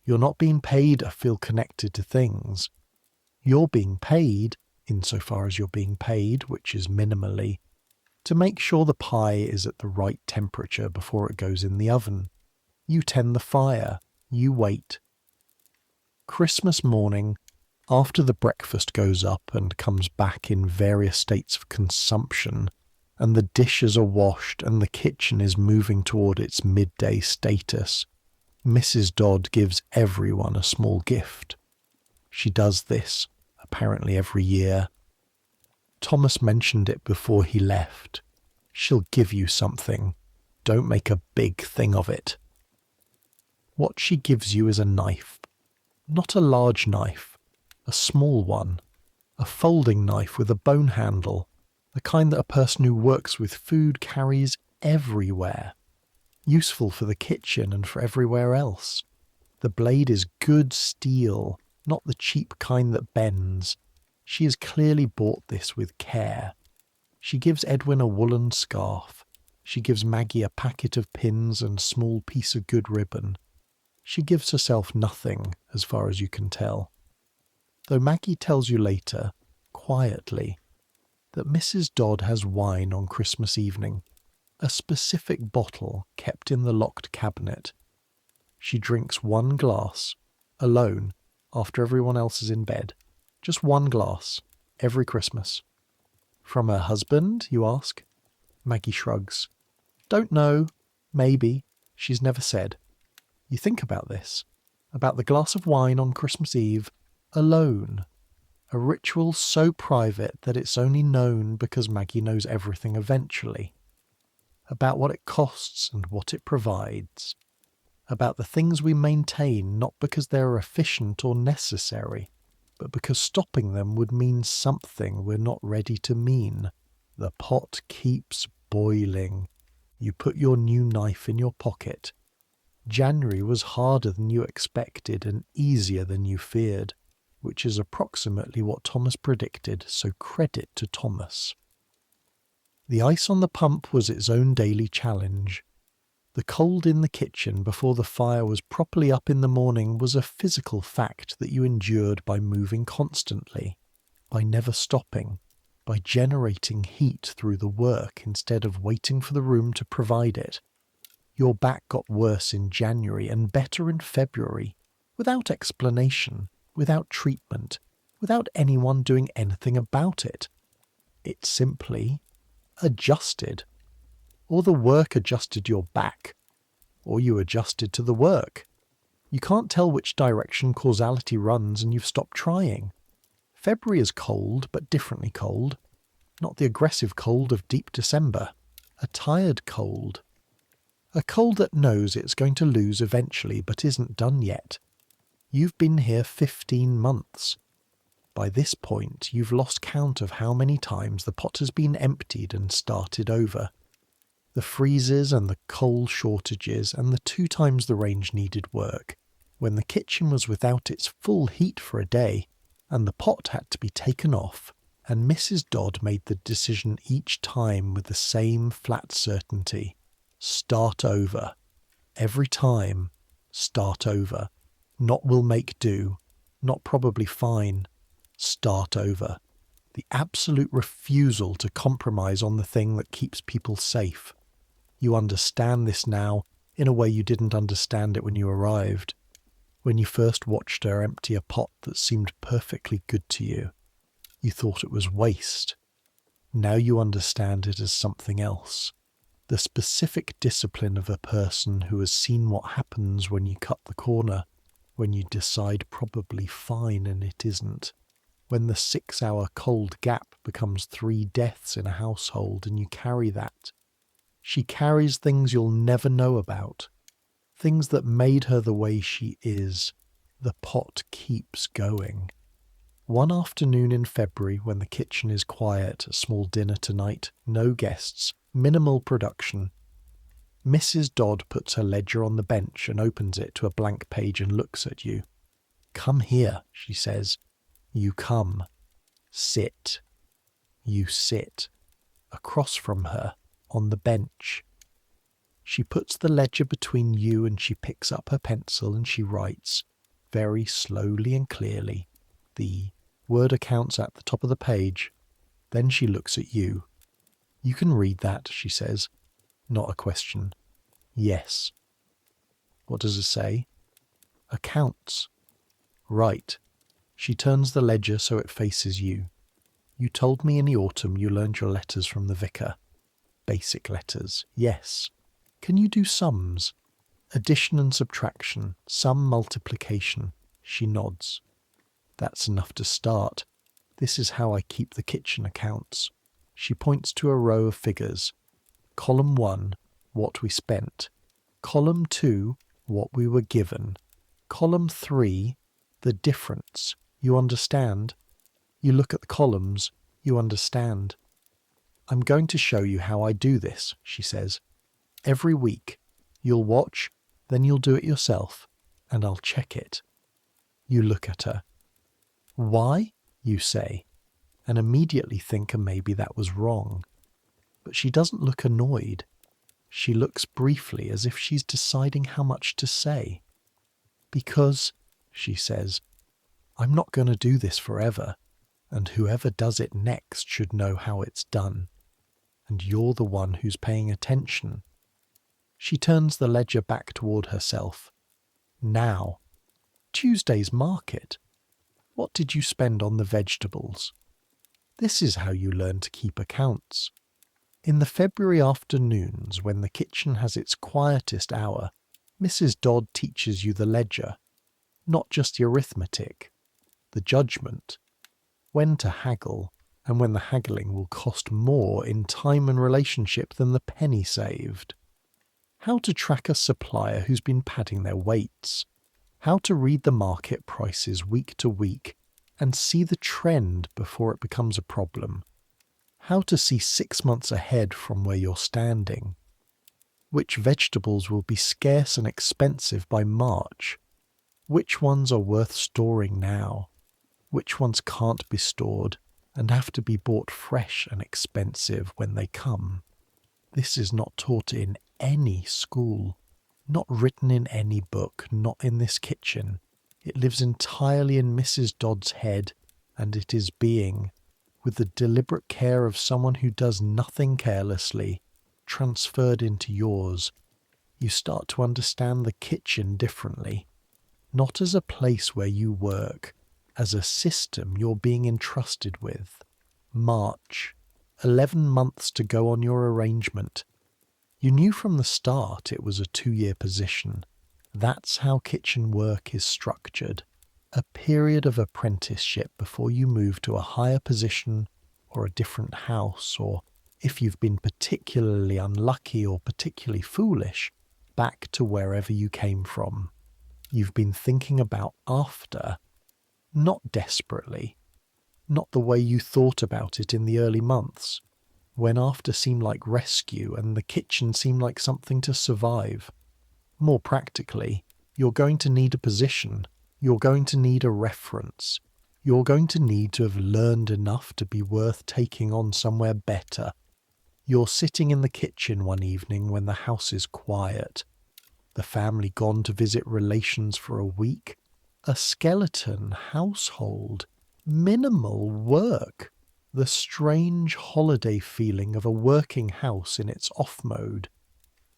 You're not being paid to feel connected to things. You're being paid, insofar as you're being paid, which is minimally, to make sure the pie is at the right temperature before it goes in the oven. You tend the fire. You wait. Christmas morning, after the breakfast goes up and comes back in various states of consumption, and the dishes are washed, and the kitchen is moving toward its midday status, Mrs. Dodd gives everyone a small gift. She does this, apparently every year. Thomas mentioned it before he left. She'll give you something. Don't make a big thing of it. What she gives you is a knife. Not a large knife, a small one. A folding knife with a bone handle, the kind that a person who works with food carries everywhere. Useful for the kitchen and for everywhere else. The blade is good steel, not the cheap kind that bends. She has clearly bought this with care. She gives Edwin a woolen scarf. She gives Maggie a packet of pins and small piece of good ribbon. She gives herself nothing, as far as you can tell. Though Maggie tells you later, quietly, that Mrs. Dodd has wine on Christmas evening, a specific bottle kept in the locked cabinet. She drinks one glass, alone, after everyone else is in bed. Just one glass, every Christmas. From her husband, you ask? Maggie shrugs. Don't know. Maybe. She's never said. You think about this. About the glass of wine on Christmas Eve, alone. A ritual so private that it's only known because Maggie knows everything eventually. About what it costs and what it provides. About the things we maintain not because they're efficient or necessary, but because stopping them would mean something we're not ready to mean. The pot keeps boiling. You put your new knife in your pocket. January was harder than you expected and easier than you feared, which is approximately what Thomas predicted, so credit to Thomas. The ice on the pump was its own daily challenge. The cold in the kitchen before the fire was properly up in the morning was a physical fact that you endured by moving constantly, by never stopping, by generating heat through the work instead of waiting for the room to provide it. Your back got worse in January and better in February, without explanation, without treatment, without anyone doing anything about it. It simply adjusted. Or the work adjusted your back, or you adjusted to the work. You can't tell which direction causality runs and you've stopped trying. February is cold, but differently cold. Not the aggressive cold of deep December. A tired cold. A cold that knows it's going to lose eventually, but isn't done yet. You've been here 15 months. By this point, you've lost count of how many times the pot has been emptied and started over. The freezes and the coal shortages and the 2 times the range needed work, when the kitchen was without its full heat for a day, and the pot had to be taken off, and Mrs. Dodd made the decision each time with the same flat certainty. Start over. Every time, start over. Not will make do, not probably fine. Start over. The absolute refusal to compromise on the thing that keeps people safe. You understand this now in a way you didn't understand it when you arrived, when you first watched her empty a pot that seemed perfectly good to you. You thought it was waste. Now you understand it as something else. The specific discipline of a person who has seen what happens when you cut the corner, when you decide probably fine and it isn't, when the 6-hour cold gap becomes 3 deaths in a household and you carry that. She carries things you'll never know about, things that made her the way she is. The pot keeps going. One afternoon in February, when the kitchen is quiet, a small dinner tonight, no guests, minimal production, Mrs. Dodd puts her ledger on the bench and opens it to a blank page and looks at you. Come here, she says. You come. Sit. You sit. Across from her, on the bench. She puts the ledger between you and she picks up her pencil and she writes, very slowly and clearly, the word accounts at the top of the page. Then she looks at you. You can read that, she says. Not a question. Yes. What does it say? Accounts. Right. She turns the ledger so it faces you. You told me in the autumn you learned your letters from the vicar. basic letters, yes. Can you do sums? Addition and subtraction, sum multiplication. She nods. That's enough to start. This is how I keep the kitchen accounts. She points to a row of figures. Column 1, what we spent. Column 2, what we were given. Column 3, the difference. You understand? You look at the columns, you understand. I'm going to show you how I do this, she says. Every week. You'll watch, then you'll do it yourself, and I'll check it. You look at her. Why? You say, and immediately think maybe that was wrong. But she doesn't look annoyed. She looks briefly as if she's deciding how much to say. Because, she says, I'm not going to do this forever, and whoever does it next should know how it's done. And you're the one who's paying attention. She turns the ledger back toward herself. Now, Tuesday's market. What did you spend on the vegetables? This is how you learn to keep accounts. In the February afternoons, when the kitchen has its quietest hour, Mrs. Dodd teaches you the ledger, not just the arithmetic, the judgment, when to haggle, and when the haggling will cost more in time and relationship than the penny saved. How to track a supplier who's been padding their weights. How to read the market prices week to week and see the trend before it becomes a problem. How to see 6 months ahead from where you're standing. Which vegetables will be scarce and expensive by March. Which ones are worth storing now. Which ones can't be stored and have to be bought fresh and expensive when they come. This is not taught in any school, not written in any book, not in this kitchen. It lives entirely in Mrs. Dodd's head, and it is being, with the deliberate care of someone who does nothing carelessly, transferred into yours. You start to understand the kitchen differently, not as a place where you work, as a system you're being entrusted with. March. 11 months to go on your arrangement. You knew from the start it was a 2-year position. That's how kitchen work is structured. A period of apprenticeship before you move to a higher position or a different house, or, if you've been particularly unlucky or particularly foolish, back to wherever you came from. You've been thinking about after, not desperately, not the way you thought about it in the early months, when after seemed like rescue and the kitchen seemed like something to survive. More practically, you're going to need a position, you're going to need a reference, you're going to need to have learned enough to be worth taking on somewhere better. You're sitting in the kitchen one evening when the house is quiet, the family gone to visit relations for a week, a skeleton household, minimal work, the strange holiday feeling of a working house in its off mode.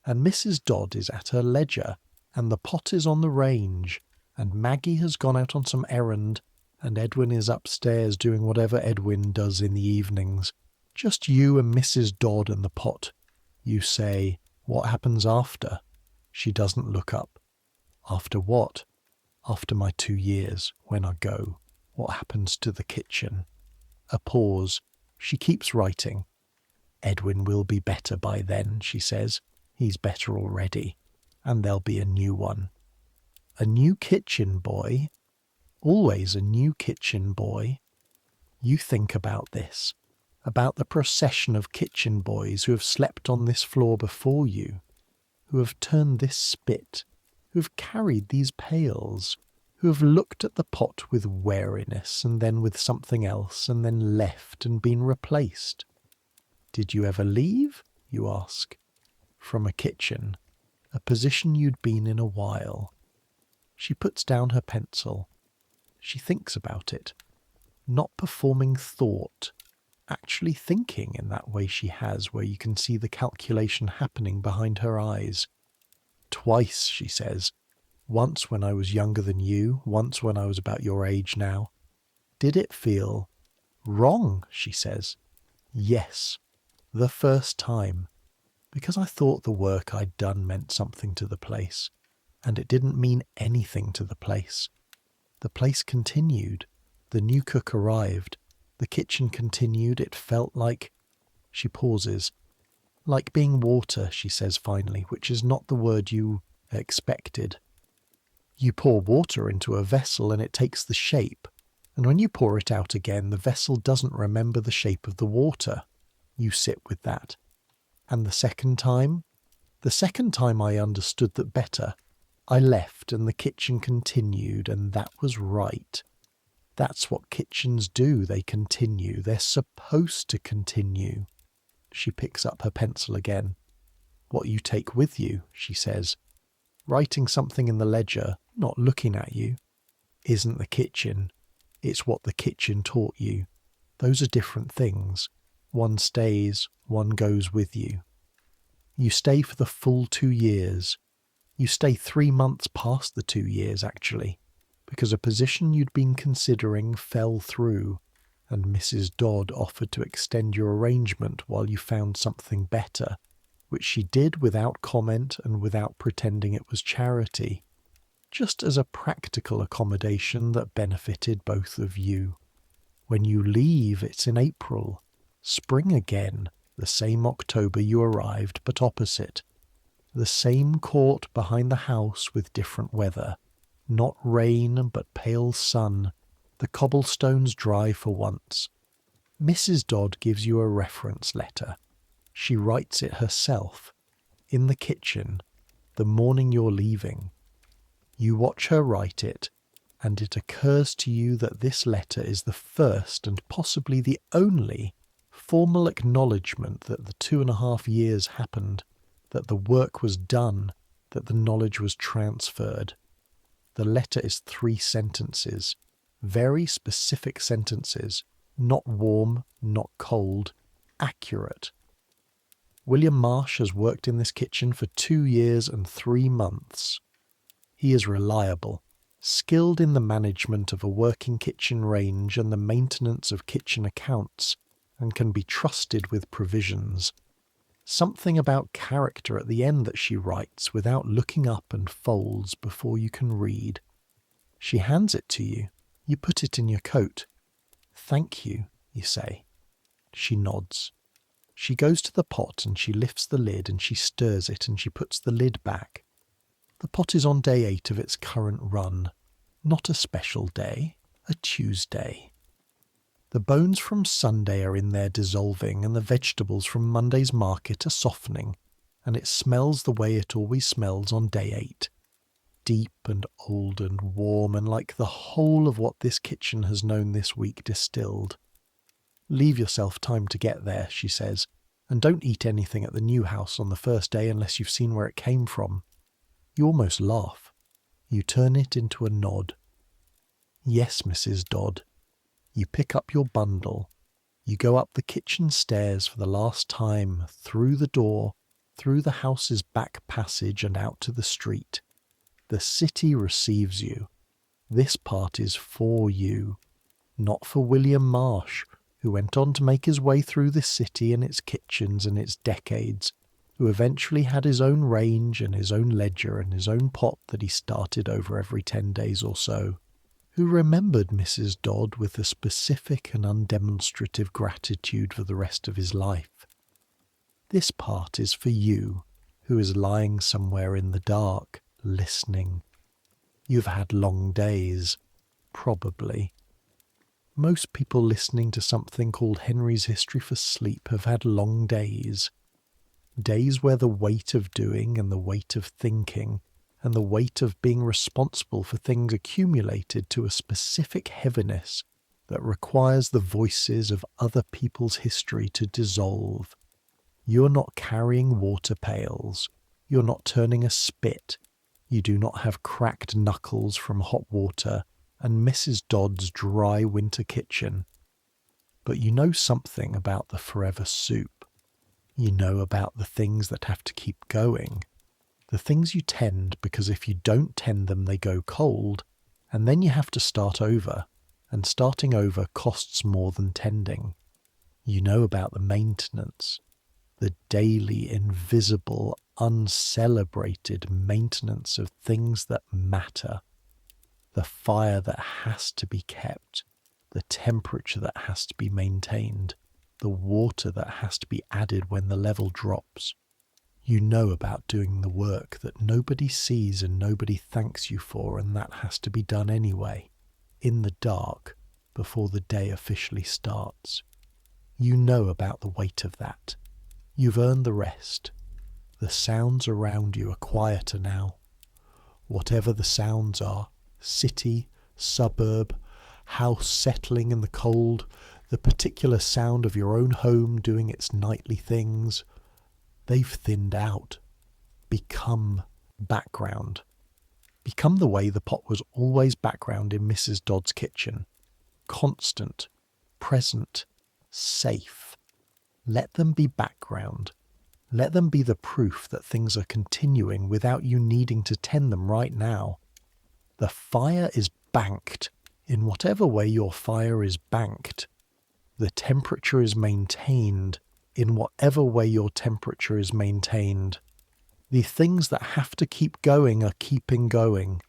And Mrs. Dodd is at her ledger, and the pot is on the range, and Maggie has gone out on some errand, and Edwin is upstairs doing whatever Edwin does in the evenings. Just you and Mrs. Dodd and the pot. You say, what happens after? She doesn't look up. After what? After my 2 years, when I go. What happens to the kitchen? A pause. She keeps writing. Edwin will be better by then, she says. He's better already. And there'll be a new one. A new kitchen boy? Always a new kitchen boy. You think about this. About the procession of kitchen boys who have slept on this floor before you, who have turned this spit, who have carried these pails, who have looked at the pot with wariness and then with something else and then left and been replaced. Did you ever leave? You ask. From a kitchen, a position you'd been in a while. She puts down her pencil. She thinks about it. Not performing thought, actually thinking in that way she has, where you can see the calculation happening behind her eyes. Twice, she says. Once when I was younger than you, once when I was about your age now. Did it feel wrong, she says. Yes, the first time. because I thought the work I'd done meant something to the place, and it didn't mean anything to the place. The place continued. The new cook arrived. The kitchen continued. It felt like... She pauses. Like being water, she says finally, which is not the word you expected. You pour water into a vessel and it takes the shape, and when you pour it out again, the vessel doesn't remember the shape of the water. You sit with that. And the second time I understood that better. I left and the kitchen continued, and that was right. That's what kitchens do, they continue. They're supposed to continue. She picks up her pencil again. What you take with you, she says. Writing something in the ledger, not looking at you, isn't the kitchen. It's what the kitchen taught you. Those are different things. One stays, one goes with you. You stay for the full 2 years. You stay 3 months past the 2 years, actually, because a position you'd been considering fell through, and Mrs. Dodd offered to extend your arrangement while you found something better, which she did without comment and without pretending it was charity, just as a practical accommodation that benefited both of you. When you leave, it's in April, spring again, the same October you arrived, but opposite. The same court behind the house with different weather. Not rain, but pale sun. The cobblestones dry for once. Mrs. Dodd gives you a reference letter. She writes it herself, in the kitchen, the morning you're leaving. You watch her write it, and it occurs to you that this letter is the first and possibly the only formal acknowledgement that the 2.5 years happened, that the work was done, that the knowledge was transferred. The letter is 3 sentences, very specific sentences, not warm, not cold, accurate. William Marsh has worked in this kitchen for 2 years and 3 months. He is reliable, skilled in the management of a working kitchen range and the maintenance of kitchen accounts, and can be trusted with provisions. Something about character at the end that she writes without looking up and folds before you can read. She hands it to you. You put it in your coat. Thank you, you say. She nods. She goes to the pot and she lifts the lid and she stirs it and she puts the lid back. The pot is on day 8 of its current run. Not a special day, a Tuesday. The bones from Sunday are in there dissolving, and the vegetables from Monday's market are softening, and it smells the way it always smells on day 8. Deep and old and warm, and like the whole of what this kitchen has known this week distilled. Leave yourself time to get there, she says, and don't eat anything at the new house on the first day unless you've seen where it came from. You almost laugh. You turn it into a nod. Yes, Mrs. Dodd. You pick up your bundle. You go up the kitchen stairs for the last time, through the door, through the house's back passage and out to the street. The city receives you. This part is for you, not for William Marsh, who went on to make his way through this city and its kitchens and its decades, who eventually had his own range and his own ledger and his own pot that he started over every 10 days or so, who remembered Mrs. Dodd with a specific and undemonstrative gratitude for the rest of his life. This part is for you, who is lying somewhere in the dark, listening. You've had long days, probably. Most people listening to something called Henry's History for Sleep have had long days. Days where the weight of doing and the weight of thinking and the weight of being responsible for things accumulated to a specific heaviness that requires the voices of other people's history to dissolve. You're not carrying water pails. You're not turning a spit. You do not have cracked knuckles from hot water and Mrs. Dodd's dry winter kitchen. But you know something about the forever soup. You know about the things that have to keep going. The things you tend because if you don't tend them they go cold, and then you have to start over, and starting over costs more than tending. You know about the maintenance, the daily, invisible, uncelebrated maintenance of things that matter, the fire that has to be kept, the temperature that has to be maintained, the water that has to be added when the level drops. You know about doing the work that nobody sees and nobody thanks you for, and that has to be done anyway, in the dark, before the day officially starts. You know about the weight of that. You've earned the rest. The sounds around you are quieter now. Whatever the sounds are, city, suburb, house settling in the cold, the particular sound of your own home doing its nightly things, they've thinned out, become background. Become the way the pot was always background in Mrs. Dodd's kitchen. Constant, present, safe. Let them be background. Let them be the proof that things are continuing without you needing to tend them right now. The fire is banked in whatever way your fire is banked. The temperature is maintained in whatever way your temperature is maintained. The things that have to keep going are keeping going.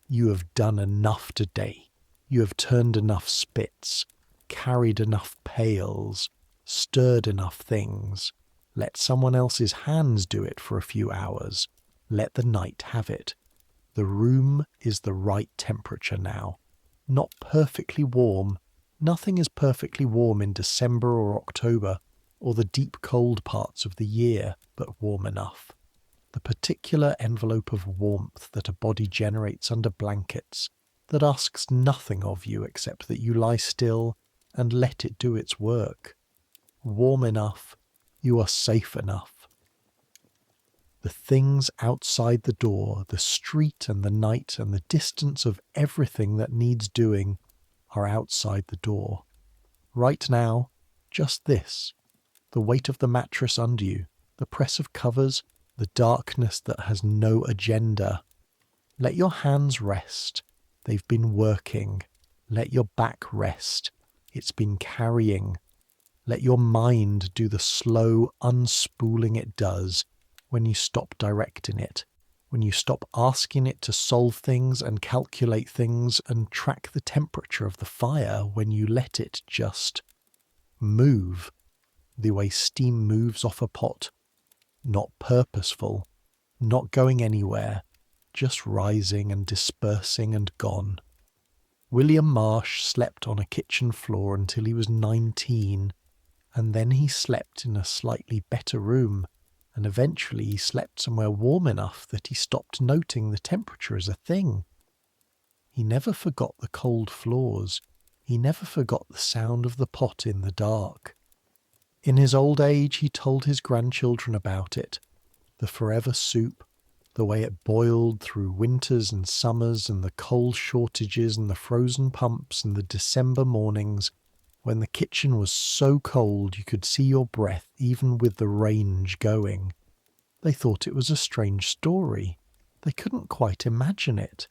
You have done enough today. You have turned enough spits, carried enough pails, stirred enough things. Let someone else's hands do it for a few hours. Let the night have it. The room is the right temperature now. Not perfectly warm. Nothing is perfectly warm in December or October, or the deep cold parts of the year, but warm enough. The particular envelope of warmth that a body generates under blankets, that asks nothing of you except that you lie still and let it do its work. Warm enough, you are safe enough. The things outside the door, the street and the night and the distance of everything that needs doing are outside the door. Right now, just this, the weight of the mattress under you, the press of covers, the darkness that has no agenda. Let your hands rest. They've been working. Let your back rest. It's been carrying. Let your mind do the slow unspooling it does when you stop directing it, when you stop asking it to solve things and calculate things and track the temperature of the fire, when you let it just move the way steam moves off a pot. Not purposeful, not going anywhere, just rising and dispersing and gone. William Marsh slept on a kitchen floor until he was 19, and then he slept in a slightly better room, and eventually he slept somewhere warm enough that he stopped noting the temperature as a thing. He never forgot the cold floors. He never forgot the sound of the pot in the dark. In his old age, he told his grandchildren about it, the forever soup, the way it boiled through winters and summers and the coal shortages and the frozen pumps and the December mornings when the kitchen was so cold you could see your breath even with the range going. They thought it was a strange story. They couldn't quite imagine it.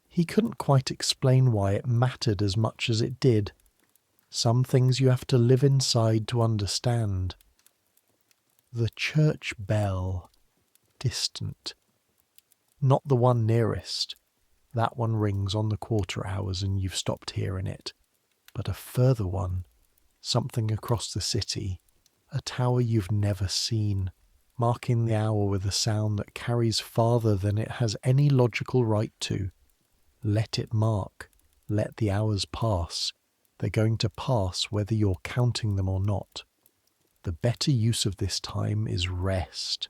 He couldn't quite explain why it mattered as much as it did. Some things you have to live inside to understand. The church bell. Distant. Not the one nearest. That one rings on the quarter hours and you've stopped hearing it. But a further one. Something across the city. A tower you've never seen. Marking the hour with a sound that carries farther than it has any logical right to. Let it mark. Let the hours pass. They're going to pass whether you're counting them or not. The better use of this time is rest.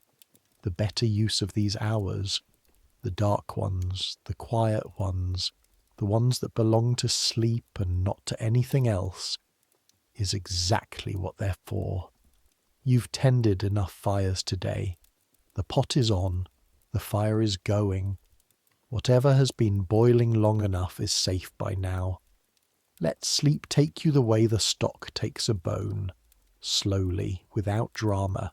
The better use of these hours, the dark ones, the quiet ones, the ones that belong to sleep and not to anything else, is exactly what they're for. You've tended enough fires today. The pot is on. The fire is going. Whatever has been boiling long enough is safe by now. Let sleep take you the way the stock takes a bone, slowly, without drama,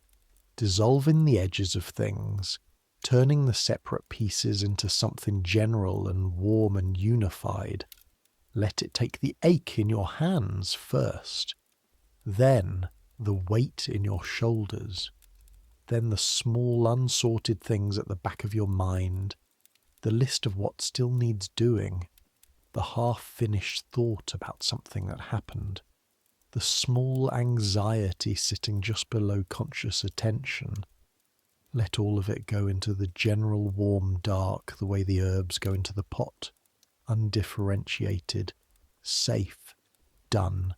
dissolving the edges of things, turning the separate pieces into something general and warm and unified. Let it take the ache in your hands first, then the weight in your shoulders, then the small unsorted things at the back of your mind, the list of what still needs doing, the half-finished thought about something that happened, the small anxiety sitting just below conscious attention. Let all of it go into the general warm dark the way the herbs go into the pot, undifferentiated, safe, done.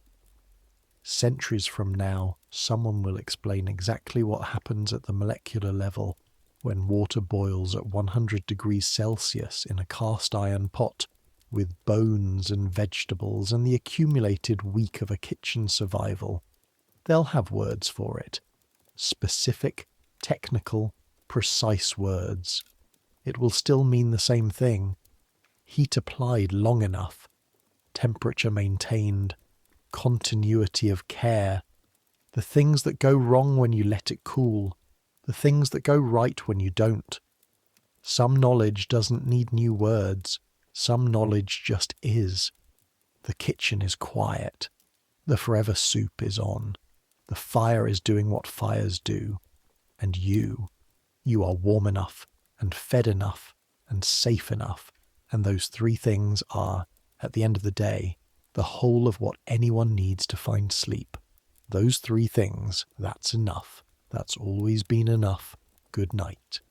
Centuries from now, someone will explain exactly what happens at the molecular level when water boils at 100 degrees Celsius in a cast iron pot with bones and vegetables and the accumulated week of a kitchen survival. They'll have words for it. Specific, technical, precise words. It will still mean the same thing. Heat applied long enough, temperature maintained, continuity of care, the things that go wrong when you let it cool, the things that go right when you don't. Some knowledge doesn't need new words. Some knowledge just is. The kitchen is quiet. The forever soup is on. The fire is doing what fires do. And you are warm enough and fed enough and safe enough. And those three things are, at the end of the day, the whole of what anyone needs to find sleep. Those three things, that's enough. That's always been enough. Good night.